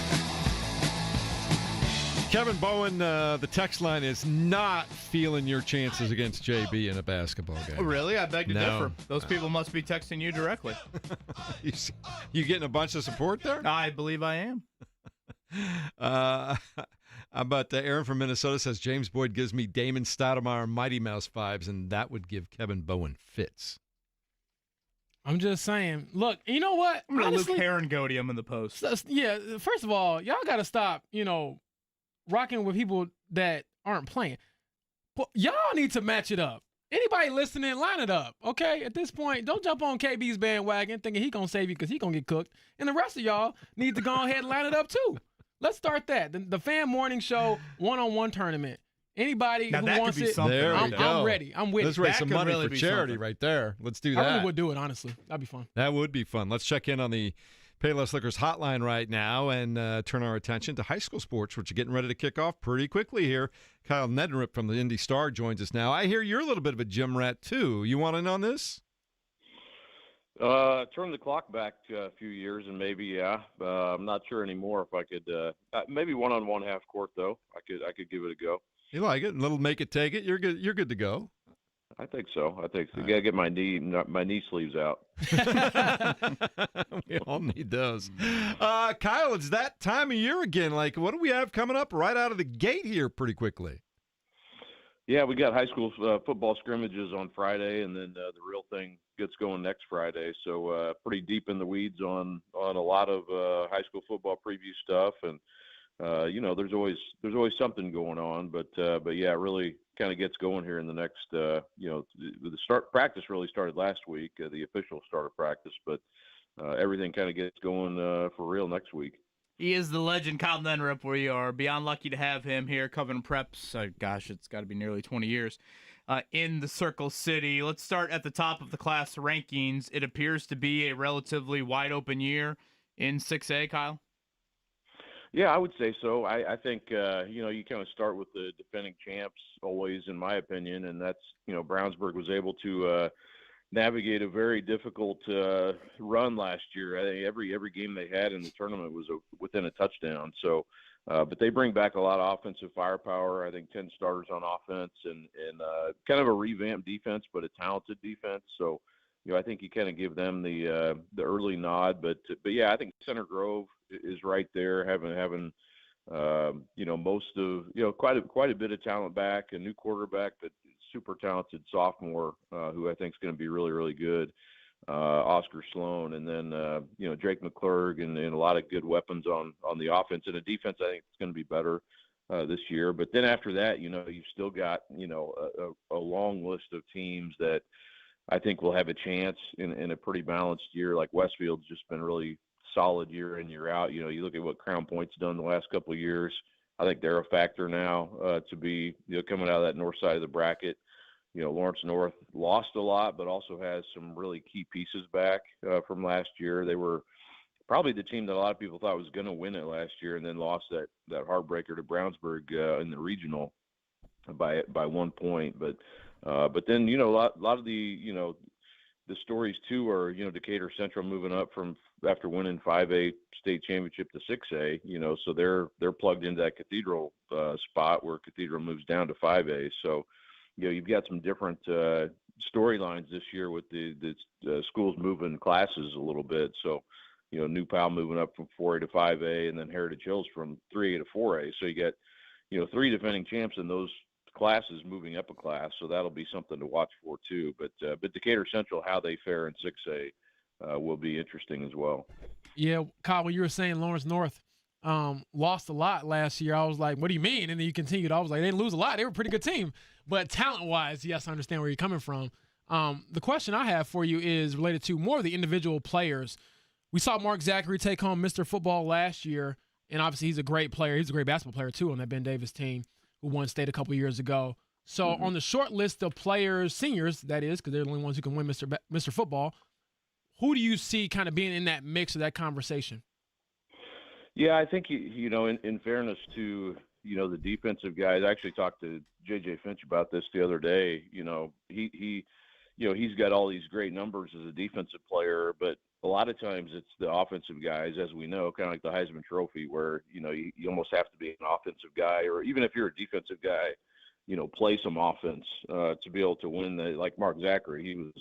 Kevin Bowen, the text line is not feeling your chances against JB in a basketball game. Oh, really? I beg to No. differ. Those people must be texting you directly. You getting a bunch of support there? I believe I am. But Aaron from Minnesota says James Boyd gives me Damon Stoudemire Mighty Mouse vibes, and that would give Kevin Bowen fits. I'm just saying. Look, you know what? I'm going to Honestly, Luke Herringodium in the post. yeah, first of all, y'all got to stop, rocking with people that aren't playing. But y'all need to match it up. Anybody listening, line it up, okay? At this point, don't jump on KB's bandwagon thinking he going to save you because he going to get cooked. And the rest of y'all need to go ahead and line it up too. Let's start that. The Fan Morning Show one-on-one tournament. Anybody Now who that wants could be it, something There right we there. go. I'm ready. I'm with Let's it. raise That some could money really for be charity something. right there. Let's do I that. really would do it, honestly. That'd be fun. That would be fun. Let's check in on the Payless Liquors hotline right now and turn our attention to high school sports, which are getting ready to kick off pretty quickly here. Kyle Neddenrip from the Indy Star joins us now. I hear you're a little bit of a gym rat, too. You want in on this? Turn the clock back a few years and maybe, yeah. I'm not sure anymore if I could, maybe one-on-one half court, though. I could give it a go. You like it? A little make it, take it. You're good. You're good to go. I think so. You gotta get my knee sleeves out. We all need those. Kyle, it's that time of year again. Like, what do we have coming up right out of the gate here pretty quickly? Yeah, we got high school football scrimmages on Friday, and then the real thing gets going next Friday. So pretty deep in the weeds on a lot of high school football preview stuff, and there's always something going on. But yeah, it really kind of gets going here in the next. The start practice really started last week, the official start of practice, but everything kind of gets going for real next week. He is the legend, Kyle Neddenrip. We are beyond lucky to have him here covering preps. Gosh, it's got to be nearly 20 years in the Circle City. Let's start at the top of the class rankings. It appears to be a relatively wide open year in 6A, Kyle. Yeah, I would say so. I think, you kind of start with the defending champs always, in my opinion, and that's, Brownsburg was able to navigate a very difficult run last year. I think every game they had in the tournament was within a touchdown. So, but they bring back a lot of offensive firepower. I think 10 starters on offense and kind of a revamped defense, but a talented defense. So, I think you kind of give them the early nod. But yeah, I think Center Grove is right there, having most of quite a bit of talent back, a new quarterback, but super talented sophomore who I think is going to be really, really good, Oscar Sloan, and then Drake McClurg and a lot of good weapons on the offense, and the defense I think it's going to be better this year. But then after that, you've still got a long list of teams that I think will have a chance in a pretty balanced year. Like Westfield's just been really solid year in, year out. You look at what Crown Point's done the last couple of years. I think they're a factor now to be coming out of that north side of the bracket. Lawrence North lost a lot, but also has some really key pieces back from last year. They were probably the team that a lot of people thought was going to win it last year, and then lost that heartbreaker to Brownsburg in the regional by 1 point. But then a lot of the stories too are Decatur Central moving up from after winning 5A state championship to 6A. So they're plugged into that Cathedral spot where Cathedral moves down to 5A. So you've got some different storylines this year with the schools moving classes a little bit. So New Pal moving up from 4A to 5A, and then Heritage Hills from 3A to 4A. So you get 3 defending champs in those classes moving up a class, so that'll be something to watch for too. But Decatur Central, how they fare in 6A will be interesting as well. Yeah, Kyle, when you were saying Lawrence North lost a lot last year, I was like, what do you mean? And then you continued. I was like, they didn't lose a lot. They were a pretty good team. But talent-wise, yes, I understand where you're coming from. The question I have for you is related to more of the individual players. We saw Mark Zachary take home Mr. Football last year, and obviously he's a great player. He's a great basketball player, too, on that Ben Davis team who won state a couple years ago. So on the short list of players, seniors, that is, because they're the only ones who can win Mr. Football, who do you see kind of being in that mix of that conversation? Yeah, I think, in fairness to, the defensive guys, I actually talked to J.J. Finch about this the other day. He he's got all these great numbers as a defensive player, but a lot of times it's the offensive guys, as we know, kind of like the Heisman Trophy, where, you almost have to be an offensive guy, or even if you're a defensive guy, play some offense to be able to win. Like Mark Zachary, he was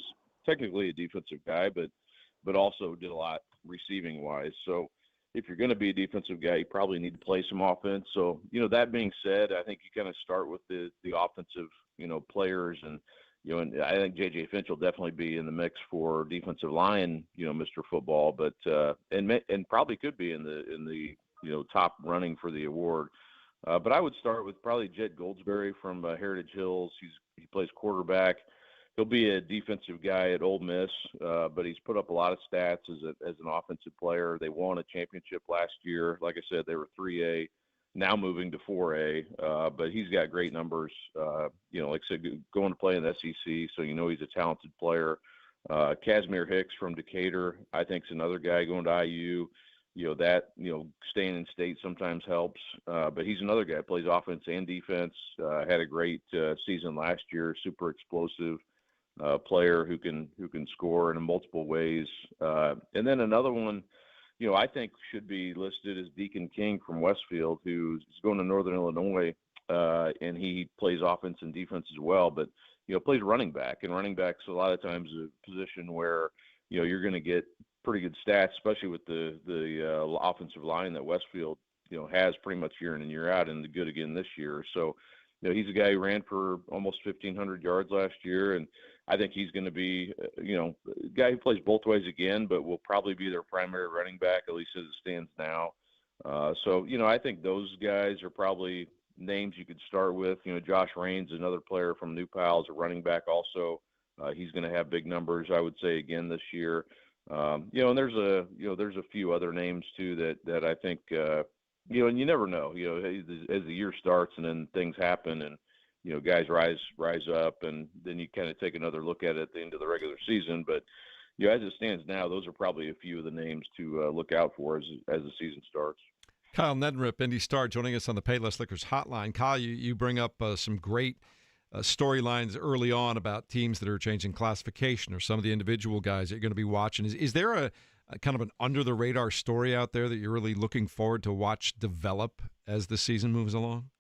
technically a defensive guy, but also did a lot receiving-wise. So if you're going to be a defensive guy, you probably need to play some offense. So, that being said, I think you kind of start with the offensive, players, and and I think J.J. Finch will definitely be in the mix for defensive line, Mr. Football, but and probably could be in the top running for the award. But I would start with probably Jet Goldsberry from Heritage Hills. He plays quarterback. He'll be a defensive guy at Ole Miss, but he's put up a lot of stats as an offensive player. They won a championship last year. Like I said, they were 3A, now moving to 4A, but he's got great numbers. Like I said, going to play in the SEC, so he's a talented player. Casimir Hicks from Decatur, I think, is another guy going to IU. Staying in state sometimes helps, but he's another guy that plays offense and defense. Had a great season last year, super explosive player who can score in multiple ways. And then another one, I think should be listed as Deacon King from Westfield, who's going to Northern Illinois, and he plays offense and defense as well, but plays running back, and running back's a lot of times a position where you're going to get pretty good stats, especially with the offensive line that Westfield has pretty much year in and year out, and the good again this year. So he's a guy who ran for almost 1,500 yards last year, and I think he's going to be a guy who plays both ways again, but will probably be their primary running back, at least as it stands now. So I think those guys are probably names you could start with. Josh Raines, another player from New Pal, is a running back also. He's going to have big numbers, I would say, again this year. And there's a few other names too that I think and you never know, as the year starts and then things happen and guys rise up, and then you kind of take another look at it at the end of the regular season. But as it stands now, those are probably a few of the names to look out for as the season starts. Kyle Neddenrip, Indy Star, joining us on the Payless Liquors Hotline. Kyle, you bring up some great storylines early on about teams that are changing classification, or some of the individual guys that you're going to be watching. Is there a kind of an under-the-radar story out there that you're really looking forward to watch develop as the season moves along?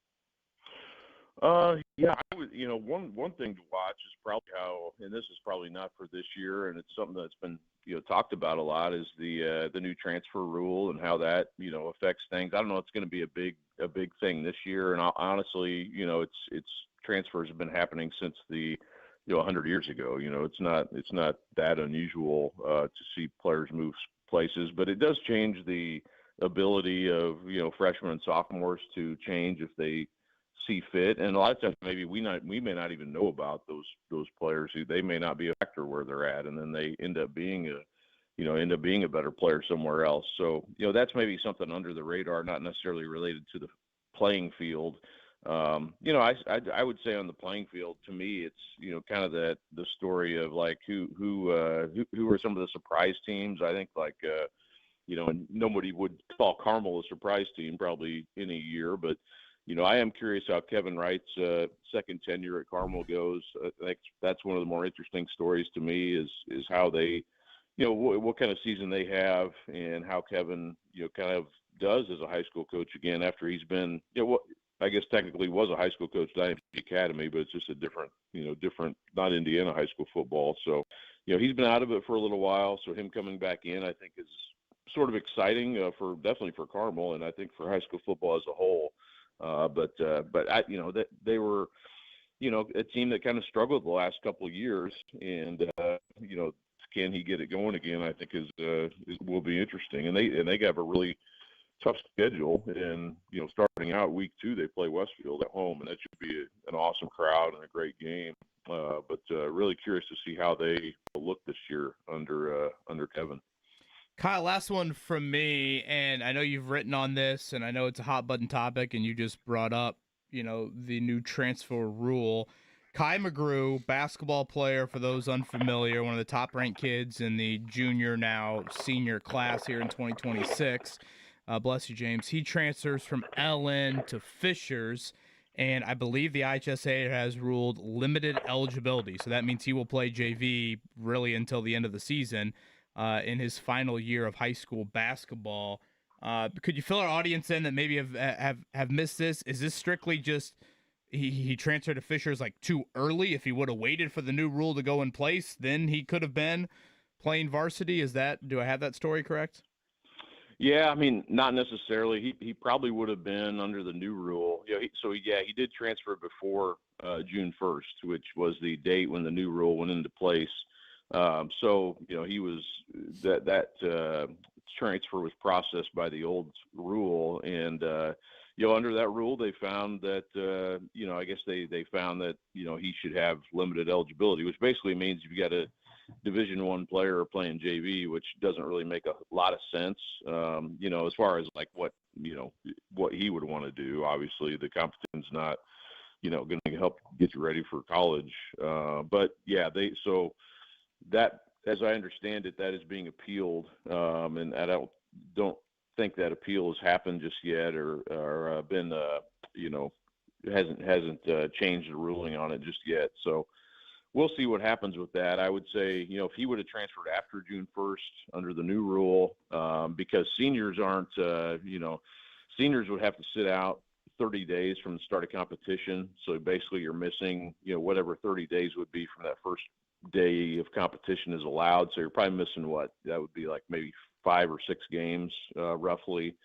Yeah, I would. One thing to watch is probably how, and this is probably not for this year, and it's something that's been talked about a lot, is the new transfer rule and how that affects things. I don't know if it's going to be a big thing this year, and honestly, it's transfers have been happening since the 100 years ago. It's not that unusual to see players move places, but it does change the ability of freshmen and sophomores to change if they see fit. And a lot of times maybe we may not even know about those players who they may not be a factor where they're at, and then they end up being a better player somewhere else. So that's maybe something under the radar, not necessarily related to the playing field. I would say on the playing field, to me, it's kind of the story of like who are some of the surprise teams. I think and nobody would call Carmel a surprise team probably in a year, but I am curious how Kevin Wright's second tenure at Carmel goes. I think that's one of the more interesting stories to me is how they, what kind of season they have, and how Kevin, kind of does as a high school coach again after he's been, I guess technically was a high school coach at the Academy, but it's just a different, not Indiana high school football. So, he's been out of it for a little while. So him coming back in, I think, is sort of exciting definitely for Carmel, and I think for high school football as a whole. But they were, a team that kind of struggled the last couple of years, and can he get it going again? I think will be interesting, and they have a really tough schedule, and starting out week 2 they play Westfield at home, and that should be an awesome crowd and a great game. But really curious to see how they look this year under Kevin. Kyle, last one from me, and I know you've written on this, and I know it's a hot button topic, and you just brought up, the new transfer rule. Kai McGrew, basketball player, for those unfamiliar, one of the top-ranked kids in the junior, now senior class here in 2026. Bless you, James. He transfers from LN to Fishers, and I believe the IHSA has ruled limited eligibility. So that means he will play JV really until the end of the season in his final year of high school basketball. Could you fill our audience in that maybe have missed this? Is this strictly just he transferred to Fishers like too early? If he would have waited for the new rule to go in place, then he could have been playing varsity. Do I have that story correct? Yeah, I mean, not necessarily. He probably would have been under the new rule. He did transfer before June 1st, which was the date when the new rule went into place. He was that transfer was processed by the old rule, and under that rule, they found that I guess they found that he should have limited eligibility, which basically means you've got a Division I player playing JV, which doesn't really make a lot of sense. As far as like what he would want to do. Obviously, the competition's not going to help get you ready for college. That, as I understand it, that is being appealed, and I don't think that appeal has happened just yet, or been hasn't changed the ruling on it just yet. So we'll see what happens with that. I would say, if he would have transferred after June 1st under the new rule, because seniors aren't, seniors would have to sit out 30 days from the start of competition. So basically you're missing, whatever 30 days would be from that first day of competition is allowed. So you're probably missing that would be like maybe 5 or 6 games, roughly.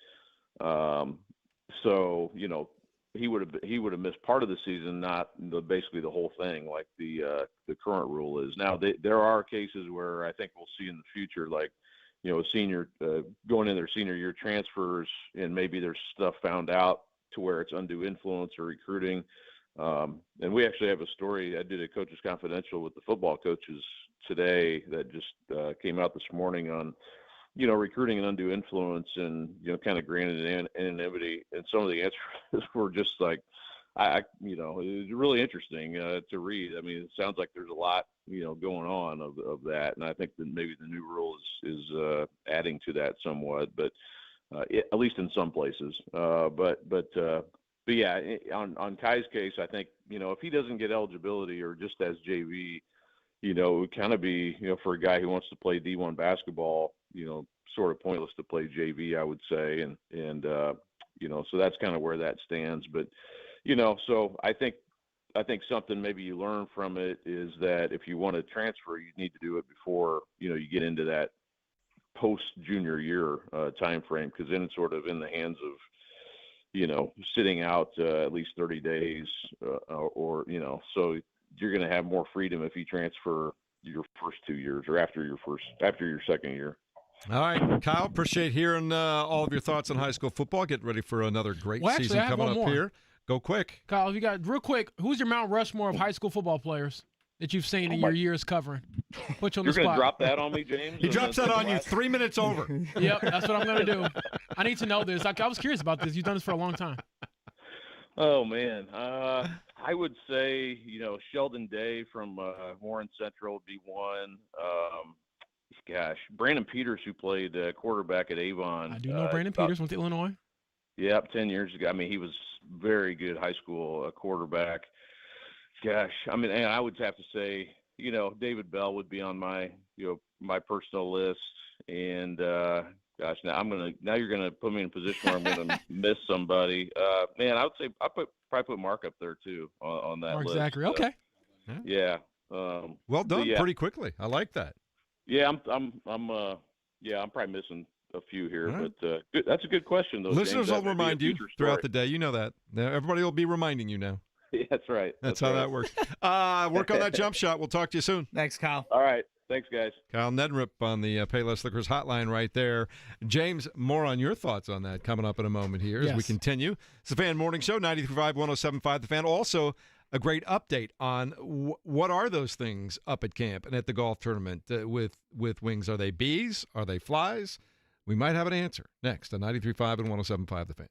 He would have missed part of the season, not basically the whole thing, like the current rule is. Now there are cases where I think we'll see in the future, like a senior going in their senior year transfers, and maybe there's stuff found out to where it's undue influence or recruiting. And we actually have a story. I did a Coaches Confidential with the football coaches today that just came out this morning on recruiting and undue influence, and kind of granted anonymity, and some of the answers were just like, it was really interesting to read. I mean, it sounds like there's a lot going on of that, and I think that maybe the new rule is adding to that somewhat, but at least in some places. But yeah, on Kai's case, I think if he doesn't get eligibility or just as JV, it would kind of be for a guy who wants to play D1 basketball, sort of pointless to play JV, I would say. And so that's kind of where that stands. But, so I think something maybe you learn from it is that if you want to transfer, you need to do it before, you get into that post junior year time frame, because then it's sort of in the hands of, sitting out at least 30 days or so you're going to have more freedom if you transfer your first 2 years or after your second year. All right, Kyle, appreciate hearing all of your thoughts on high school football. Get ready for another great season coming up here. Go quick. Kyle, you got real quick, who's your Mount Rushmore of high school football players that you've seen in your years covering? Put you on the spot. You're going to drop that on me, James? He drops that on you 3 minutes over. Yep, that's what I'm going to do. I need to know this. I was curious about this. You've done this for a long time. Oh, man. I would say, Sheldon Day from Warren Central would be one. Brandon Peters, who played quarterback at Avon. I do know Brandon Peters, went to Illinois. Yep, 10 years ago. I mean, he was very good high school quarterback. And I would have to say, David Bell would be on my, my personal list. And now you're gonna put me in a position where I'm gonna miss somebody. Man, I would say probably put Mark up there too on that Mark list. Zachary, okay. Yeah. Well done, pretty quickly. I like that. Yeah, I'm probably missing a few here, right. But that's a good question, though. Listeners will remind you throughout the day. You know that. Now, everybody will be reminding you now. Yeah, that's right. That's how that works. Work on that jump shot. We'll talk to you soon. Thanks, Kyle. All right. Thanks, guys. Kyle Neddenriep on the Payless Liquors hotline right there. James, more on your thoughts on that coming up in a moment here as we continue. It's the Fan Morning Show, 93.5, 107.5 The Fan. Also, a great update on what are those things up at camp and at the golf tournament with wings. Are they bees? Are they flies? We might have an answer next on 93.5 and 107.5 The Fan.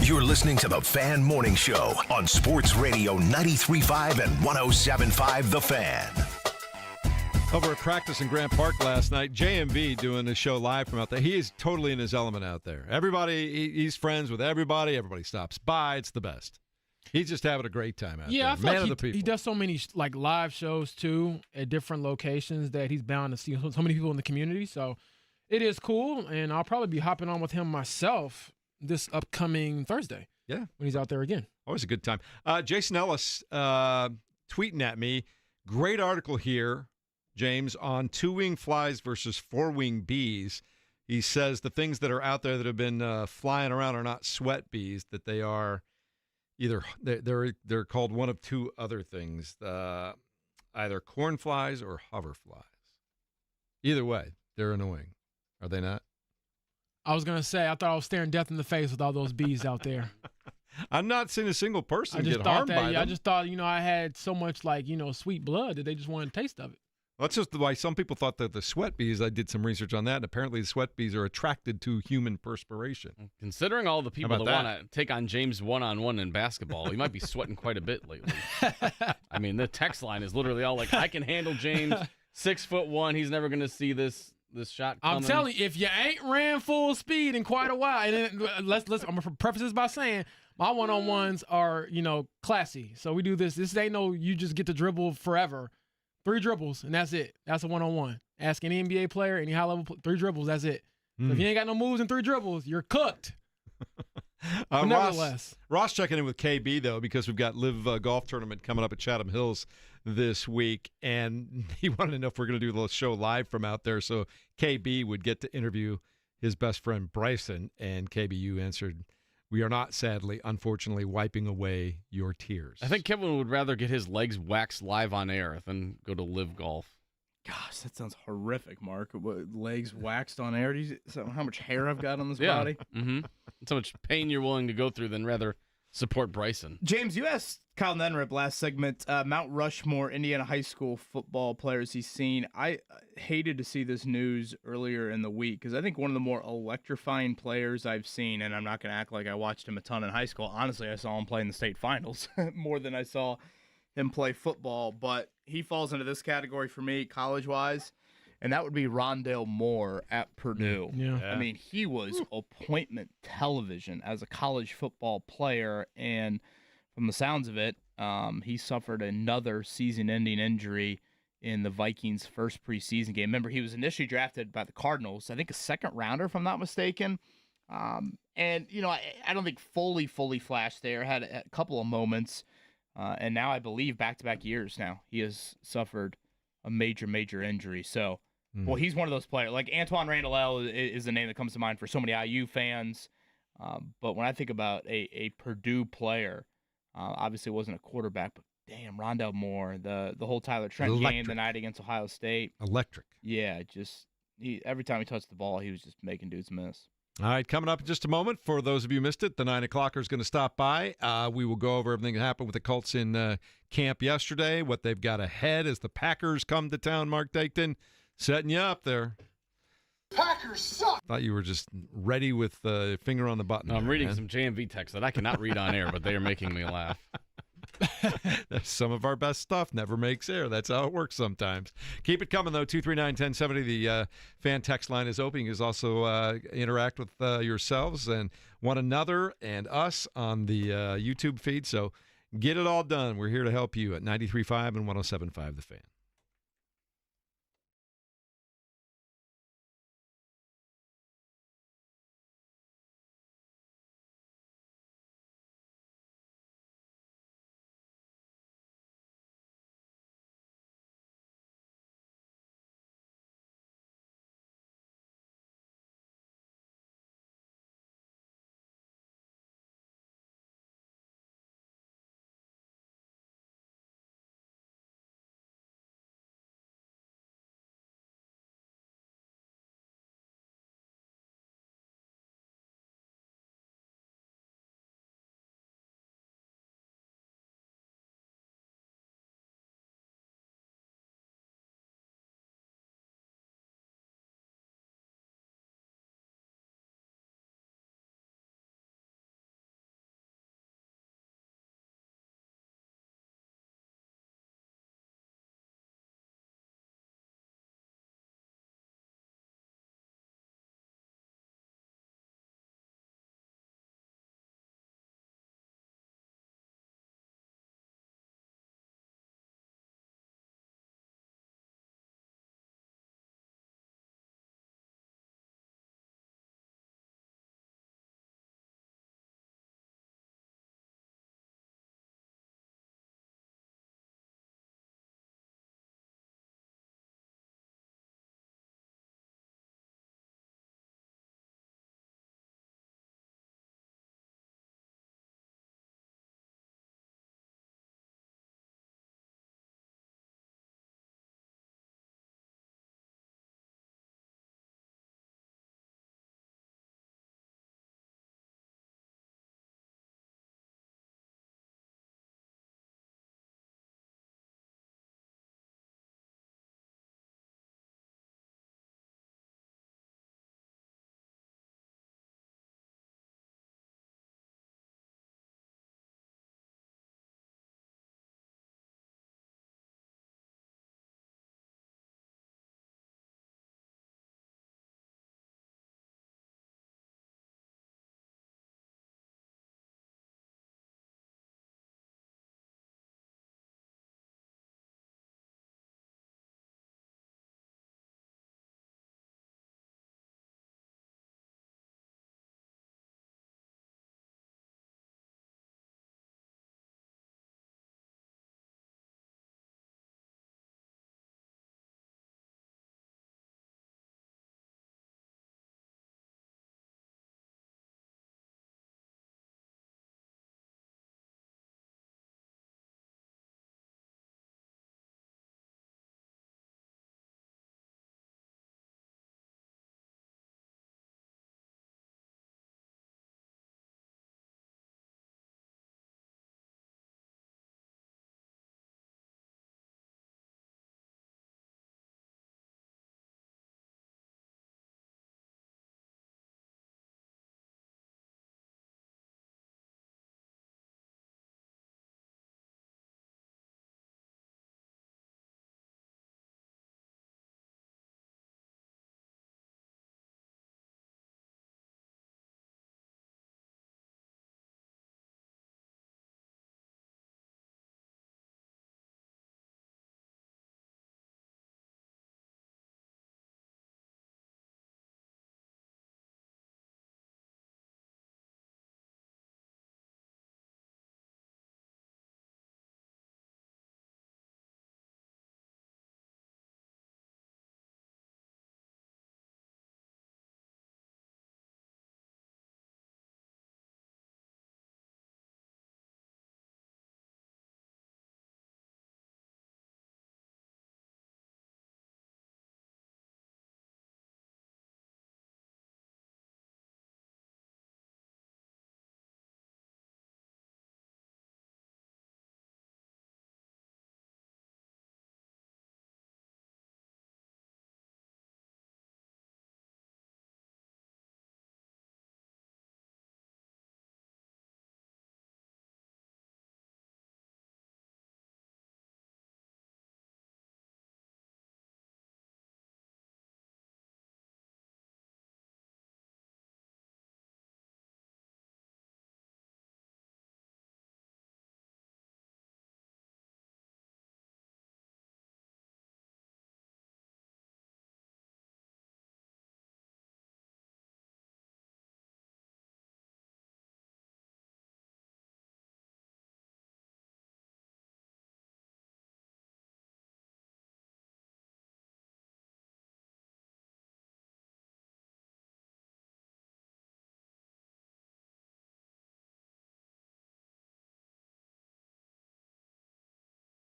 You're listening to the Fan Morning Show on Sports Radio 93.5 and 107.5 The Fan. Over at practice in Grant Park last night, JMV doing the show live from out there. He is totally in his element out there. Everybody, he's friends with everybody. Everybody stops by. It's the best. He's just having a great time out there. Yeah, I feel Man like of the people. he does so many like live shows too at different locations that he's bound to see so many people in the community. So it is cool, and I'll probably be hopping on with him myself this upcoming Thursday. Yeah, when he's out there again. Always a good time. Jason Ellis tweeting at me. Great article here, James, on two-wing flies versus four-wing bees. He says the things that are out there that have been flying around are not sweat bees, that they are either they're called one of two other things, either corn flies or hover flies. Either way, they're annoying. Are they not? I was going to say, I thought I was staring death in the face with all those bees out there. I'm not seeing a single person get thought harmed that, by yeah, them. I just thought, I had so much sweet blood that they just wanted a taste of it. That's just why some people thought that the sweat bees, I did some research on that, and apparently the sweat bees are attracted to human perspiration. Considering all the people that that? want to take on James one-on-one in basketball, you might be sweating quite a bit lately. I mean, the text line is literally all like, I can handle James, 6'1", he's never going to see this shot coming. I'm telling you, if you ain't ran full speed in quite a while, and then, I'm going to preface this by saying my one-on-ones are, classy. So we do this. This ain't no you just get to dribble forever. 3 dribbles, and that's it. That's a one-on-one. Ask any NBA player, any high-level 3 dribbles, that's it. So if you ain't got no moves in 3 dribbles, you're cooked. But nevertheless. Ross checking in with KB, though, because we've got Live Golf Tournament coming up at Chatham Hills this week, and he wanted to know if we're going to do the show live from out there, so KB would get to interview his best friend Bryson, and KB, you answered, we are not, sadly, unfortunately, wiping away your tears. I think Kevin would rather get his legs waxed live on air than go to Live Golf. Gosh, that sounds horrific, Mark. What, legs waxed on air? How much hair I've got on this body? Mm-hmm. So much pain you're willing to go through than rather support Bryson. James, you asked Kyle Nenrip last segment, Mount Rushmore, Indiana high school football players he's seen. I hated to see this news earlier in the week because I think one of the more electrifying players I've seen, and I'm not going to act like I watched him a ton in high school. Honestly, I saw him play in the state finals more than I saw him play football, but he falls into this category for me college-wise, and that would be Rondale Moore at Purdue. Yeah. I mean, he was appointment television as a college football player, and from the sounds of it, he suffered another season-ending injury in the Vikings' first preseason game. Remember, he was initially drafted by the Cardinals, I think a second rounder, if I'm not mistaken. And, I don't think fully flashed there, had a couple of moments. And now I believe back-to-back years now, he has suffered a major injury. So, well, he's one of those players. Like Antoine Randall is the name that comes to mind for so many IU fans. But when I think about a Purdue player, obviously it wasn't a quarterback, but damn, Rondale Moore, the whole Tyler Trent game the night against Ohio State. Electric. Yeah, every time he touched the ball, he was just making dudes miss. All right, coming up in just a moment, for those of you who missed it, the 9 o'clocker is going to stop by. We will go over everything that happened with the Colts in camp yesterday, what they've got ahead as the Packers come to town. Mark Dayton setting you up there. Packers suck. Thought you were just ready with the finger on the button. No, I'm reading some JMV texts that I cannot read on air, but they are making me laugh. Some of our best stuff never makes air. That's how it works sometimes. Keep it coming, though. 239-1070. The fan text line is open. You can also interact with yourselves and one another and us on the YouTube feed. So get it all done. We're here to help you at 93.5 and 107.5 The Fan.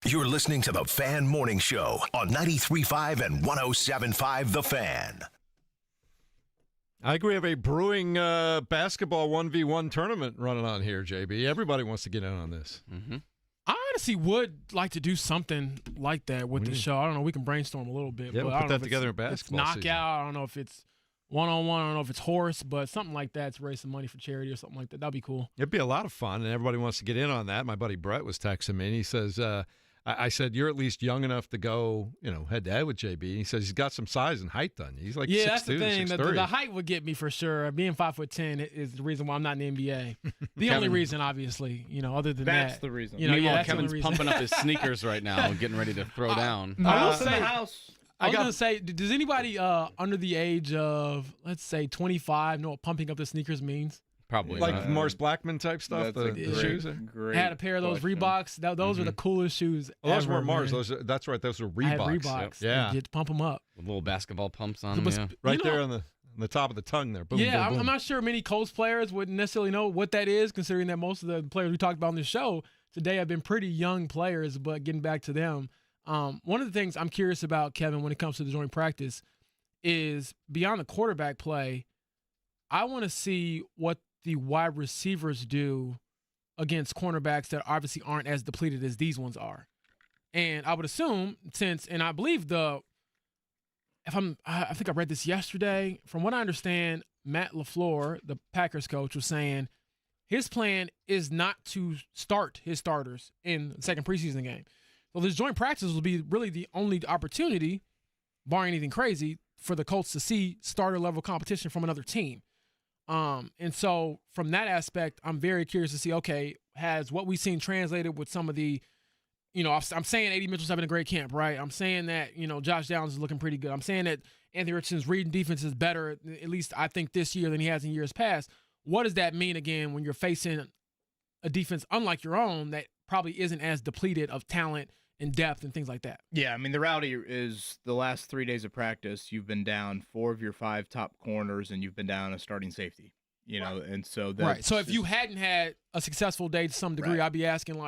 You're listening to the Fan Morning Show on 93.5 and 107.5 The Fan. I agree. We have a brewing basketball 1v1 tournament running on here, JB. Everybody wants to get in on this. Mm-hmm. I honestly would like to do something like that with the show. I don't know. We can brainstorm a little bit. Yeah, but we'll I put don't that know if together in it's basketball knockout. season. I don't know if it's one-on-one. I don't know if it's horse, but something like that to raise some money for charity or something like that. That'd be cool. It'd be a lot of fun, and everybody wants to get in on that. My buddy Brett was texting me, and he says, I said, you're at least young enough to go, head-to-head with JB. And he says he's got some size and height done. He's like 6'2", that's the thing. 6'3". The height would get me for sure. Being 5'10" is the reason why I'm not in the NBA. The only reason, obviously, other than that. That's the reason. Meanwhile, Kevin's pumping up his sneakers right now and getting ready to throw down. I will say, house. I was going to say, does anybody under the age of, let's say, 25 know what pumping up the sneakers means? Probably like not. Morris Blackman type stuff. That's The shoes. Great I had a pair of those question. Reeboks. Those are the coolest shoes. Those ever, weren't Mars. man. That's right. Those were I had Reeboks. Reeboks. Yeah, Get to pump them up. With little basketball pumps on them. But Yeah. right there on the top of the tongue there. Boom, Yeah, boom, boom. I'm not sure many Colts players would necessarily know what that is, considering that most of the players we talked about on this show today have been pretty young players. But getting back to them, one of the things I'm curious about, Kevin, when it comes to the joint practice, is beyond the quarterback play, I want to see what the wide receivers do against cornerbacks that obviously aren't as depleted as these ones are. And I would assume, and I believe I think I read this yesterday. From what I understand, Matt LaFleur, the Packers coach, was saying his plan is not to start his starters in the second preseason game. So this joint practice will be really the only opportunity, barring anything crazy, for the Colts to see starter level competition from another team. And so from that aspect, I'm very curious to see, okay, has what we've seen translated with some of the, I'm saying A.D. Mitchell's having a great camp, right? I'm saying that, Josh Downs is looking pretty good. I'm saying that Anthony Richardson's reading defense is better, at least I think this year, than he has in years past. What does that mean, again, when you're facing a defense unlike your own that probably isn't as depleted of talent and depth and things like that? Yeah, I mean, the reality is the last 3 days of practice, you've been down 4 of your 5 top corners, and you've been down a starting safety, and so that's right. So if you hadn't had a successful day to some degree, I'd be asking,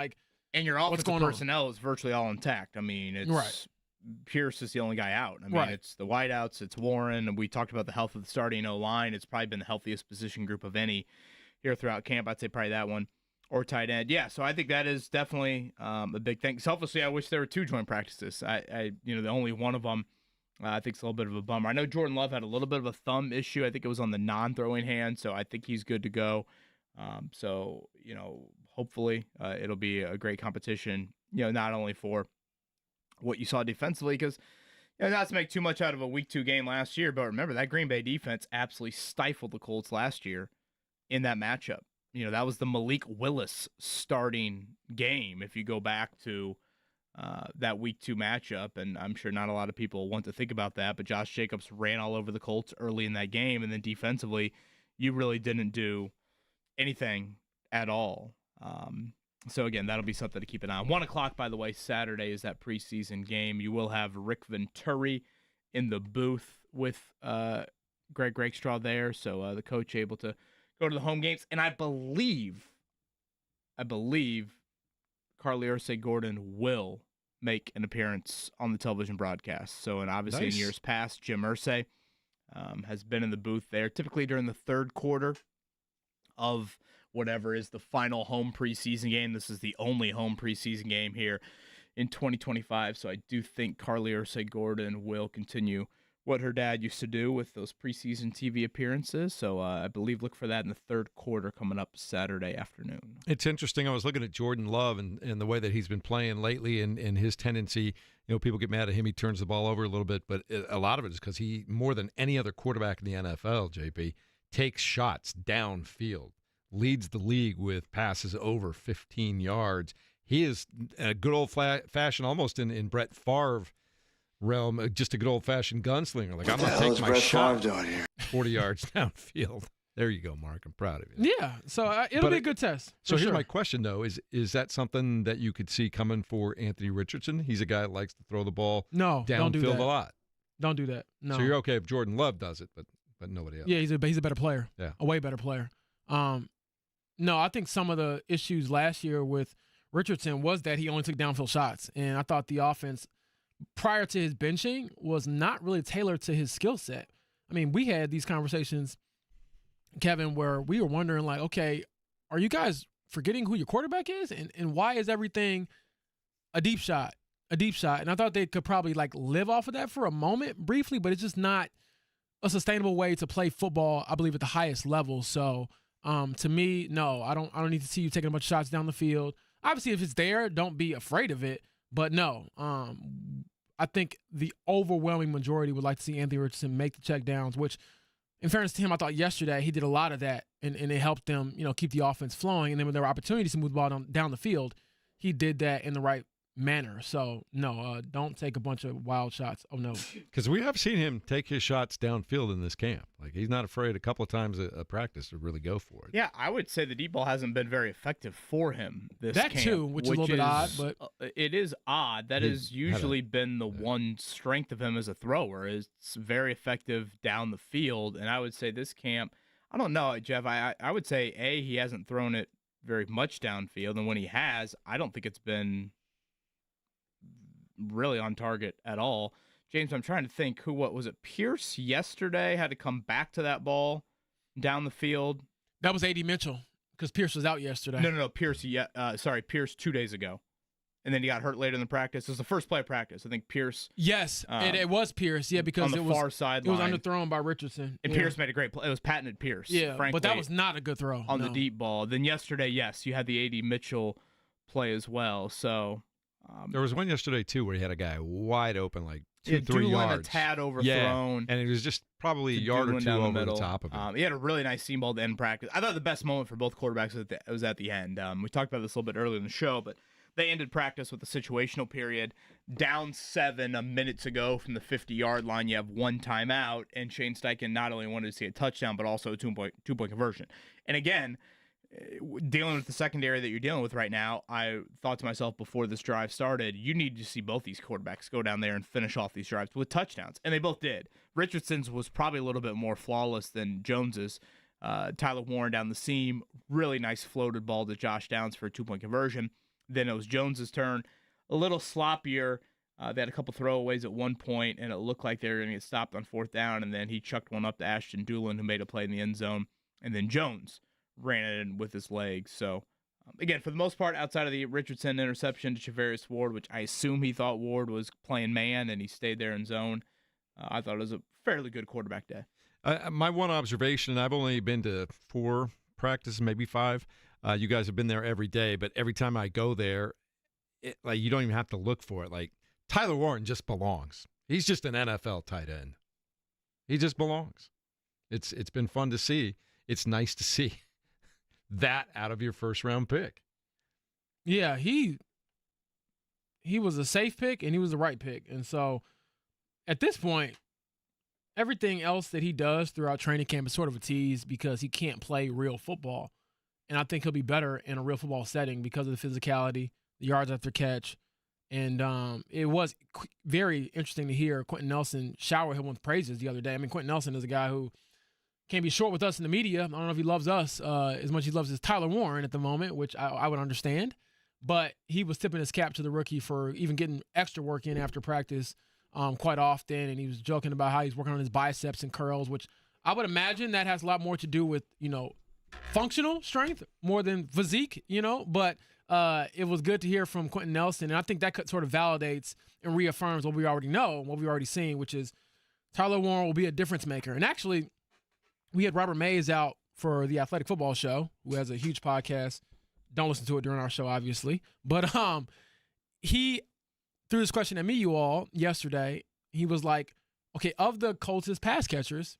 and your offensive personnel is virtually all intact. I mean, it's Pierce is the only guy out. I mean, it's the wideouts, it's Warren, and we talked about the health of the starting O-line. It's probably been the healthiest position group of any here throughout camp. I'd say probably that one. Or tight end. Yeah, so I think that is definitely a big thing. Selfishly, I wish there were 2 joint practices. The only one of them, I think it's a little bit of a bummer. I know Jordan Love had a little bit of a thumb issue. I think it was on the non-throwing hand, so I think he's good to go. Hopefully it'll be a great competition, not only for what you saw defensively, because not to make too much out of a week 2 game last year, but remember that Green Bay defense absolutely stifled the Colts last year in that matchup. That was the Malik Willis starting game if you go back to that week 2 matchup, and I'm sure not a lot of people want to think about that, but Josh Jacobs ran all over the Colts early in that game, and then defensively, you really didn't do anything at all. So, again, that'll be something to keep an eye on. 1 o'clock, by the way, Saturday is that preseason game. You will have Rick Venturi in the booth with Greg Rakestraw there, so the coach able to go to the home games. And I believe Carly Ursay-Gordon will make an appearance on the television broadcast. So, and obviously in years past, Jim Irsay has been in the booth there, typically during the third quarter of whatever is the final home preseason game. This is the only home preseason game here in 2025. So I do think Carly Ursay-Gordon will continue what her dad used to do with those preseason TV appearances. So I believe look for that in the third quarter coming up Saturday afternoon. It's interesting. I was looking at Jordan Love and the way that he's been playing lately and his tendency, people get mad at him. He turns the ball over a little bit, but a lot of it is because he, more than any other quarterback in the NFL, JP, takes shots downfield, leads the league with passes over 15 yards. He is a good old-fashioned, almost in Brett Favre realm, just a good old-fashioned gunslinger. Like, I'm going to take my shot 40 yards downfield. There you go, Mark. I'm proud of you. Yeah, so it'll be a good test. So here's my question, though. Is that something that you could see coming for Anthony Richardson? He's a guy that likes to throw the ball downfield a lot. Don't do that. No. So you're okay if Jordan Love does it, but nobody else. Yeah, he's a better player. Yeah. A way better player. No, I think some of the issues last year with Richardson was that he only took downfield shots. And I thought the offense prior to his benching was not really tailored to his skill set. I mean, we had these conversations, Kevin, where we were wondering, like, okay, are you guys forgetting who your quarterback is? And why is everything a deep shot? A deep shot. And I thought they could probably, like, live off of that for a moment briefly, but it's just not a sustainable way to play football, I believe, at the highest level. So, to me, no, I don't need to see you taking a bunch of shots down the field. Obviously, if it's there, don't be afraid of it. But no, I think the overwhelming majority would like to see Anthony Richardson make the checkdowns, which, in fairness to him, I thought yesterday he did a lot of that, and it helped them, keep the offense flowing. And then when there were opportunities to move the ball down the field, he did that in the right manner. So, no, don't take a bunch of wild shots. Oh, no. Because we have seen him take his shots downfield in this camp. Like, he's not afraid a couple of times a practice to really go for it. Yeah, I would say the deep ball hasn't been very effective for him this camp. That too, which is a little bit odd. But it is odd. That has usually been the one strength of him as a thrower. It's very effective down the field. And I would say this camp, I don't know, Jeff, I would say, A, he hasn't thrown it very much downfield. And when he has, I don't think it's been really on target at all. James, I'm trying to think what was it? Pierce yesterday had to come back to that ball down the field. That was A.D. Mitchell because Pierce was out yesterday. No, Pierce. Pierce 2 days ago, and then he got hurt later in the practice. It was the first play of practice. I think Pierce. Yes, it was Pierce. Yeah, because on the far sideline, it was underthrown by Richardson, and Pierce made a great play. It was patented Pierce. Yeah, frankly, but that was not a good throw on the deep ball. Then yesterday, yes, you had the A.D. Mitchell play as well. So. There was one yesterday, too, where he had a guy wide open, like 2-3 Doolin yards. a tad overthrown. Yeah, and it was just probably a yard or two over the top of it. He had a really nice seam ball to end practice. I thought the best moment for both quarterbacks was at the end. We talked about this a little bit earlier in the show, but they ended practice with a situational period. Down 7 a minute to go from the 50-yard line. You have one timeout, and Shane Steichen not only wanted to see a touchdown, but also a two-point conversion. And again, dealing with the secondary that you're dealing with right now, I thought to myself before this drive started, you need to see both these quarterbacks go down there and finish off these drives with touchdowns. And they both did. Richardson's was probably a little bit more flawless than Jones's. Tyler Warren down the seam, really nice floated ball to Josh Downs for a 2-point conversion. Then it was Jones's turn, a little sloppier. They had a couple throwaways at one point, and it looked like they were going to get stopped on 4th down, and then he chucked one up to Ashton Doolin, who made a play in the end zone. And then Jones ran it in with his legs. So, again, for the most part, outside of the Richardson interception to Charvarius Ward, which I assume he thought Ward was playing man and he stayed there in zone, I thought it was a fairly good quarterback day. My one observation, I've only been to 4 practices, maybe 5. You guys have been there every day, but every time I go there, you don't even have to look for it. Like, Tyler Warren just belongs. He's just an NFL tight end. He just belongs. It's been fun to see. It's nice to see that out of your first-round pick. Yeah, he was a safe pick, and he was the right pick. And so, at this point, everything else that he does throughout training camp is sort of a tease because he can't play real football. And I think he'll be better in a real football setting because of the physicality, the yards after catch. And it was very interesting to hear Quentin Nelson shower him with praises the other day. I mean, Quentin Nelson is a guy who can't be short with us in the media. I don't know if he loves us as much as he loves his Tyler Warren at the moment, which I would understand. But he was tipping his cap to the rookie for even getting extra work in after practice quite often. And he was joking about how he's working on his biceps and curls, which I would imagine that has a lot more to do with, functional strength more than physique, But it was good to hear from Quentin Nelson. And I think that sort of validates and reaffirms what we already know, what we've already seen, which is Tyler Warren will be a difference maker. And actually, we had Robert Mays out for the Athletic Football Show, who has a huge podcast. Don't listen to it during our show, obviously. But he threw this question at me, you all, yesterday. He was like, okay, of the Colts' pass catchers,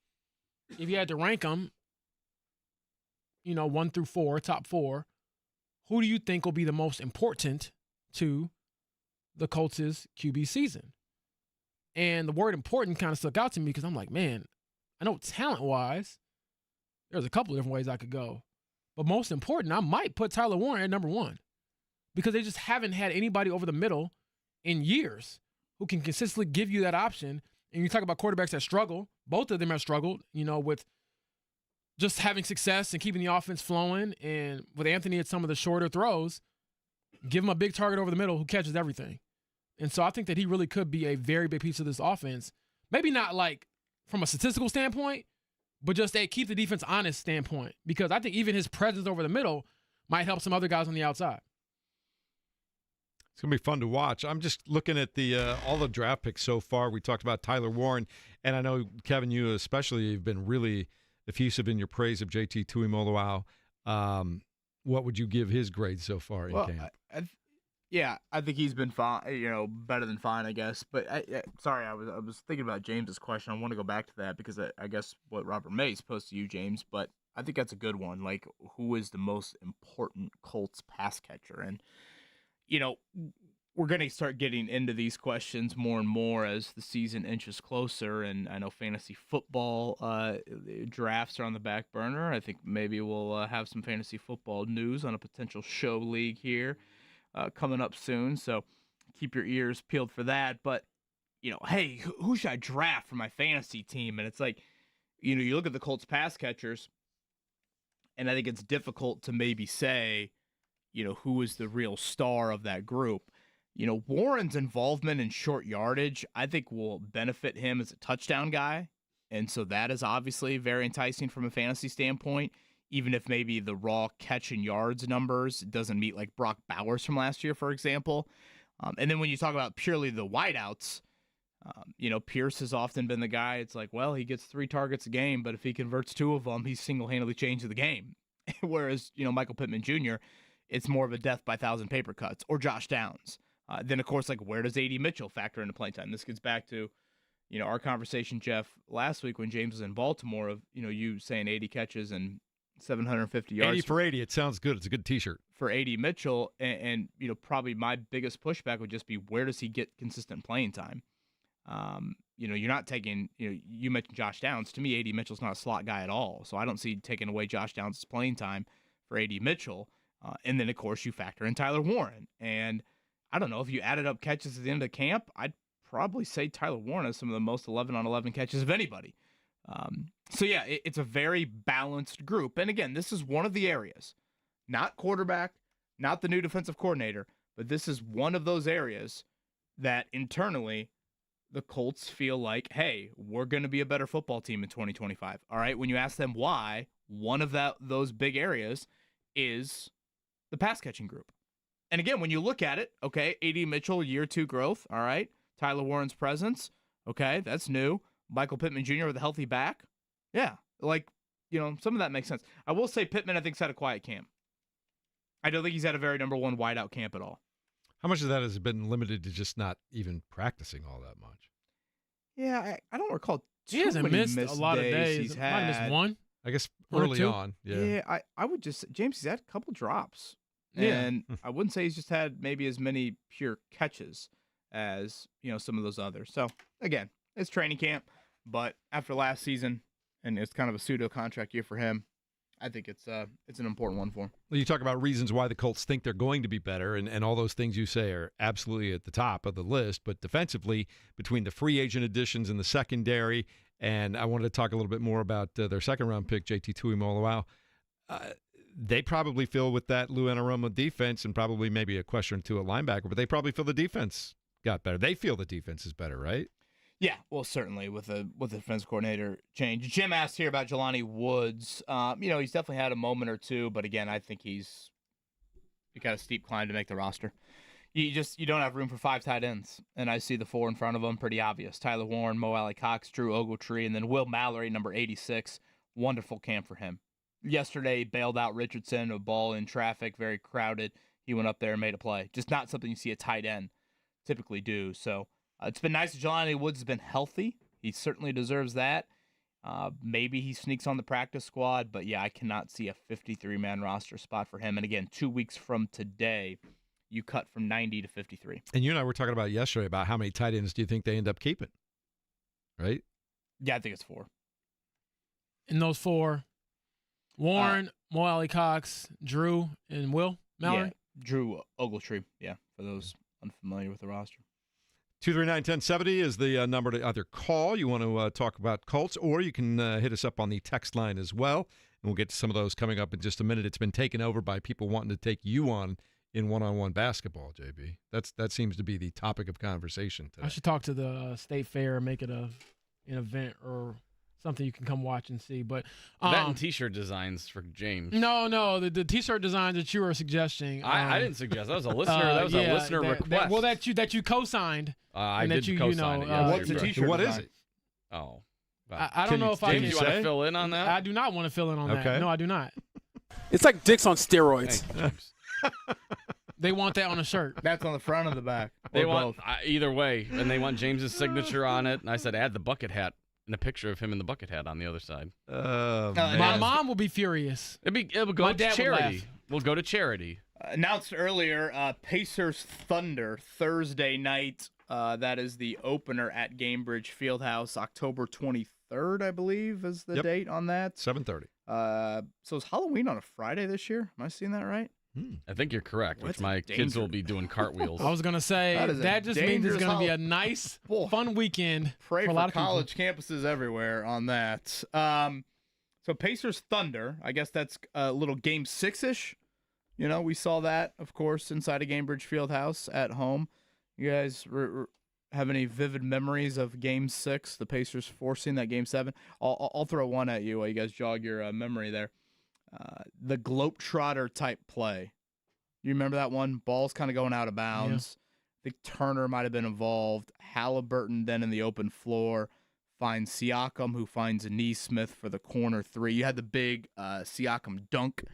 if you had to rank them, 1 through 4, top 4, who do you think will be the most important to the Colts' QB season? And the word important kind of stuck out to me because I'm like, man, I know talent-wise, there's a couple of different ways I could go. But most important, I might put Tyler Warren at number 1 because they just haven't had anybody over the middle in years who can consistently give you that option. And you talk about quarterbacks that struggle. Both of them have struggled, with just having success and keeping the offense flowing. And with Anthony at some of the shorter throws, give him a big target over the middle who catches everything. And so I think that he really could be a very big piece of this offense. Maybe not like from a statistical standpoint, but just a keep the defense honest standpoint. Because I think even his presence over the middle might help some other guys on the outside. It's going to be fun to watch. I'm just looking at the all the draft picks so far. We talked about Tyler Warren, and I know, Kevin, you especially have been really effusive in your praise of JT Tuimoloau. What would you give his grade so far in camp? I think he's been fine, better than fine, I guess. But sorry, I was thinking about James's question. I want to go back to that because I guess what Robert May posed to you, James, but I think that's a good one. Like, who is the most important Colts pass catcher? And we're going to start getting into these questions more and more as the season inches closer. And I know fantasy football drafts are on the back burner. I think maybe we'll have some fantasy football news on a potential show league here coming up soon. So keep your ears peeled for that. But, hey, who should I draft for my fantasy team? And it's like, you look at the Colts pass catchers, and I think it's difficult to maybe say, who is the real star of that group. Warren's involvement in short yardage, I think, will benefit him as a touchdown guy. And so that is obviously very enticing from a fantasy standpoint, even if maybe the raw catch and yards numbers doesn't meet like Brock Bowers from last year, for example. And then when you talk about purely the wideouts, Pierce has often been the guy. It's like, well, he gets 3 targets a game, but if he converts 2 of them, he's single-handedly changed the game. Whereas, Michael Pittman Jr., it's more of a death by 1,000 paper cuts, or Josh Downs. Then, of course, like, where does A.D. Mitchell factor into playing time? This gets back to, our conversation, Jeff, last week when James was in Baltimore of, you saying 80 catches and 750 yards. 80 for 80. It sounds good. It's a good T-shirt. For A.D. Mitchell, and probably my biggest pushback would just be, where does he get consistent playing time? You're not taking, you mentioned Josh Downs. To me, A.D. Mitchell's not a slot guy at all. So I don't see taking away Josh Downs' playing time for A.D. Mitchell. And then, of course, you factor in Tyler Warren. And I don't know, if you added up catches at the end of camp, I'd probably say Tyler Warren has some of the most 11-on-11 catches of anybody. It's a very balanced group. And again, this is one of the areas, not quarterback, not the new defensive coordinator, but this is one of those areas that internally the Colts feel like, hey, we're going to be a better football team in 2025. All right, when you ask them why, one of those big areas is the pass catching group. And again, when you look at it, okay, A.D. Mitchell, year 2 growth, all right. Tyler Warren's presence, okay, that's new. Michael Pittman Jr. with a healthy back. Yeah, some of that makes sense. I will say Pittman, I think, had a quiet camp. I don't think he's had a very number one wideout camp at all. How much of that has been limited to just not even practicing all that much? Yeah, I don't recall he hasn't missed a lot of days. He's Might have missed one. I guess early on. Yeah, I would just say, James, he's had a couple drops. Yeah. And I wouldn't say he's just had maybe as many pure catches as, some of those others. So, again, it's training camp. But after last season, and it's kind of a pseudo contract year for him, I think it's an important one for him. Well, you talk about reasons why the Colts think they're going to be better, and all those things you say are absolutely at the top of the list. But defensively, between the free agent additions and the secondary, and I wanted to talk a little bit more about their second-round pick, JT Tuimoloau. They probably feel with that Lou Anarumo defense, and probably maybe a question or two at linebacker, but they probably feel the defense got better. They feel the defense is better, right? Yeah, well, certainly with the defense coordinator change. Jim asked here about Jelani Woods. He's definitely had a moment or two, but again, I think he got a steep climb to make the roster. You don't have room for 5 tight ends, and I see the 4 in front of them pretty obvious. Tyler Warren, Mo Alley Cox, Drew Ogletree, and then Will Mallory, number 86. Wonderful camp for him. Yesterday, bailed out Richardson, a ball in traffic, very crowded. He went up there and made a play. Just not something you see a tight end typically do. So it's been nice that Jelani Woods has been healthy. He certainly deserves that. Maybe he sneaks on the practice squad, but yeah, I cannot see a 53-man roster spot for him. And again, 2 weeks from today, you cut from 90 to 53. And you and I were talking about yesterday about how many tight ends do you think they end up keeping, right? Yeah, I think it's 4. In those 4, Warren, Mo Alley Cox, Drew, and Will Mallory? Yeah, Drew Ogletree, for those unfamiliar with the roster. 239-1070 is the number to either call. You want to talk about Colts, or you can hit us up on the text line as well. And we'll get to some of those coming up in just a minute. It's been taken over by people wanting to take you on in one-on-one basketball, JB. That seems to be the topic of conversation today. I should talk to the State Fair and make it an event or something you can come watch and see. But that and T-shirt designs for James. No, the T-shirt designs that you were suggesting. I didn't suggest. That was a listener. That was a listener request. That you co-signed. I did co-sign it. What's the T-shirt? What is it? Oh, I don't know if I can. James, you want to fill in on that? I do not want to fill in on that. No, I do not. It's like dicks on steroids. They want that on a shirt. That's on the front or the back? They want either way, and they want James's signature on it. And I said, add the bucket hat and a picture of him in the bucket hat on the other side. My mom will be furious. It will go to charity. We'll go to charity. Announced earlier, Pacers Thunder Thursday night. That is the opener at Gainbridge Fieldhouse, October 23rd, I believe, is the date on that. 7:30. So is Halloween on a Friday this year? Am I seeing that right? I think you're correct, which my kids will be doing cartowheels. I was going to say, that just means it's going to be a nice, fun weekend Pray for a lot of college campuses everywhere on that. So Pacers Thunder, I guess that's a little game 6-ish. You know, we saw that, of course, inside of Gainbridge Fieldhouse at home. You guys have any vivid memories of Game 6, the Pacers forcing that Game 7? I'll throw one at you while you guys jog your memory there. The Globetrotter type play. You remember that one? Ball's kind of going out of bounds. Yeah. I think Turner might have been involved. Halliburton then in the open floor finds Siakam, who finds Neesmith for the corner three. You had the big Siakam dunk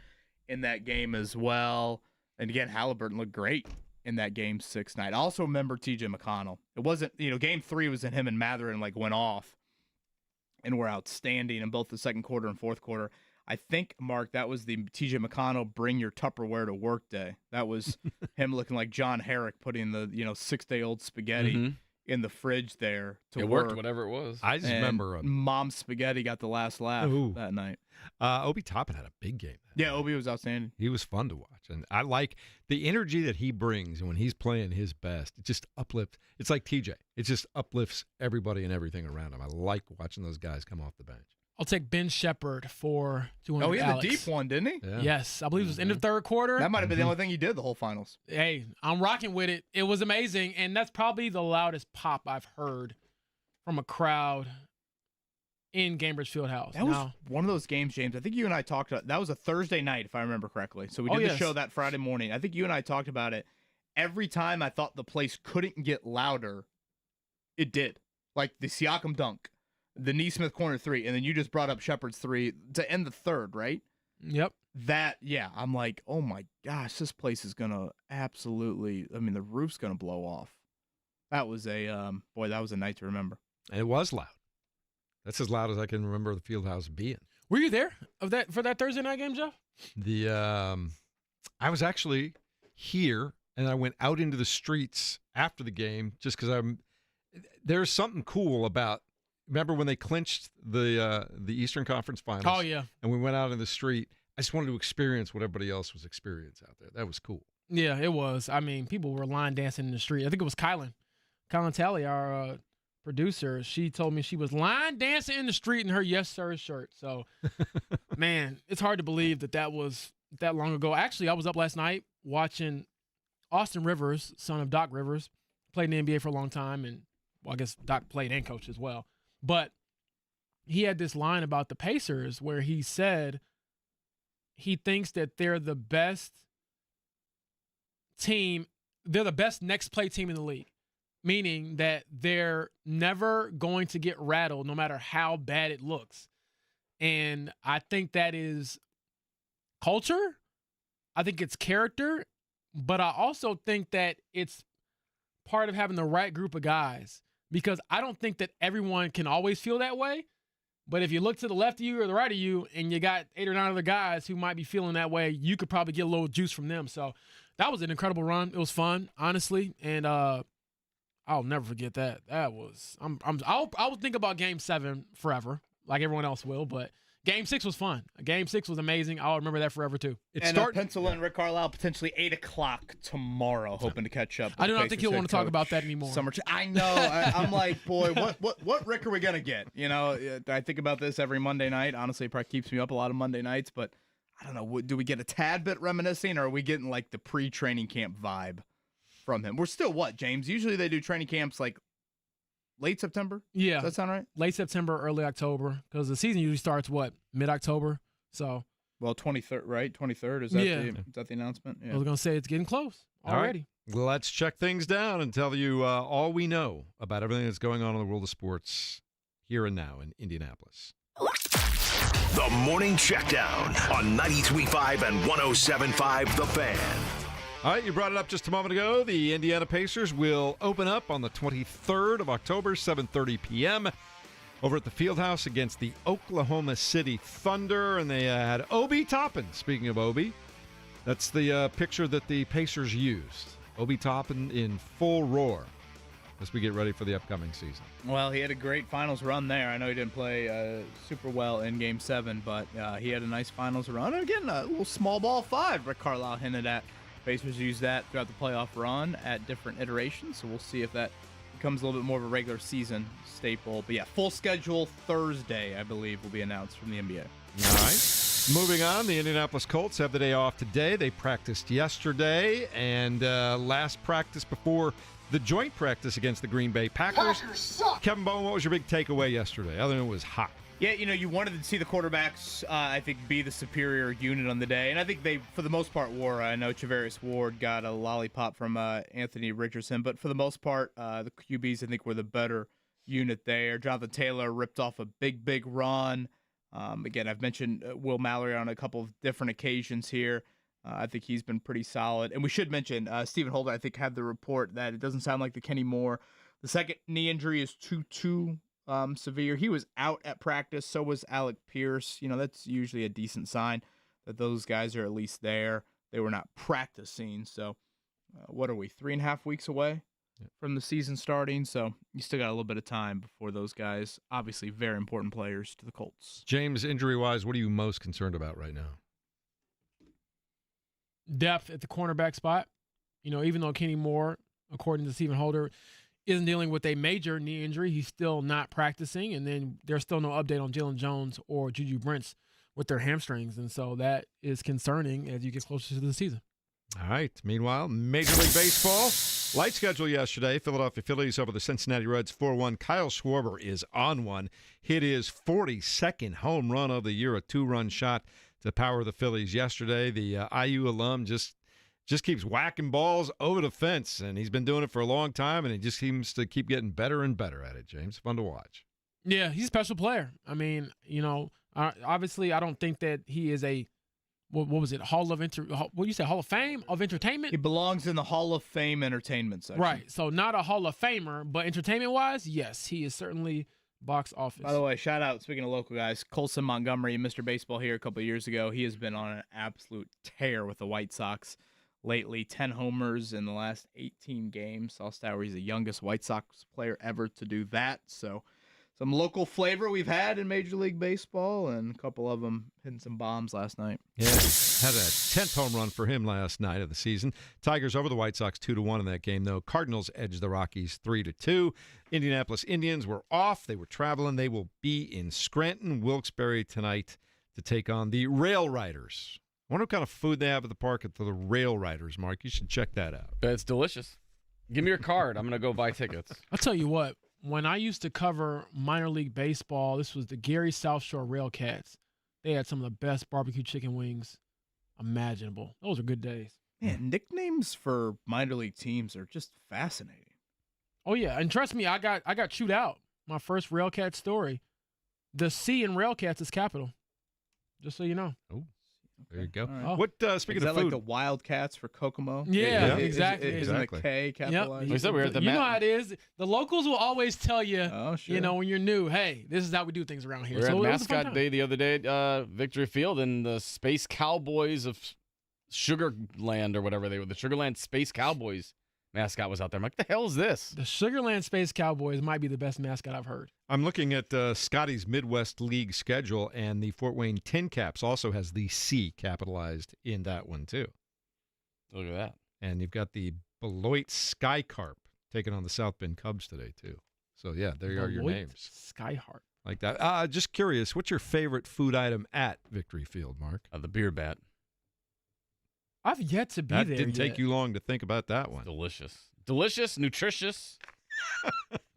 in that game as well. And again, Halliburton looked great in that Game 6 night. I also remember T.J. McConnell. It wasn't, Game 3 was in him and Matherin went off and were outstanding in both the second quarter and fourth quarter. I think, Mark, that was the T.J. McConnell bring your Tupperware to work day. That was him looking like John Herrick putting the 6-day-old spaghetti in the fridge there to work. It worked, whatever it was. I just remember Mom's spaghetti got the last laugh that night. Obi Toppin had a big game. Obi was outstanding. He was fun to watch, and I like the energy that he brings, and when he's playing his best, it just uplifts. It's like TJ. It just uplifts everybody and everything around him. I like watching those guys come off the bench. I'll take Ben Shepherd for 200. Oh, he had Alex. the deep one, didn't he? Yeah. Yes, I believe it was in the third quarter. That might have been the only thing he did the whole finals. Hey, I'm rocking with it. It was amazing, and that's probably the loudest pop I've heard from a crowd in Gainbridge Fieldhouse. That was one of those games, James. I think you and I talked about. That was a Thursday night, if I remember correctly. So we did the show that Friday morning. I think you and I talked about it. Every time I thought the place couldn't get louder, it did. Like the Siakam dunk, the Neesmith corner three, and then you just brought up Shepherd's three to end the third, right? Yep. I'm like, oh my gosh, this place is gonna absolutely. I mean, the roof's gonna blow off. That was a that was a night to remember. And it was loud. That's as loud as I can remember the Fieldhouse being. Were you there for that Thursday night game, Jeff? I was actually here, and I went out into the streets after the game just because there's something cool about. Remember when they clinched the Eastern Conference Finals? Oh yeah. And we went out in the street. I just wanted to experience what everybody else was experiencing out there. That was cool. Yeah, it was. I mean, people were line dancing in the street. I think it was Caitlyn Talley, our producer. She told me she was line dancing in the street in her Yes Sir shirt. So, man, it's hard to believe that was that long ago. Actually, I was up last night watching Austin Rivers, son of Doc Rivers, played in the NBA for a long time, and I guess Doc played and coached as well. But he had this line about the Pacers where he said he thinks that they're the best team, they're the best next play team in the league, meaning that they're never going to get rattled no matter how bad it looks. And I think that is culture. I think it's character. But I also think that it's part of having the right group of guys. Because I don't think that everyone can always feel that way. But if you look to the left of you or the right of you and you got 8 or 9 other guys who might be feeling that way, you could probably get a little juice from them. So that was an incredible run. It was fun, honestly. And I'll never forget that. That was I'll think about Game 7 forever, like everyone else will. But Game 6 was fun. Game 6 was amazing. I'll remember that forever, too. Pencil in Rick Carlisle potentially 8 o'clock tomorrow, hoping to catch up. I do not think he'll want to talk about that anymore. I know. I'm like, boy, what Rick are we going to get? I think about this every Monday night. Honestly, it probably keeps me up a lot of Monday nights, but I don't know, do we get a tad bit reminiscing, or are we getting like the pre-training camp vibe from him? We're still what, James? Usually they do training camps like late September? Yeah. Does that sound right? Late September, early October, because the season usually starts, mid-October? So. Well, 23rd, right? 23rd, is that the announcement? Yeah. I was going to say it's getting close already. All right. Let's check things down and tell you all we know about everything that's going on in the world of sports here and now in Indianapolis. The Morning Checkdown on 93.5 and 107.5 The Fan. All right, you brought it up just a moment ago. The Indiana Pacers will open up on the 23rd of October, 7:30 p.m. over at the Fieldhouse against the Oklahoma City Thunder. And they had Obi Toppin. Speaking of Obi, that's the picture that the Pacers used. Obi Toppin in full roar as we get ready for the upcoming season. Well, he had a great finals run there. I know he didn't play super well in Game 7, but he had a nice finals run. And again, a little small ball 5, Rick Carlisle hinted at. Pacers used that throughout the playoff run at different iterations, so we'll see if that becomes a little bit more of a regular season staple. But yeah, full schedule Thursday, I believe, will be announced from the NBA. All right. Moving on, the Indianapolis Colts have the day off today. They practiced yesterday, and last practice before the joint practice against the Green Bay Packers. Packers suck. Kevin Bowen, what was your big takeaway yesterday, other than it was hot? Yeah, you wanted to see the quarterbacks, I think, be the superior unit on the day. And I think they, for the most part, were. I know Travaris Ward got a lollipop from Anthony Richardson. But for the most part, the QBs, I think, were the better unit there. Jonathan Taylor ripped off a big run. Again, I've mentioned Will Mallory on a couple of different occasions here. I think he's been pretty solid. And we should mention Stephen Holder, I think, had the report that it doesn't sound like the Kenny Moore. The second knee injury is too severe. He was out at practice. So was Alec Pierce. That's usually a decent sign that those guys are at least there. They were not practicing. So what are we, 3.5 weeks away from the season starting? So you still got a little bit of time before those guys, obviously very important players to the Colts. James, injury-wise, what are you most concerned about right now? Depth at the cornerback spot. Even though Kenny Moore, according to Stephen Holder, isn't dealing with a major knee injury, he's still not practicing, and then there's still no update on Jalen Jones or Juju Brents with their hamstrings, and so that is concerning as you get closer to the season. All right. Meanwhile, Major League Baseball, light schedule yesterday. Philadelphia Phillies over the Cincinnati Reds 4-1. Kyle Schwarber is on one. Hit his 42nd home run of the year, a 2-run shot to power the Phillies yesterday. The IU alum just keeps whacking balls over the fence, and he's been doing it for a long time, and he just seems to keep getting better and better at it, James. Fun to watch. Yeah, he's a special player. I mean, obviously I don't think that he is a, what was it, Hall of Fame of entertainment? He belongs in the Hall of Fame entertainment section. Right, so not a Hall of Famer, but entertainment-wise, yes, he is certainly box office. By the way, shout out, speaking of local guys, Colson Montgomery, Mr. Baseball here a couple of years ago. He has been on an absolute tear with the White Sox lately. 10 homers in the last 18 games. Saw stat where he's the youngest White Sox player ever to do that. So some local flavor we've had in Major League Baseball, and a couple of them hitting some bombs last night. Yeah, had a 10th home run for him last night of the season. Tigers over the White Sox 2-1 in that game, though. Cardinals edged the Rockies 3-2. Indianapolis Indians were off. They were traveling. They will be in Scranton, Wilkes-Barre tonight to take on the Rail Riders. I wonder what kind of food they have at the park at the Rail Riders, Mark. You should check that out. It's delicious. Give me your card. I'm going to go buy tickets. I'll tell you what. When I used to cover minor league baseball, this was the Gary South Shore Railcats. They had some of the best barbecue chicken wings imaginable. Those are good days. Man, nicknames for minor league teams are just fascinating. Oh yeah, and trust me, I got chewed out. My first Railcat story. The C in Railcats is capital. Just so you know. Oh. There you go. Right. What speaking is of that food, like the Wildcats for Kokomo? Yeah, exactly. Isn't the K capitalized? We said we were at the you know how it is. The locals will always tell you, sure. when you're new, hey, this is how we do things around here. We were so at Mascot Day the other day at Victory Field, and the Space Cowboys of Sugarland or whatever they were, the Sugarland Space Cowboys mascot was out there. I'm like, the hell is this? The Sugarland Space Cowboys might be the best mascot I've heard. I'm looking at Scotty's Midwest League schedule, and the Fort Wayne Tin Caps also has the C capitalized in that one, too. Look at that. And you've got the Beloit Sky Carp taking on the South Bend Cubs today, too. So, yeah, there are your names. Skyharp. Like that. Just curious, what's your favorite food item at Victory Field, Mark? The beer bat. I've yet to be that there. Didn't take you long to think about that one. Delicious, nutritious.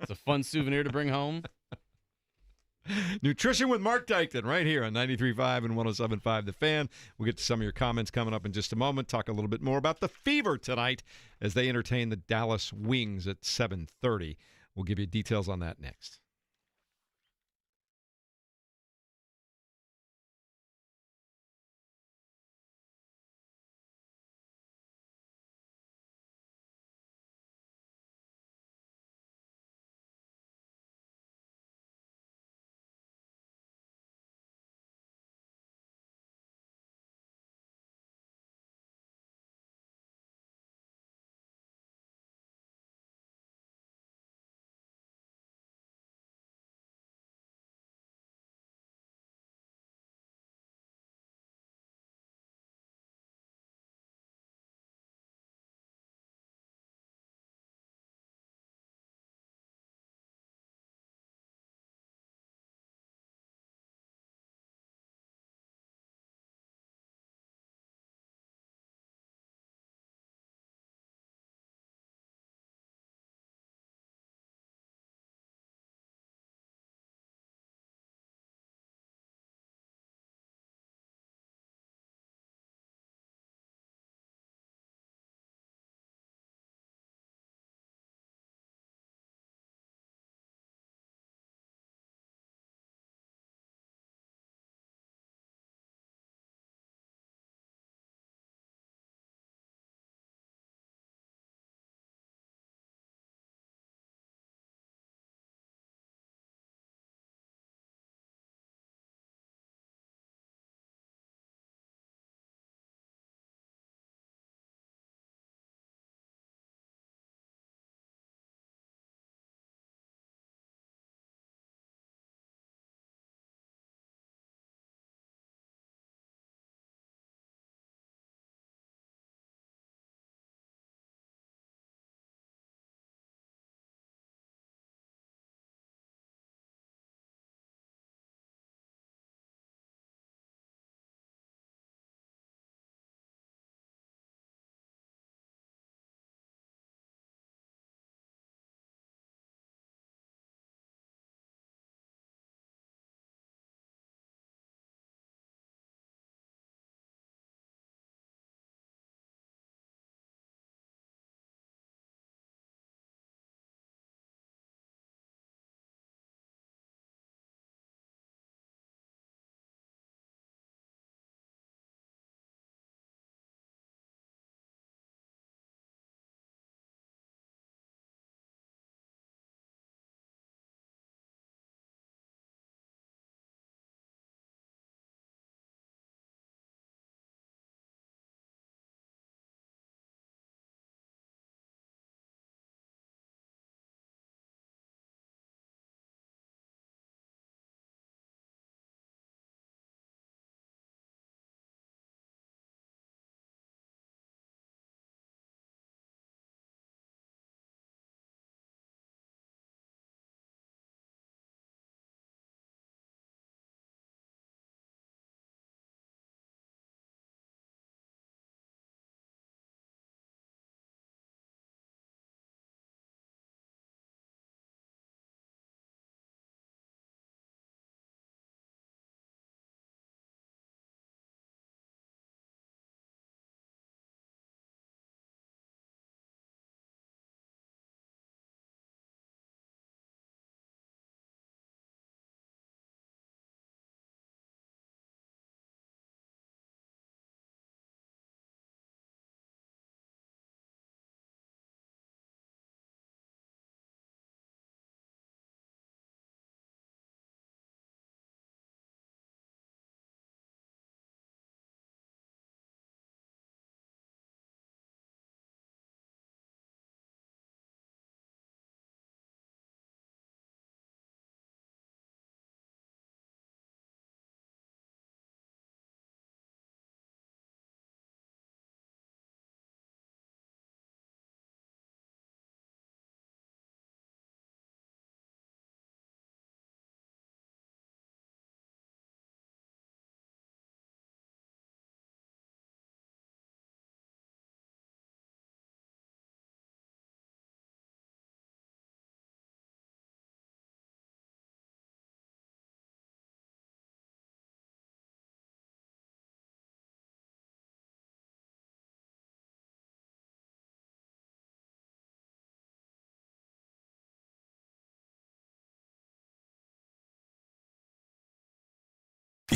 It's a fun souvenir to bring home. Nutrition with Mark Dykton right here on 93.5 and 107.5 The Fan. We'll get to some of your comments coming up in just a moment. Talk a little bit more about the Fever tonight as they entertain the Dallas Wings at 7:30. We'll give you details on that next.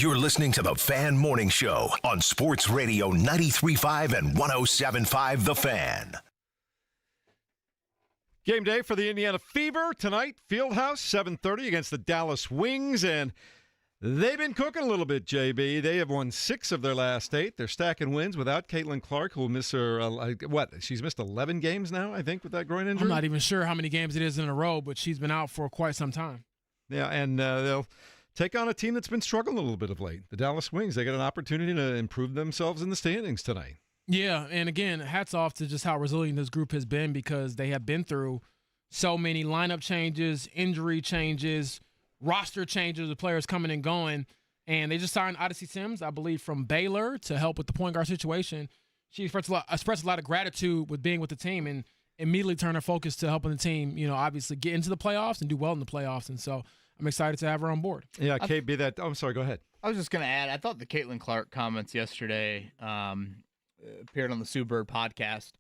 You're listening to the Fan Morning Show on Sports Radio 93.5 and 107.5 The Fan. Game day for the Indiana Fever tonight. Fieldhouse, 7:30 against the Dallas Wings, and they've been cooking a little bit, JB. They have won 6 of their last 8. They're stacking wins without Caitlyn Clark, who will miss her, she's missed 11 games now, I think, with that groin injury? I'm not even sure how many games it is in a row, but she's been out for quite some time. Yeah, and they'll take on a team that's been struggling a little bit of late. The Dallas Wings, they got an opportunity to improve themselves in the standings tonight. Yeah, and again, hats off to just how resilient this group has been because they have been through so many lineup changes, injury changes, roster changes with players coming and going. And they just signed Odyssey Sims, I believe, from Baylor to help with the point guard situation. She expressed a lot of gratitude with being with the team and immediately turned her focus to helping the team, obviously get into the playoffs and do well in the playoffs. And so I'm excited to have her on board. Yeah, KB, I'm sorry, go ahead. I was just going to add, I thought the Caitlyn Clark comments yesterday appeared on the Sue Bird podcast.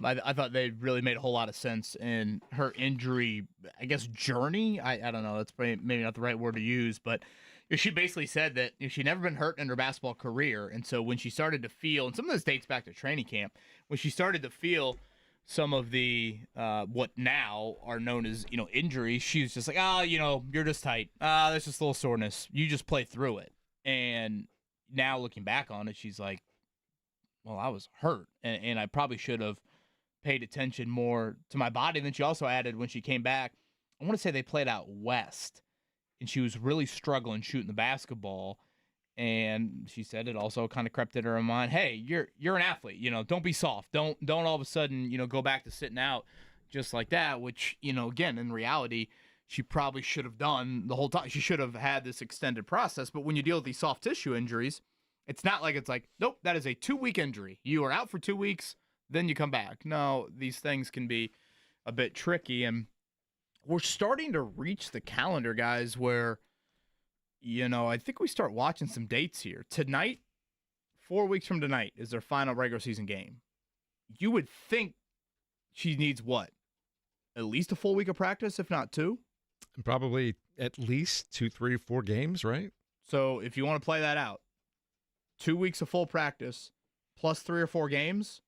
I thought they really made a whole lot of sense in her injury, I guess, journey. I don't know. That's maybe not the right word to use, but she basically said that she'd never been hurt in her basketball career. And so when she started to feel, and some of this dates back to training camp, when she started to feel some of the what now are known as, injuries, she was just like, you're just tight. There's just a little soreness. You just play through it. And now looking back on it, she's like, well, I was hurt, and I probably should have paid attention more to my body. And then she also added when she came back, I want to say they played out west, and she was really struggling shooting the basketball. And she said it also kind of crept into her mind, hey, you're an athlete, don't be soft. Don't all of a sudden, go back to sitting out just like that, which, again, in reality, she probably should have done the whole time. She should have had this extended process. But when you deal with these soft tissue injuries, it's not like it's like, nope, that is a 2-week injury. You are out for 2 weeks, then you come back. No, these things can be a bit tricky. And we're starting to reach the calendar, guys, where, I think we start watching some dates here. Tonight, 4 weeks from tonight, is their final regular season game. You would think she needs what? At least a full week of practice, if not 2? Probably at least 2, 3, 4 games, right? So if you want to play that out, 2 weeks of full practice plus 3 or 4 games,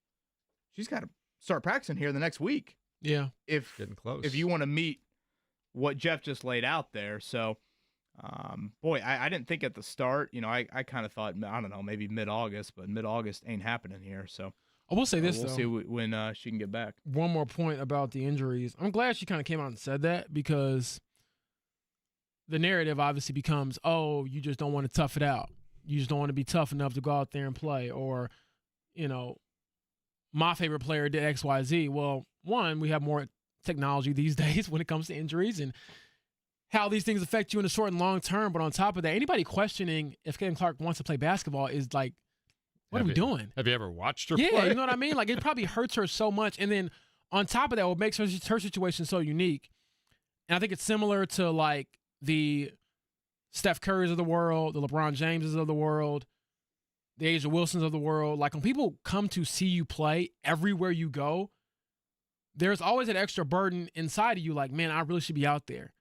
she's got to start practicing here the next week. Yeah. Getting close. If you want to meet what Jeff just laid out there. So, boy, I didn't think at the start, I kind of thought, I don't know, maybe mid-August, but mid-August ain't happening here. So I will say this, we'll though. see when she can get back. One more point about the injuries. I'm glad she kind of came out and said that because the narrative obviously becomes, oh, you just don't want to tough it out. You just don't want to be tough enough to go out there and play. Or, my favorite player did X, Y, Z. Well, one, we have more technology these days when it comes to injuries and how these things affect you in the short and long term. But on top of that, anybody questioning if Caitlyn Clark wants to play basketball is like, what are we doing? Have you ever watched her play? play? You know what I mean? Like, it probably hurts her so much. And then on top of that, what makes her situation so unique, and I think it's similar to, like, the Steph Currys of the world, the LeBron Jameses of the world, the Asia Wilsons of the world. Like, when people come to see you play everywhere you go, there's always an extra burden inside of you, like, man, I really should be out there.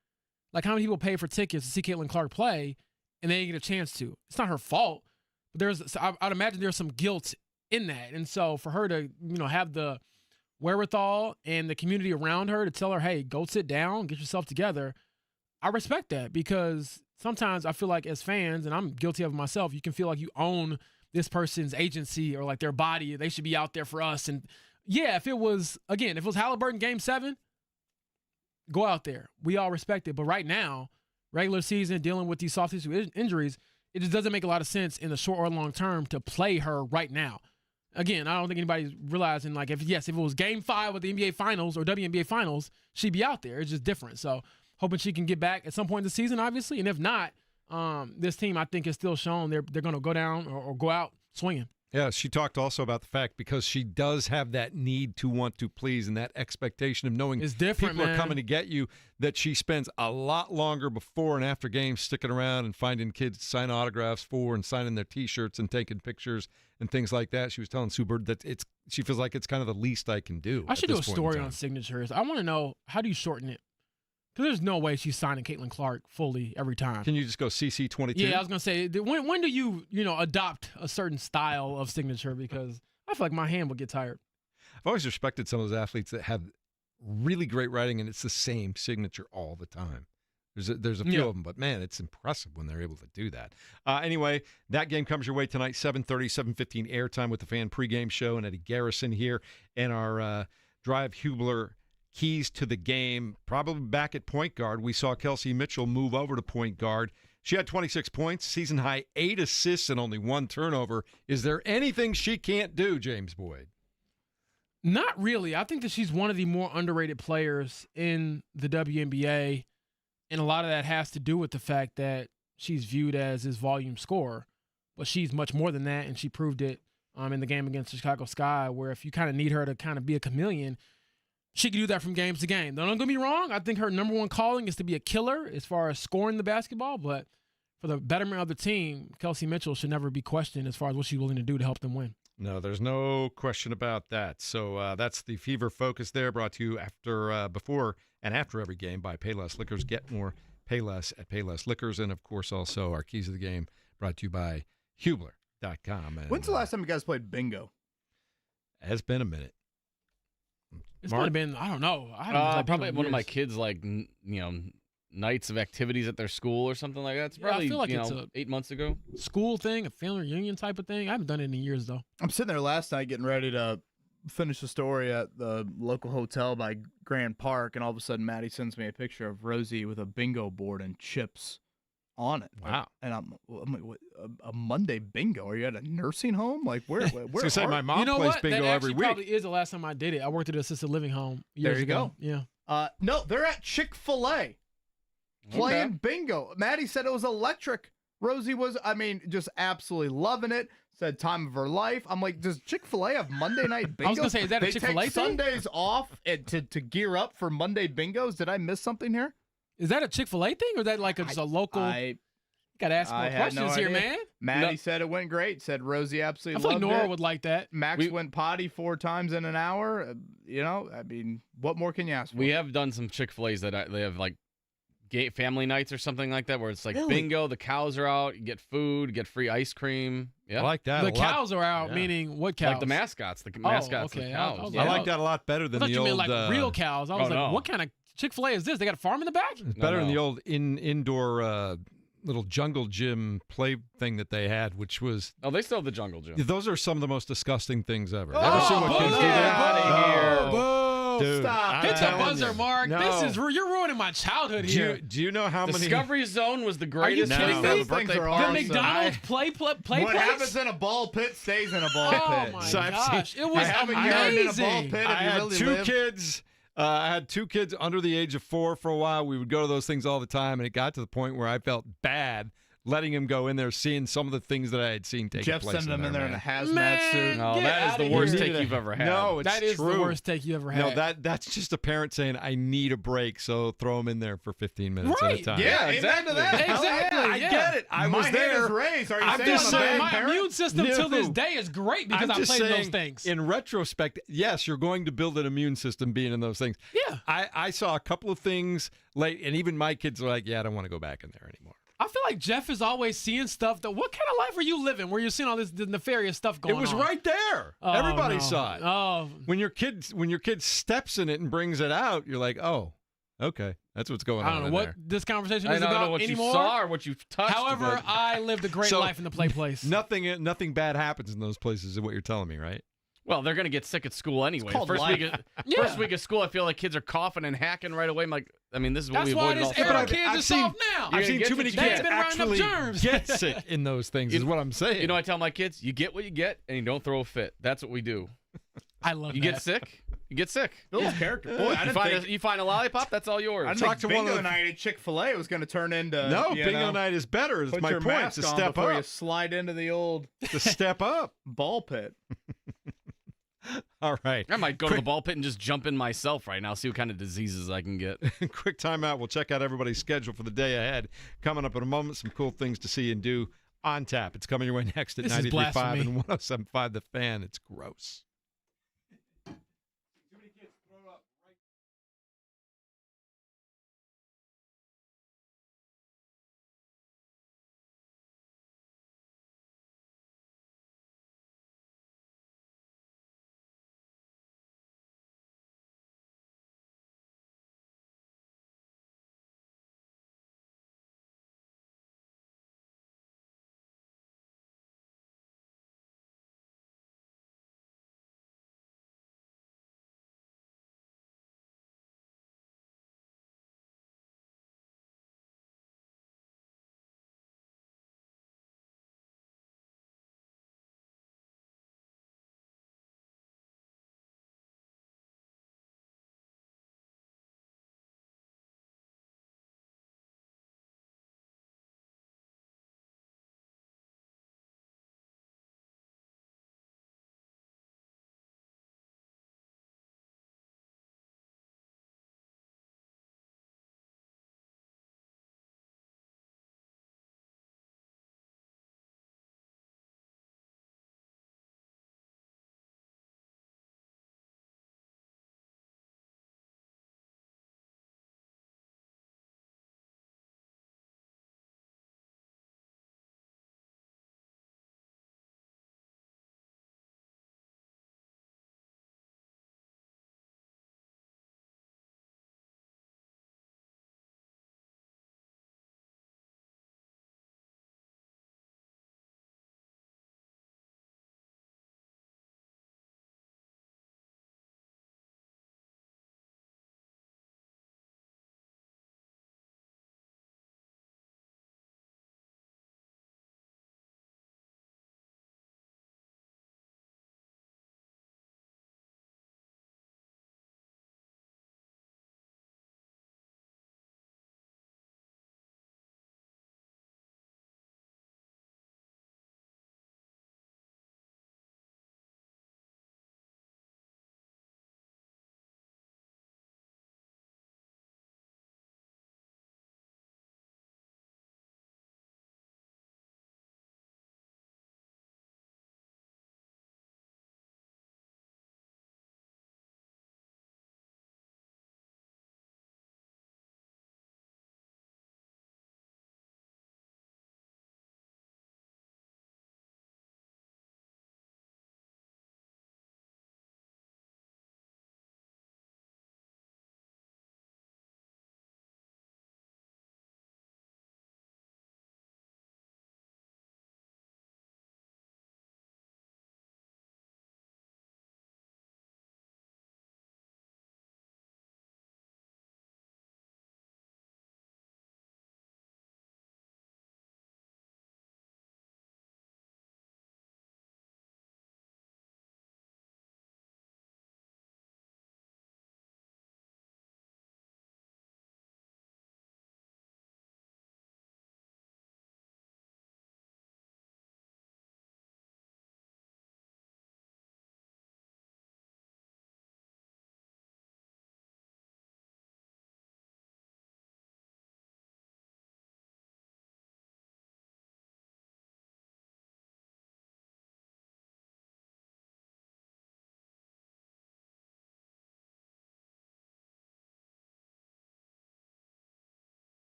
Like, how many people pay for tickets to see Caitlyn Clark play and they didn't get a chance to? It's not her fault, but I'd imagine there's some guilt in that. And so for her to, have the wherewithal and the community around her to tell her, hey, go sit down, get yourself together, I respect that because sometimes I feel like as fans, and I'm guilty of it myself, you can feel like you own this person's agency or like their body. They should be out there for us. And yeah, if it was Halliburton Game 7, go out there. We all respect it. But right now, regular season, dealing with these soft tissue injuries, it just doesn't make a lot of sense in the short or long term to play her right now. Again, I don't think anybody's realizing, like, if it was Game 5 of the NBA Finals or WNBA Finals, she'd be out there. It's just different. So hoping she can get back at some point in the season, obviously. And if not, this team, I think, has still shown they're going to go down or go out swinging. Yeah, she talked also about the fact because she does have that need to want to please and that expectation of knowing it's different, people man. are coming to get you, that she spends a lot longer before and after games sticking around and finding kids to sign autographs for and signing their T-shirts and taking pictures and things like that. She was telling Sue Bird that she feels like it's kind of the least I can do. I should do a story on signatures. I want to know, how do you shorten it? Because there's no way she's signing Caitlyn Clark fully every time. Can you just go CC22? Yeah, I was going to say, when do you adopt a certain style of signature? Because I feel like my hand would get tired. I've always respected some of those athletes that have really great writing, and it's the same signature all the time. There's a few of them, but, man, it's impressive when they're able to do that. Anyway, that game comes your way tonight, 7:30, 7:15 airtime with the Fan pregame show, and Eddie Garrison here, and our Drive Hubler keys to the game, probably back at point guard. We saw Kelsey Mitchell move over to point guard. She had 26 points, season high 8 assists, and only 1 turnover. Is there anything she can't do, James Boyd? Not really. I think that she's one of the more underrated players in the WNBA, and a lot of that has to do with the fact that she's viewed as this volume scorer, but she's much more than that, and she proved it in the game against the Chicago Sky, where if you kind of need her to kind of be a chameleon, she can do that from game to game. Don't get me wrong. I think her number one calling is to be a killer as far as scoring the basketball, but for the betterment of the team, Kelsey Mitchell should never be questioned as far as what she's willing to do to help them win. No, there's no question about that. So that's the Fever Focus there, brought to you before and after every game by Payless Liquors. Get more Payless at Payless Liquors. And, of course, also our keys of the game brought to you by Hubler.com. When's the last time you guys played bingo? Has been a minute. It's probably been, I don't know. Probably one of my kids, nights of activities at their school or something like that. It's probably, I feel like it's 8 months ago. School thing, a family reunion type of thing. I haven't done it in years, though. I'm sitting there last night getting ready to finish the story at the local hotel by Grand Park, and all of a sudden Maddie sends me a picture of Rosie with a bingo board and chips on it. Wow. And I'm like, what, a Monday bingo? Are you at a nursing home? Like, where I was gonna say, my mom plays bingo every week. Probably is the last time I did it. I worked at an assisted living home years there you ago. go. Yeah. No, they're at Chick-fil-A playing bingo. Maddie said it was electric. Rosie was, just absolutely loving it. Said time of her life. I'm like, does Chick-fil-A have Monday night bingo? I was going to say, is that a Chick-fil-A thing? thing? Sundays off to gear up for Monday bingos. Did I miss something here? Is that a Chick-fil-A thing, or is that like just a local? Got to ask more questions here, man. Maddie said it went great. Said Rosie absolutely loved it. I feel like Nora would like that. Max went potty 4 times in an hour. What more can you ask for? We have done some Chick-fil-A's that they have like family nights or something like that, where it's like bingo, the cows are out, you get food, get free ice cream. Yeah, I like that. The cows are out, meaning what cows? Like the mascots. The mascots, okay. the cows. I like that a lot better than I thought the you old. meant like real cows. I was like, what kind of Chick-fil-A is this? They got a farm in the back? It's better than the old indoor little jungle gym play thing that they had, which was. Oh, they still have the jungle gym. Those are some of the most disgusting things ever. Oh, Ever seen what kids do there? Out of here. Dude, stop. Hit the buzzer, Mark. No. You're ruining my childhood here. Do you know how many? Discovery Zone was the greatest. Are you kidding me? These things are The awesome. McDonald's play What place? happens in a ball pit stays in a ball pit. Oh my gosh, it was amazing. Pit I if you had really 2 lived. kids. I had 2 kids under the age of 4 for a while. We would go to those things all the time, and it got to the point where I felt bad letting him go in there, seeing some of the things that I had seen take place. Jeff sending him in there in a hazmat Man, suit. No, that is the worst take you've ever had. No, it's That is true. the worst take you ever had. No, that's just a parent saying, I need a break, so throw him in there for 15 minutes at a Right. time. Yeah, exactly. That. Exactly. I yeah. get it. I My was hand there. is raised. Are you I'm saying just I'm a saying bad My parent? immune system till this day is great because I'm I just played saying, those things. in retrospect, yes, you're going to build an immune system being in those things. Yeah. I saw a couple of things late, and even my kids are like, yeah, I don't want to go back in there anymore. I feel like Jeff is always seeing stuff that. What kind of life are you living where you're seeing all this nefarious stuff going on? It was right there. Oh, Everybody no. saw it. Oh, When your kid steps in it and brings it out, you're like, oh, okay, that's what's going on. I don't know in what there. this conversation I is don't about know what anymore. you saw or what you've touched. However, but- I lived a great So, life in the play place. Nothing bad happens in those places, is what you're telling me, right? Well, they're gonna get sick at school anyway. called First life. week of school, I feel like kids are coughing and hacking right away. I'm like, this is what That's we why avoided all this era summer. of kids I've is seen- soft now. I've seen get too what many you kids get. They've been rounding up actually germs. get sick in those things, is what I'm saying. You know, I tell my kids, you get what you get, and you don't throw a fit. That's what we do. I love You that. get sick, you get sick. Bill's character. Boy, I didn't You find a lollipop, that's all yours. I didn't Talk think to one bingo of the- night at Chick-fil-A was going to turn into No, bingo night is better. Is Put my your point. mask To on step before you up. slide into the old To step up. ball pit. All right. I might go to the ball pit and just jump in myself right now, see what kind of diseases I can get. Quick timeout. We'll check out everybody's schedule for the day ahead. Coming up in a moment, some cool things to see and do on tap. It's coming your way next at This is 93.5 blasphemy. and 107.5 The Fan. It's gross.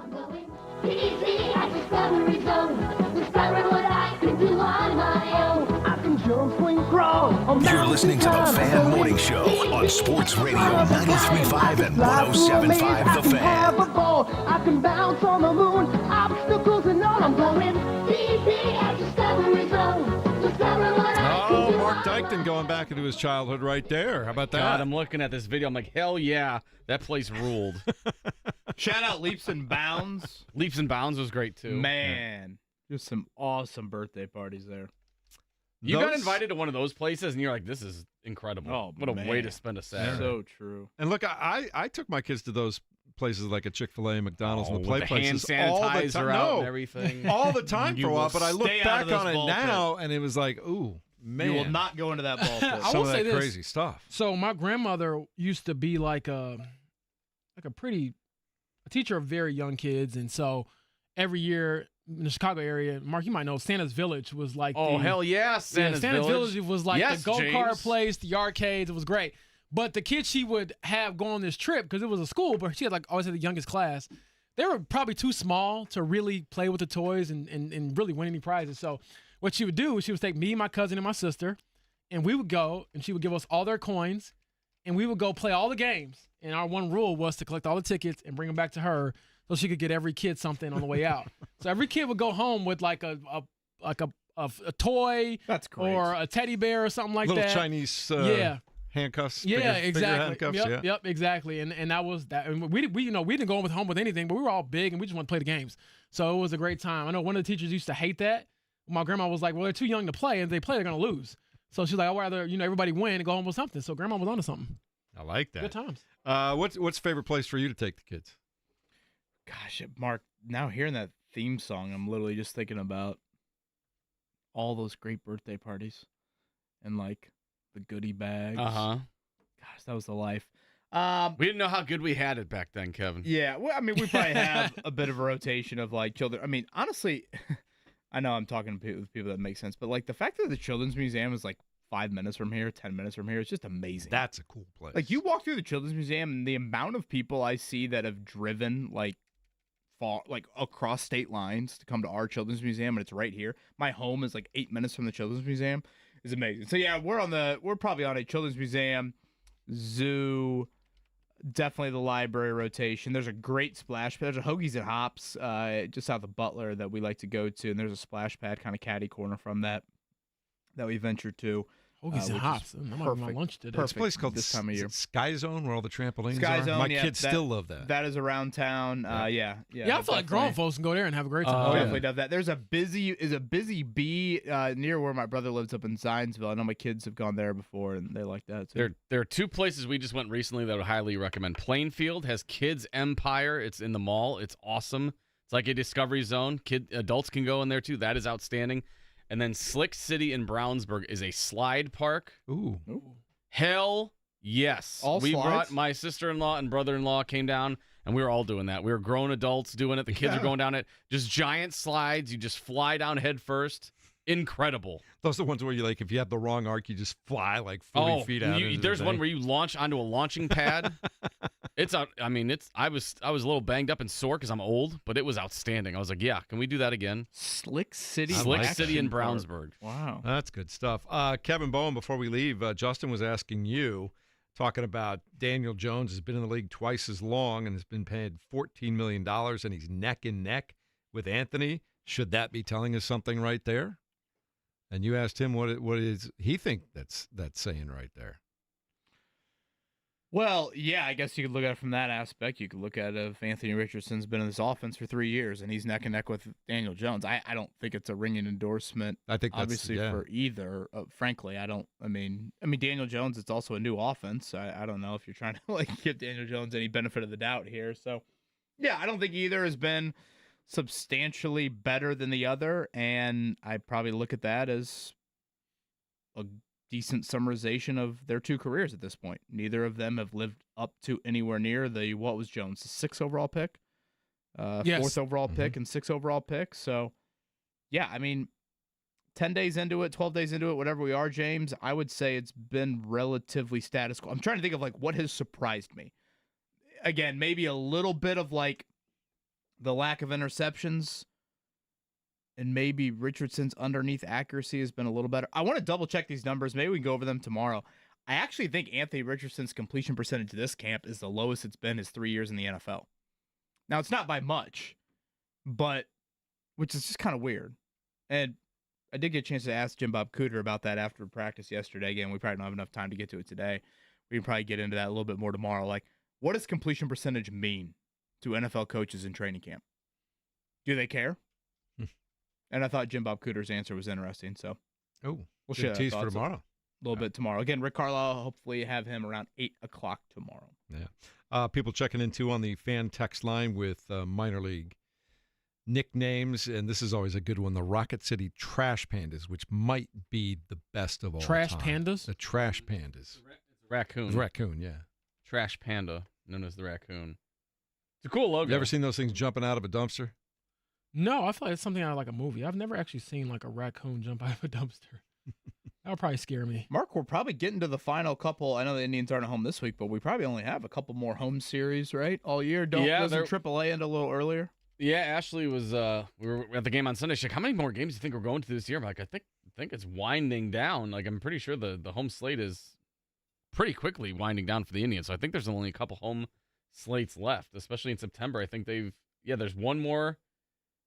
Easy at Discovery Zone. Discovering what I can do on my own. I can jump, swing, crawl. You're listening to the Fan Morning Show on Sports Radio 93.5 and 107.5 The Fan. I can bounce on the moon. Obstacles and all I'm going. Easy at Discovery Zone. Discovering what I can Oh, do Mark on Dykton going back into his childhood right there. How about that? God, I'm looking at this video. I'm like, hell yeah, that place ruled. Shout out Leaps and Bounds. Leaps and Bounds was great too. Man, just some awesome birthday parties there. You got invited to one of those places, and you're like, this is incredible. Oh, what a man. way to spend a Saturday. So true. And look, I took my kids to those places like a Chick-fil-A, McDonald's, and the with play the places hand all the sanitizer time. out No, and everything. all the time for a while. But I look stay out back of on this it ball now, and it was like, ooh, man, You will not go into that ball pit. I some will of say that this. crazy stuff. So my grandmother used to be like a teacher of very young kids, and so every year in the Chicago area, Mark, you might know Santa's Village was like Hell yeah, Santa's Village was like Yes, the go-kart James. place, the arcades. It was great. But the kids she would have go on this trip, because it was a school, but she had always had the youngest class. They were probably too small to really play with the toys and really win any prizes. So what she would do is she would take me, my cousin, and my sister, and we would go, and she would give us all their coins, and we would go play all the games. And our one rule was to collect all the tickets and bring them back to her so she could get every kid something on the way out. So every kid would go home with like a toy. That's great. Or a teddy bear or something like Little that. Chinese Yeah, handcuffs. Figure exactly. handcuffs, Yep, exactly. And that was that. And we didn't go home with anything, but we were all big and we just wanted to play the games. So it was a great time. I know one of the teachers used to hate that. My grandma was like, "Well, they're too young to play, and if they play, they're gonna lose." So she's like, "I'd rather everybody win and go home with something." So grandma was onto something. I like that. Good times. What's the favorite place for you to take the kids? Gosh, Mark, now hearing that theme song, I'm literally just thinking about all those great birthday parties and like the goodie bags. Gosh, that was the life. We didn't know how good we had it back then, Kevin. Yeah, well, I mean, we probably have a bit of a rotation of like children. I mean, honestly, I know I'm talking to people that make sense, but like the fact that the Children's Museum is like 5 minutes from here, 10 minutes from here, it's just amazing. That's a cool place. Like you walk through the Children's Museum, and the amount of people I see that have driven like far, like across state lines to come to our Children's Museum, and it's right here. My home is like 8 minutes from the Children's Museum. Is amazing. So yeah, we're probably on a Children's Museum, zoo. Definitely the library rotation. There's a great splash pad. There's a Hoagies and Hops just south of Butler that we like to go to, and there's a splash pad kind of catty corner from that we venture to. Hoagies and Hops. I'm having my lunch today. It's a place called this time of year. Sky Zone, where all the trampolines Sky are. Zone, My yeah, kids still love that. That is around town. Yeah, I feel like grown folks can go there and have a great time. Definitely does that. There's a busy bee near where my brother lives up in Zionsville. I know my kids have gone there before and they like that too. There are two places we just went recently that I would highly recommend. Plainfield has Kids Empire. It's in the mall. It's awesome. It's like a Discovery Zone. Adults can go in there too. That is outstanding. And then Slick City in Brownsburg is a slide park. Ooh. Hell yes. We brought my sister-in-law and brother-in-law came down, and we were all doing that. We were grown adults doing it. The kids are going down it. Just giant slides. You just fly down head first. Incredible. Those are the ones where you like, if you have the wrong arc, you just fly like 40 feet out. There's one where you launch onto a launching pad. I was a little banged up and sore because I'm old, but it was outstanding. I was like, yeah, can we do that again? Slick City in Brownsburg. Wow. That's good stuff. Kevin Bowen, before we leave, Justin was asking you, talking about Daniel Jones has been in the league twice as long and has been paid $14 million, and he's neck and neck with Anthony. Should that be telling us something right there? And you asked him what is he think that's saying right there. Well, yeah, I guess you could look at it from that aspect. You could look at if Anthony Richardson's been in this offense for 3 years and he's neck and neck with Daniel Jones. I don't think it's a ringing endorsement. I think that's, obviously for either. Frankly, I mean, Daniel Jones. It's also a new offense. I don't know if you're trying to like give Daniel Jones any benefit of the doubt here. So, yeah, I don't think either has been substantially better than the other, and I probably look at that as a decent summarization of their two careers at this point. Neither of them have lived up to anywhere near what was Jones, the 6th overall pick, Yes. 4th overall pick, and 6th overall pick. So, yeah, I mean, 10 days into it, 12 days into it, whatever we are, James, I would say it's been relatively status quo. I'm trying to think of like what has surprised me. Again, maybe a little bit of like the lack of interceptions and maybe Richardson's underneath accuracy has been a little better. I want to double-check these numbers. Maybe we can go over them tomorrow. I actually think Anthony Richardson's completion percentage this camp is the lowest it's been his 3 years in the NFL. Now, it's not by much, but which is just kind of weird. And I did get a chance to ask Jim Bob Cooter about that after practice yesterday. Again, we probably don't have enough time to get to it today. We can probably get into that a little bit more tomorrow. Like, what does completion percentage mean to NFL coaches in training camp? Do they care? And I thought Jim Bob Cooter's answer was interesting. So, we'll share tease for tomorrow. A little bit tomorrow. Again, Rick Carlisle, hopefully have him around 8 o'clock tomorrow. Yeah. People checking in, too, on the fan text line with minor league nicknames, and this is always a good one, the Rocket City Trash Pandas, which might be the best of all Trash time. Pandas? The Trash Pandas. Raccoon. The raccoon, yeah. Trash Panda, known as the Raccoon. It's a cool logo. You ever seen those things jumping out of a dumpster? No, I feel like it's something out of like a movie. I've never actually seen like a raccoon jump out of a dumpster. That would probably scare me. Mark, we're probably getting to the final couple. I know the Indians aren't at home this week, but we probably only have a couple more home series, right? All year. Doesn't AAA end a little earlier? Yeah, Ashley was. We were at the game on Sunday. She's like, "How many more games do you think we're going to this year?" I'm like, I think it's winding down. Like, I'm pretty sure the home slate is pretty quickly winding down for the Indians. So I think there's only a couple home slates left, especially in September. I think there's one more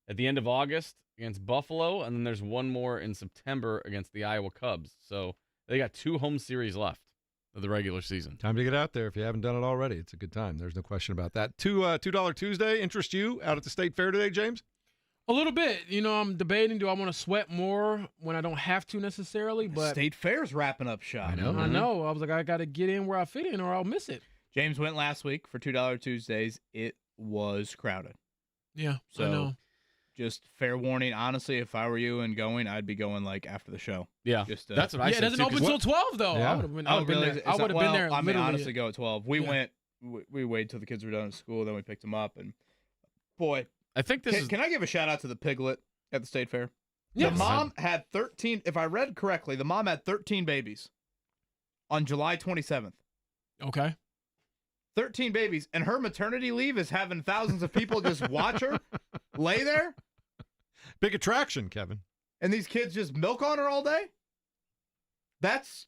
at the end of August against Buffalo, and then there's one more in September against the Iowa Cubs. So they got 2 home series left of the regular season. Time to get out there if you haven't done it already. It's a good time. There's no question about that. $2 Tuesday interest you out at the State Fair today, James? A little bit. I'm debating, do I want to sweat more when I don't have to necessarily? But State Fair's wrapping up shop. I know. I was like, I got to get in where I fit in or I'll miss it. James went last week for $2 Tuesdays. It was crowded. Yeah, so I know. Just fair warning. Honestly, if I were you and going, I'd be going like after the show. Yeah, that's what I said. Yeah, it doesn't open until 12 though. Yeah. I would have been there. I would have been there. I mean, literally. honestly, go at 12. We went. We waited till the kids were done at school, then we picked them up. And boy, I think this Can I give a shout out to the piglet at the State Fair? Yes. The mom had 13. If I read correctly, the mom had 13 babies on July 27th. Okay. 13 babies, and her maternity leave is having thousands of people just watch her lay there. Big attraction, Kevin. And these kids just milk on her all day? That's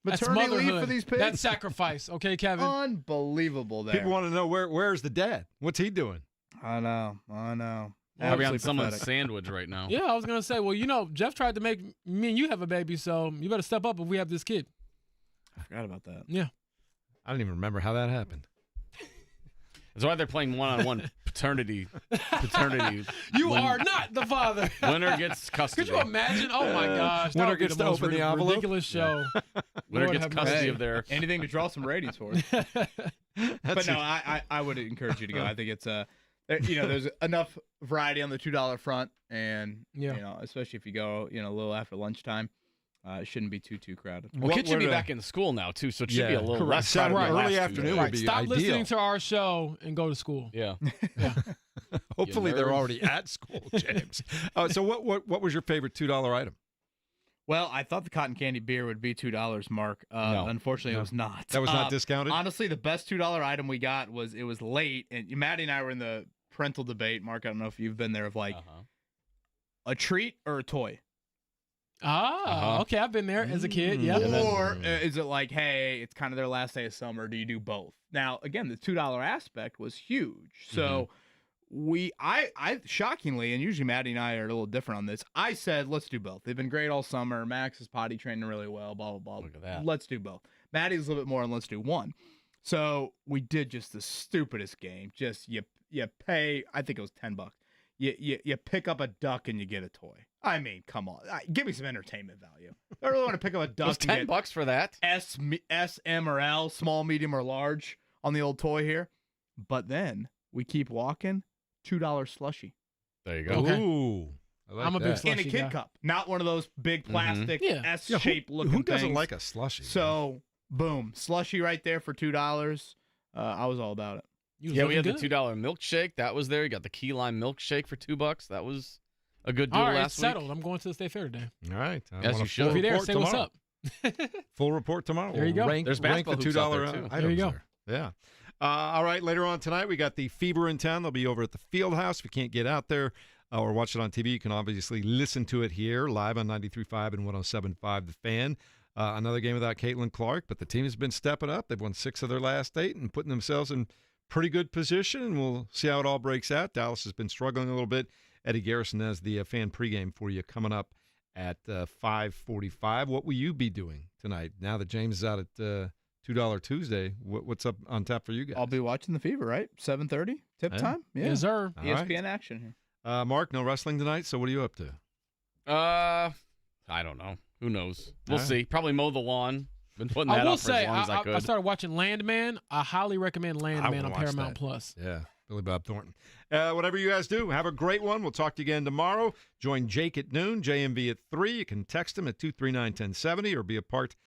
maternity leave for these pigs? That's sacrifice, okay, Kevin? Unbelievable there. People want to know where's the dad? What's he doing? I know. Probably on someone's sandwich right now. Yeah, I was going to say, well, Jeff tried to make me and you have a baby, so you better step up if we have this kid. I forgot about that. Yeah. I don't even remember how that happened. That's why they're playing one-on-one paternity. You are not the father. Winner gets custody. Could you imagine? Oh my gosh! Winner gets to open the envelope. Ridiculous show. Winner gets custody of their anything to draw some ratings for. But no, I would encourage you to go. I think it's there's enough variety on the $2 front, and especially if you go a little after lunchtime. It shouldn't be too crowded. Well, kids should be back in school now, too, so it should be a little less crowded. Early afternoon would be Stop ideal. listening to our show and go to school. Yeah. Hopefully they're already at school, James. So what was your favorite $2 item? Well, I thought the cotton candy beer would be $2, Mark. No. Unfortunately, it was not. That was not discounted? Honestly, the best $2 item we got was late, and Maddie and I were in the parental debate. Mark, I don't know if you've been there, of like a treat or a toy. Okay, I've been there as a kid. Yeah. Or is it like, hey, it's kind of their last day of summer. Do you do both? Now, again, the $2 aspect was huge. So I shockingly, and usually Maddie and I are a little different on this, I said, let's do both. They've been great all summer. Max is potty training really well, blah, blah, blah. Look at that. Let's do both. Maddie's a little bit more on let's do one. So we did just the stupidest game. Just you pay, I think it was $10. You pick up a duck and you get a toy. I mean, come on. Give me some entertainment value. I really want to pick up a duck. It was $10 for that. S, M, or L, small, medium, or large on the old toy here. But then we keep walking, $2 slushie. There you go. Okay. Ooh. I'm a big slushie in a kid guy. cup. Not one of those big plastic S-shaped looking Who doesn't things. like a slushie? So, boom. Slushie right there for $2. I was all about it. Yeah, we had the $2 milkshake. That was there. You got the key lime milkshake for $2. That was a good deal All right, last settled. week. I'm going to the State Fair today. All right. As you should. If you're there, say what's up. Full report tomorrow. There you go. Rank There's the basketball hoops out $2 there, too. items There you go. there. All right, later on tonight, we got the Fever in town. They'll be over at the Field House. If you can't get out there or watch it on TV, you can obviously listen to it here live on 93.5 and 107.5 The Fan. Another game without Caitlyn Clark, but the team has been stepping up. They've won 6 of their last 8 and putting themselves in pretty good position, and we'll see how it all breaks out. Dallas has been struggling a little bit. Eddie Garrison has the Fan pregame for you coming up at 5:45. What will you be doing tonight now that James is out at $2 Tuesday? What's up on tap for you guys? I'll be watching the Fever, right? 7:30 tip time. Yeah, Yes, sir. ESPN action here. Mark, no wrestling tonight, so what are you up to? I don't know. Who knows? We'll see. Probably mow the lawn. Been putting that up for as long as I could. I started watching Landman. I highly recommend Landman on Paramount that. Plus. Yeah, Billy Bob Thornton. Whatever you guys do, have a great one. We'll talk to you again tomorrow. Join Jake at noon, JMV at 3. You can text him at 239-1070 or be a part